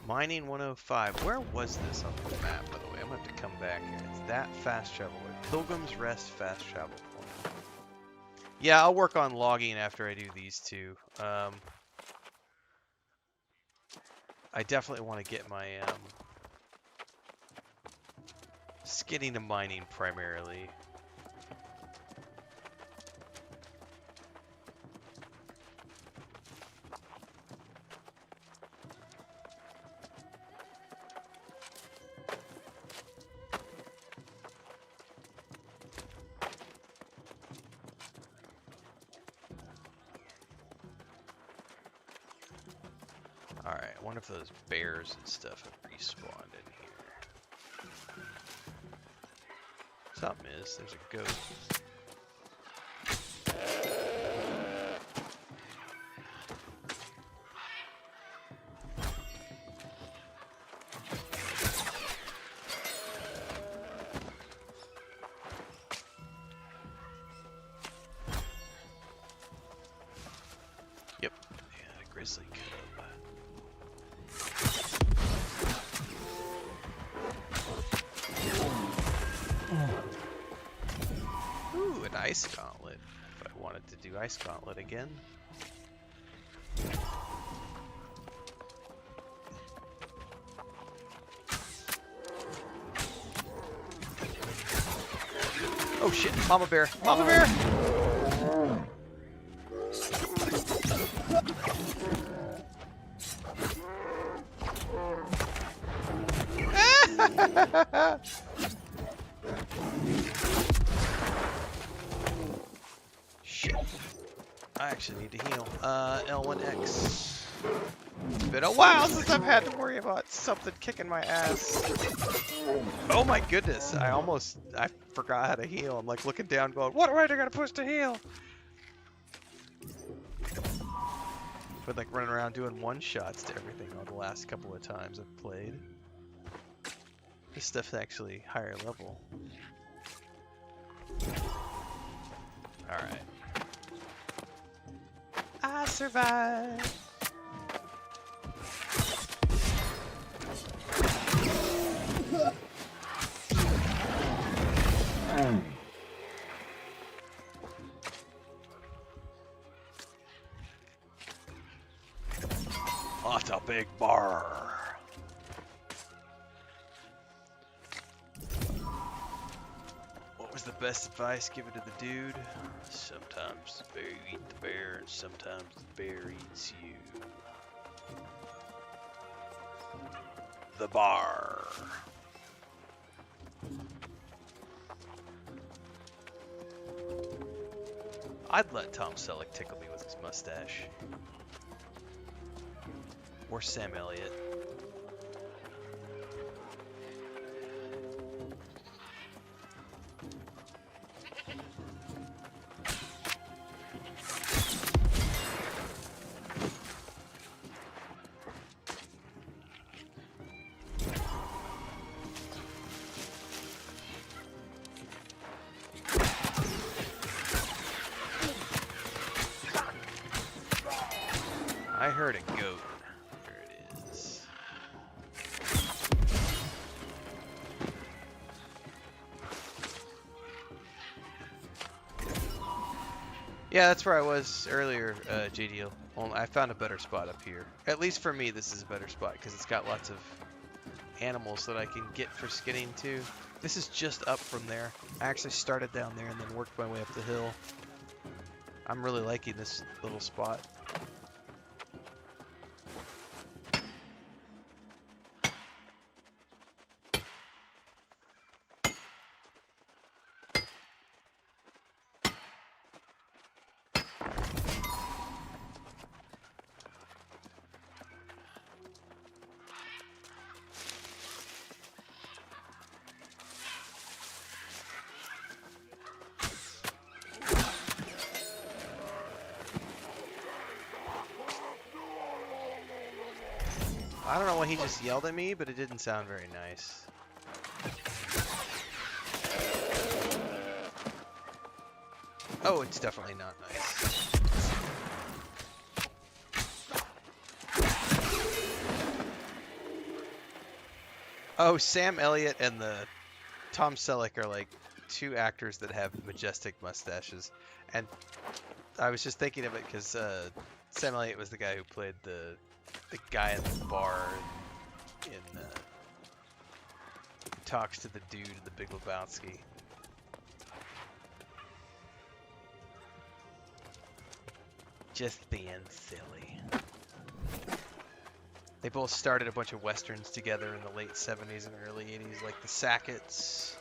Mining 105. Where was this on the map, by the way? I'm going to have to come back here. It's that fast travel. Pilgrim's Rest fast travel point. Yeah, I'll work on logging after I do these two. I definitely want to get my skinning and mining primarily. Alright, I wonder if those bears and stuff have respawned in here. Something is, there's a goat. Yep, yeah, a grizzly cub. Ooh, an ice gauntlet. If I wanted to do ice gauntlet again. Oh shit, mama bear! Mama bear! Shit. I actually need to heal. L1X. It's been a while since I've had to worry about something kicking my ass. Oh my goodness, I forgot how to heal. I'm like looking down going, what am I gonna push to heal? But like running around doing one-shots to everything on the last couple of times I've played. This stuff's actually higher level. Alright. I survived! What a big bar! What was the best advice given to the dude? Sometimes the bear eats the bear, and sometimes the bear eats you. The bar. I'd let Tom Selleck tickle me with his mustache. Or Sam Elliott. I heard a goat. There it is. Yeah, that's where I was earlier, JDL. Well, I found a better spot up here. At least for me, this is a better spot because it's got lots of animals that I can get for skinning too. This is just up from there. I actually started down there and then worked my way up the hill. I'm really liking this little spot. I don't know why he just yelled at me, but it didn't sound very nice. Oh, it's definitely not nice. Oh, Sam Elliott and the Tom Selleck are like two actors that have majestic mustaches, and I was just thinking of it because Sam Elliott was the guy who played the guy in the bar in who talks to the dude in the Big Lebowski. Just being silly. They both started a bunch of westerns together in the late 70s and early 80s, like the Sacketts,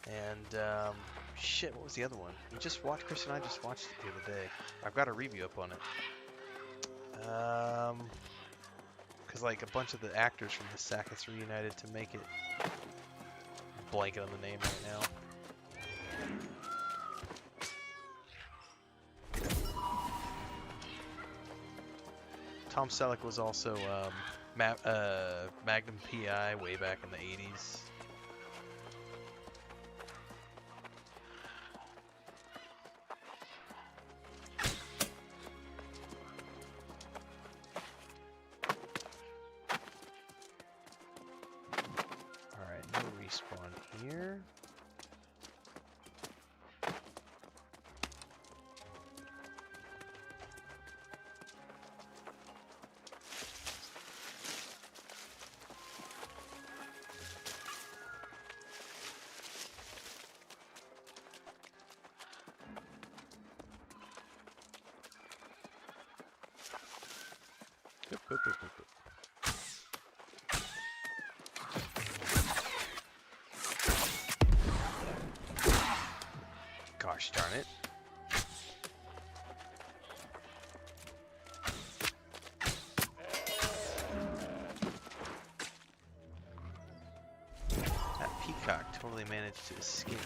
and shit, what was the other one? We just watched, Chris and I just watched it the other day. I've got a review up on it. Because like a bunch of the actors from the Sacketts reunited to make it. Blanket on the name right now. Tom Selleck was also Magnum PI way back in the 80s. Alright, no respawn here. Gosh darn it. That peacock totally managed to escape.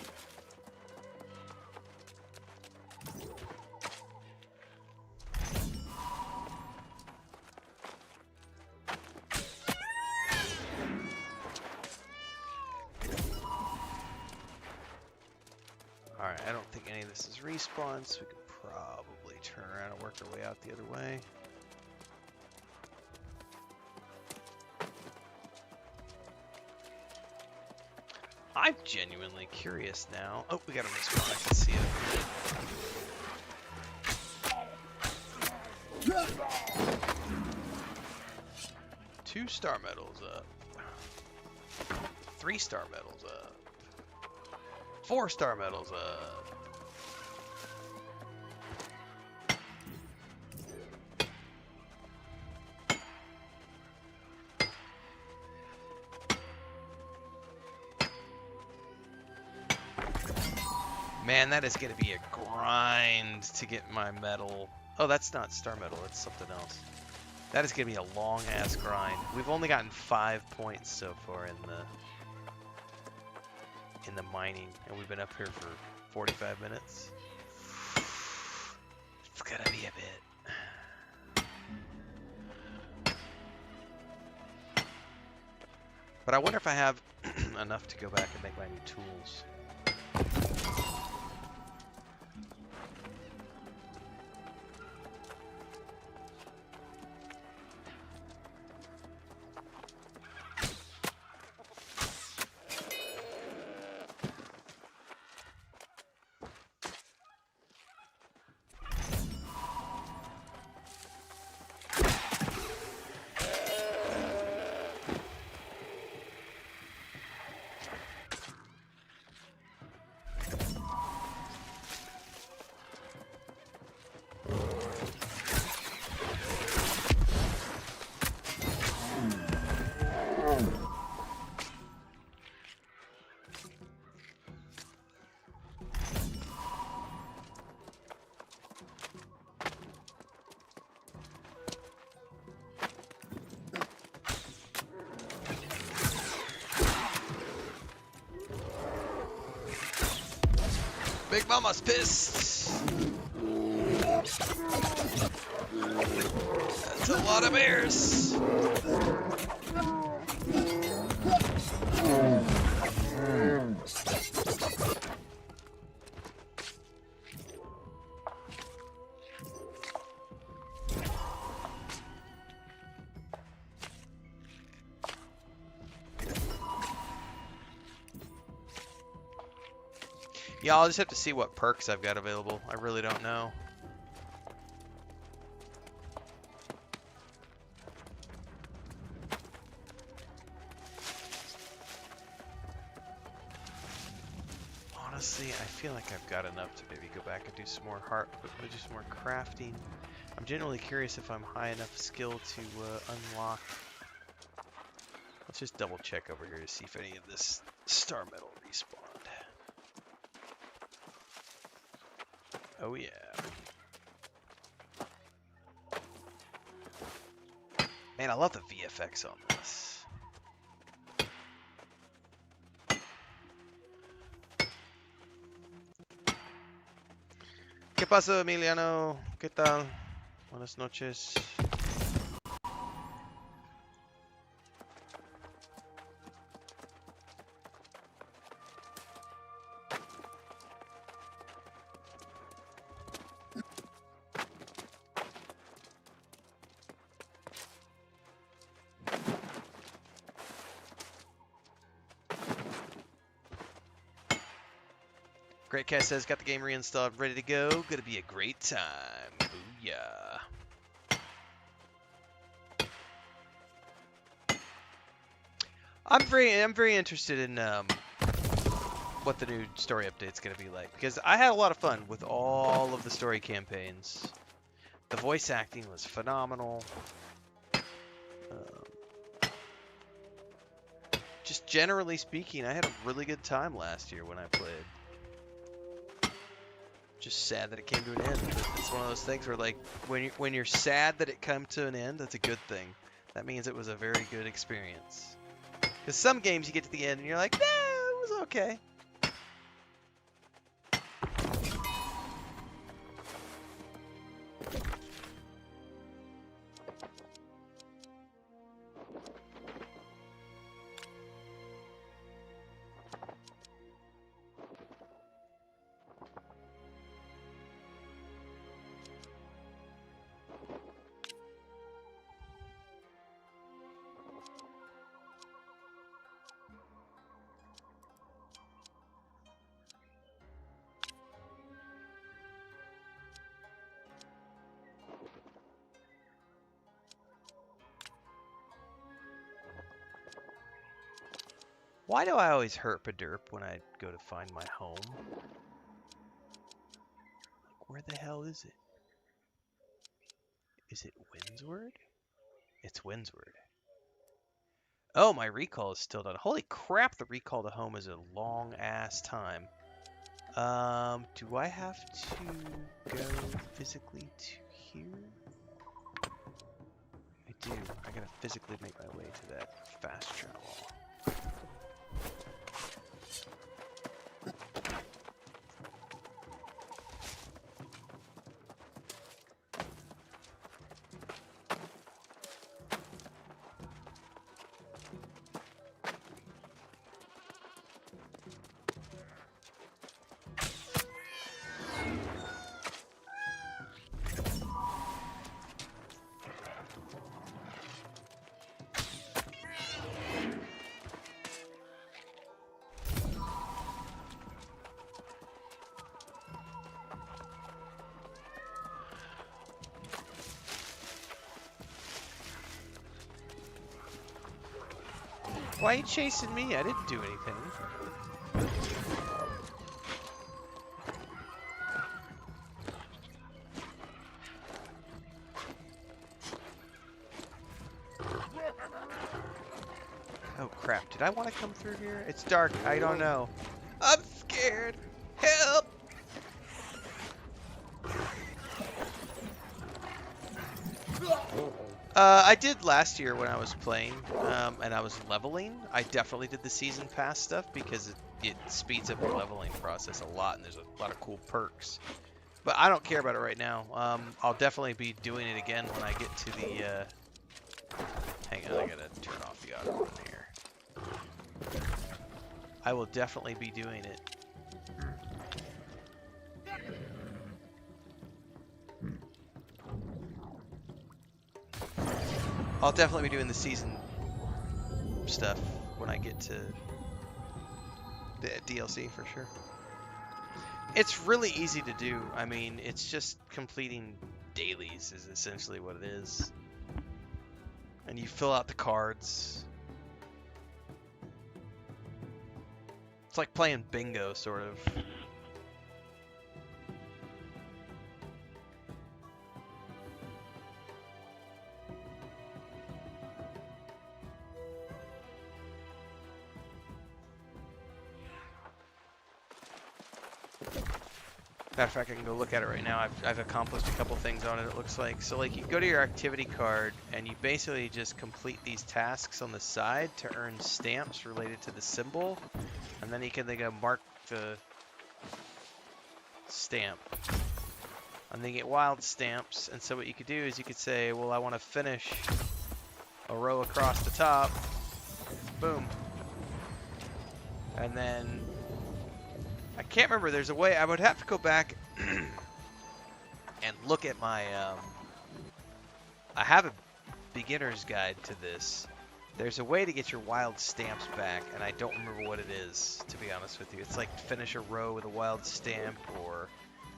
Alright, I don't think any of this is respawn, so we can probably turn around and work our way out the other way. I'm genuinely curious now. Oh, we got a respawn, I can see it. 2 star medals up. 3 star medals up. 4 star medals up. Man, that is going to be a grind to get my medal. Oh, that's not star medal, that's something else. That is going to be a long ass grind. We've only gotten 5 points so far in the mining, and we've been up here for 45 minutes. It's gonna be a bit. But I wonder if I have enough to go back and make my new tools. Big Mama's pissed. That's a lot of bears. Yeah, I'll just have to see what perks I've got available. I really don't know. Honestly, I feel like I've got enough to maybe go back and do some more do some more crafting. I'm genuinely curious if I'm high enough skill to unlock. Let's just double check over here to see if any of this star metal respawned. Oh yeah. Man, I love the VFX on this. ¿Qué pasa, Emiliano? ¿Qué tal? Buenas noches. Great Cat says, got the game reinstalled, ready to go. Gonna be a great time. Booyah. I'm very interested in what the new story update's gonna be like, because I had a lot of fun with all of the story campaigns. The voice acting was phenomenal. Just generally speaking, I had a really good time last year when I played. Just sad that it came to an end. It's one of those things where, like, when you're sad that it came to an end, that's a good thing. That means it was a very good experience. Because some games you get to the end and you're like, nah, it was okay. Why do I always herp a derp when I go to find my home? Like, where the hell is it? Is it Windsward? It's Windsward. Oh, my recall is still done. Holy crap, the recall to home is a long-ass time. Do I have to go physically to here? I do. I gotta physically make my way to that fast travel. Why are you chasing me? I didn't do anything. Oh crap, did I want to come through here? It's dark, I don't know. I'm scared! Help! I did last year when I was playing, and I was leveling. I definitely did the season pass stuff because it speeds up the leveling process a lot, and there's a lot of cool perks. But I don't care about it right now. I'll definitely be doing it again when I get to the... Hang on, I gotta turn off the auto run here. I will definitely be doing it. I'll definitely be doing the season stuff when I get to the DLC for sure. It's really easy to do. I mean, it's just completing dailies is essentially what it is. And you fill out the cards. It's like playing bingo, sort of. Matter of fact, I can go look at it right now. I've accomplished a couple things on it, it looks like. So, like, you go to your activity card, and you basically just complete these tasks on the side to earn stamps related to the symbol. And then you can go mark the stamp. And then you get wild stamps. And so what you could do is you could say, well, I want to finish a row across the top. Boom. And then I can't remember. There's a way. I would have to go back and look at my. I have a beginner's guide to this. There's a way to get your wild stamps back, and I don't remember what it is, to be honest with you. It's like finish a row with a wild stamp, or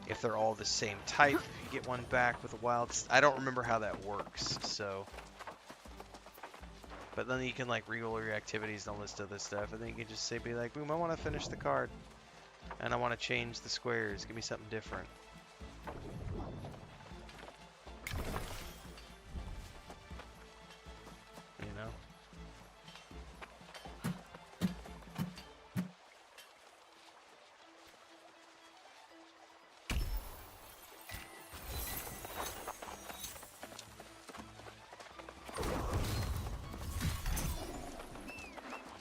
if they're all the same type, you get one back with a wild. I don't remember how that works. So. But then you can like re-roll your activities and all this other stuff, and then you can just say, be like, boom, I want to finish the card. And I want to change the squares. Give me something different. You know?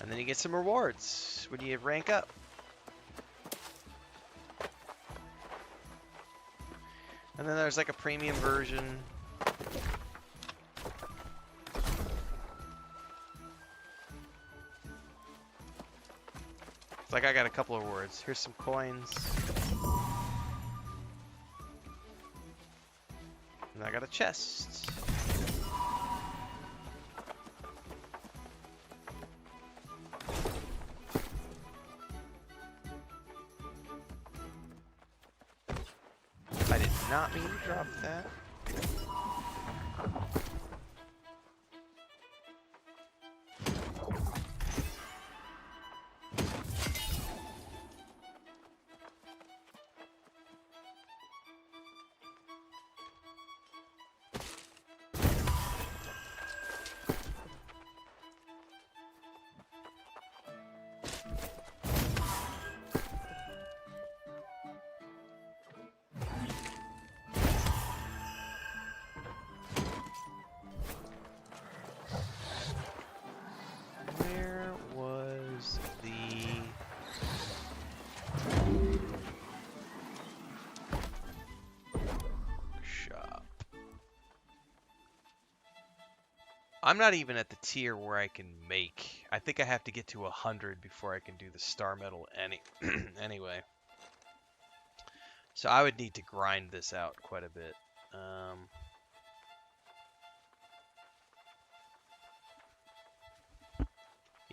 And then you get some rewards when you rank up. And then there's like a premium version. It's like I got a couple of rewards. Here's some coins. And I got a chest. I did not mean to drop that. I'm not even at the tier where I can make. I think I have to get to 100 before I can do the star medal anyway. So I would need to grind this out quite a bit.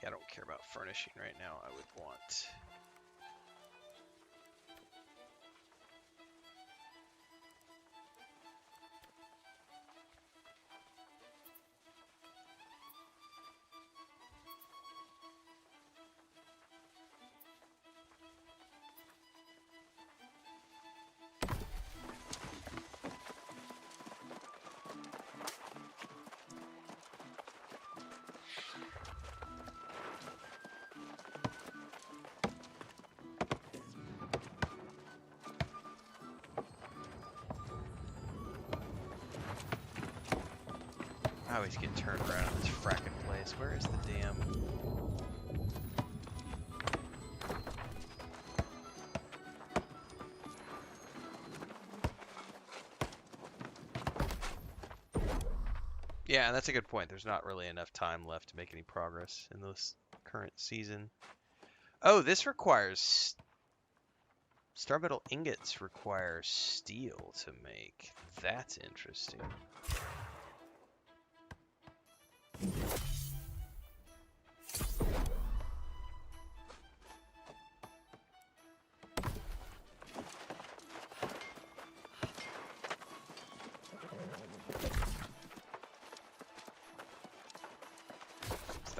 Yeah, I don't care about furnishing right now. I would want... I always get turned around in this fracking place. Where is the damn... Yeah, that's a good point. There's not really enough time left to make any progress in this current season. Oh, this requires... Star metal ingots require steel to make. That's interesting.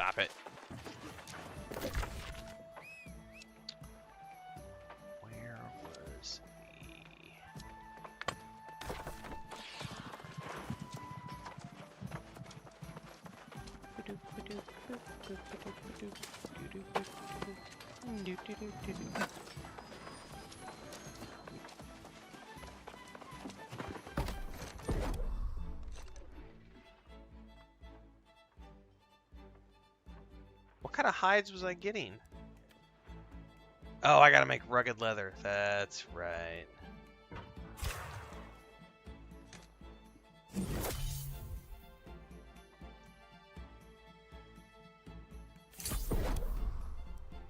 Stop it. Where was the... What kind of hides was I getting? Oh, I gotta make rugged leather. That's right.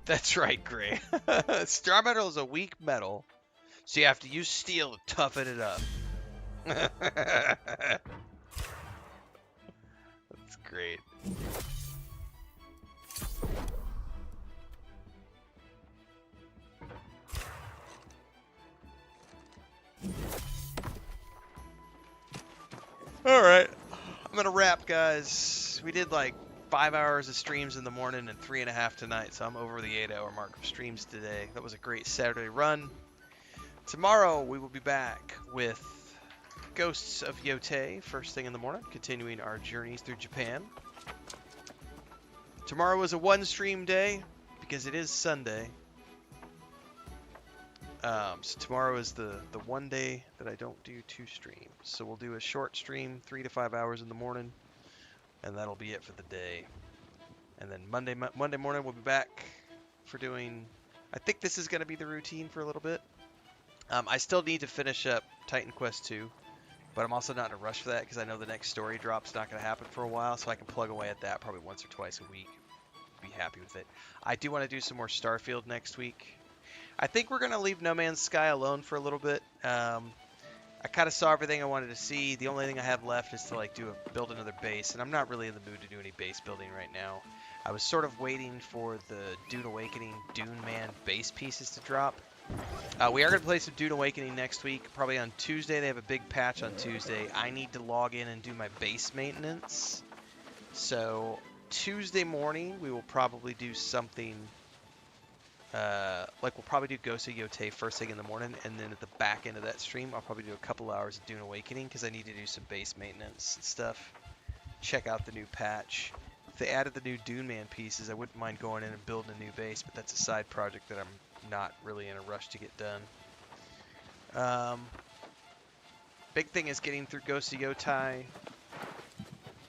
That's right, Gray. Straw metal is a weak metal, so you have to use steel to toughen it up. That's great. Alright, I'm gonna wrap, guys. We did like 5 hours of streams in the morning and 3.5 tonight, so I'm over the 8-hour mark of streams today. That was a great Saturday run. Tomorrow we will be back with Ghosts of Yotei, first thing in the morning, continuing our journeys through Japan. Tomorrow is a one-stream day, because it is Sunday. So tomorrow is the one day that I don't do 2 streams. So we'll do a short stream, 3 to 5 hours in the morning, and that'll be it for the day. And then Monday morning we'll be back for doing... I think this is going to be the routine for a little bit. I still need to finish up Titan Quest 2, but I'm also not in a rush for that because I know the next story drop's not going to happen for a while, so I can plug away at that probably once or twice a week. Be happy with it. I do want to do some more Starfield next week. I think we're going to leave No Man's Sky alone for a little bit. I kind of saw everything I wanted to see. The only thing I have left is to build another base, and I'm not really in the mood to do any base building right now. I was sort of waiting for the Dune Awakening Dune Man base pieces to drop. We are going to play some Dune Awakening next week, probably on Tuesday. They have a big patch on Tuesday. I need to log in and do my base maintenance. So Tuesday morning, we will probably do something... we'll probably do Ghost of Yotei first thing in the morning, and then at the back end of that stream, I'll probably do a couple hours of Dune Awakening, because I need to do some base maintenance and stuff. Check out the new patch. If they added the new Dune Man pieces, I wouldn't mind going in and building a new base, but that's a side project that I'm not really in a rush to get done. Big thing is getting through Ghost of Yotei,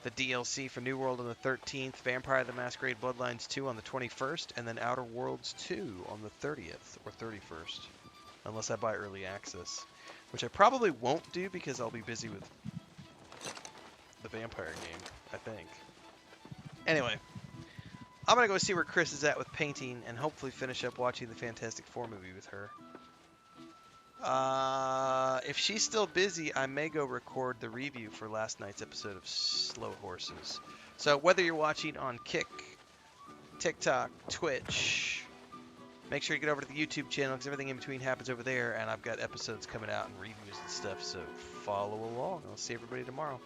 the DLC for New World on the 13th, Vampire the Masquerade Bloodlines 2 on the 21st, and then Outer Worlds 2 on the 30th or 31st, unless I buy early access, which I probably won't do because I'll be busy with the Vampire game, I think. Anyway, I'm going to go see where Chris is at with painting and hopefully finish up watching the Fantastic Four movie with her. If she's still busy, I may go record the review for last night's episode of Slow Horses. So whether you're watching on Kick, TikTok, Twitch, make sure you get over to the YouTube channel because everything in between happens over there, and I've got episodes coming out and reviews and stuff, so follow along. I'll see everybody tomorrow.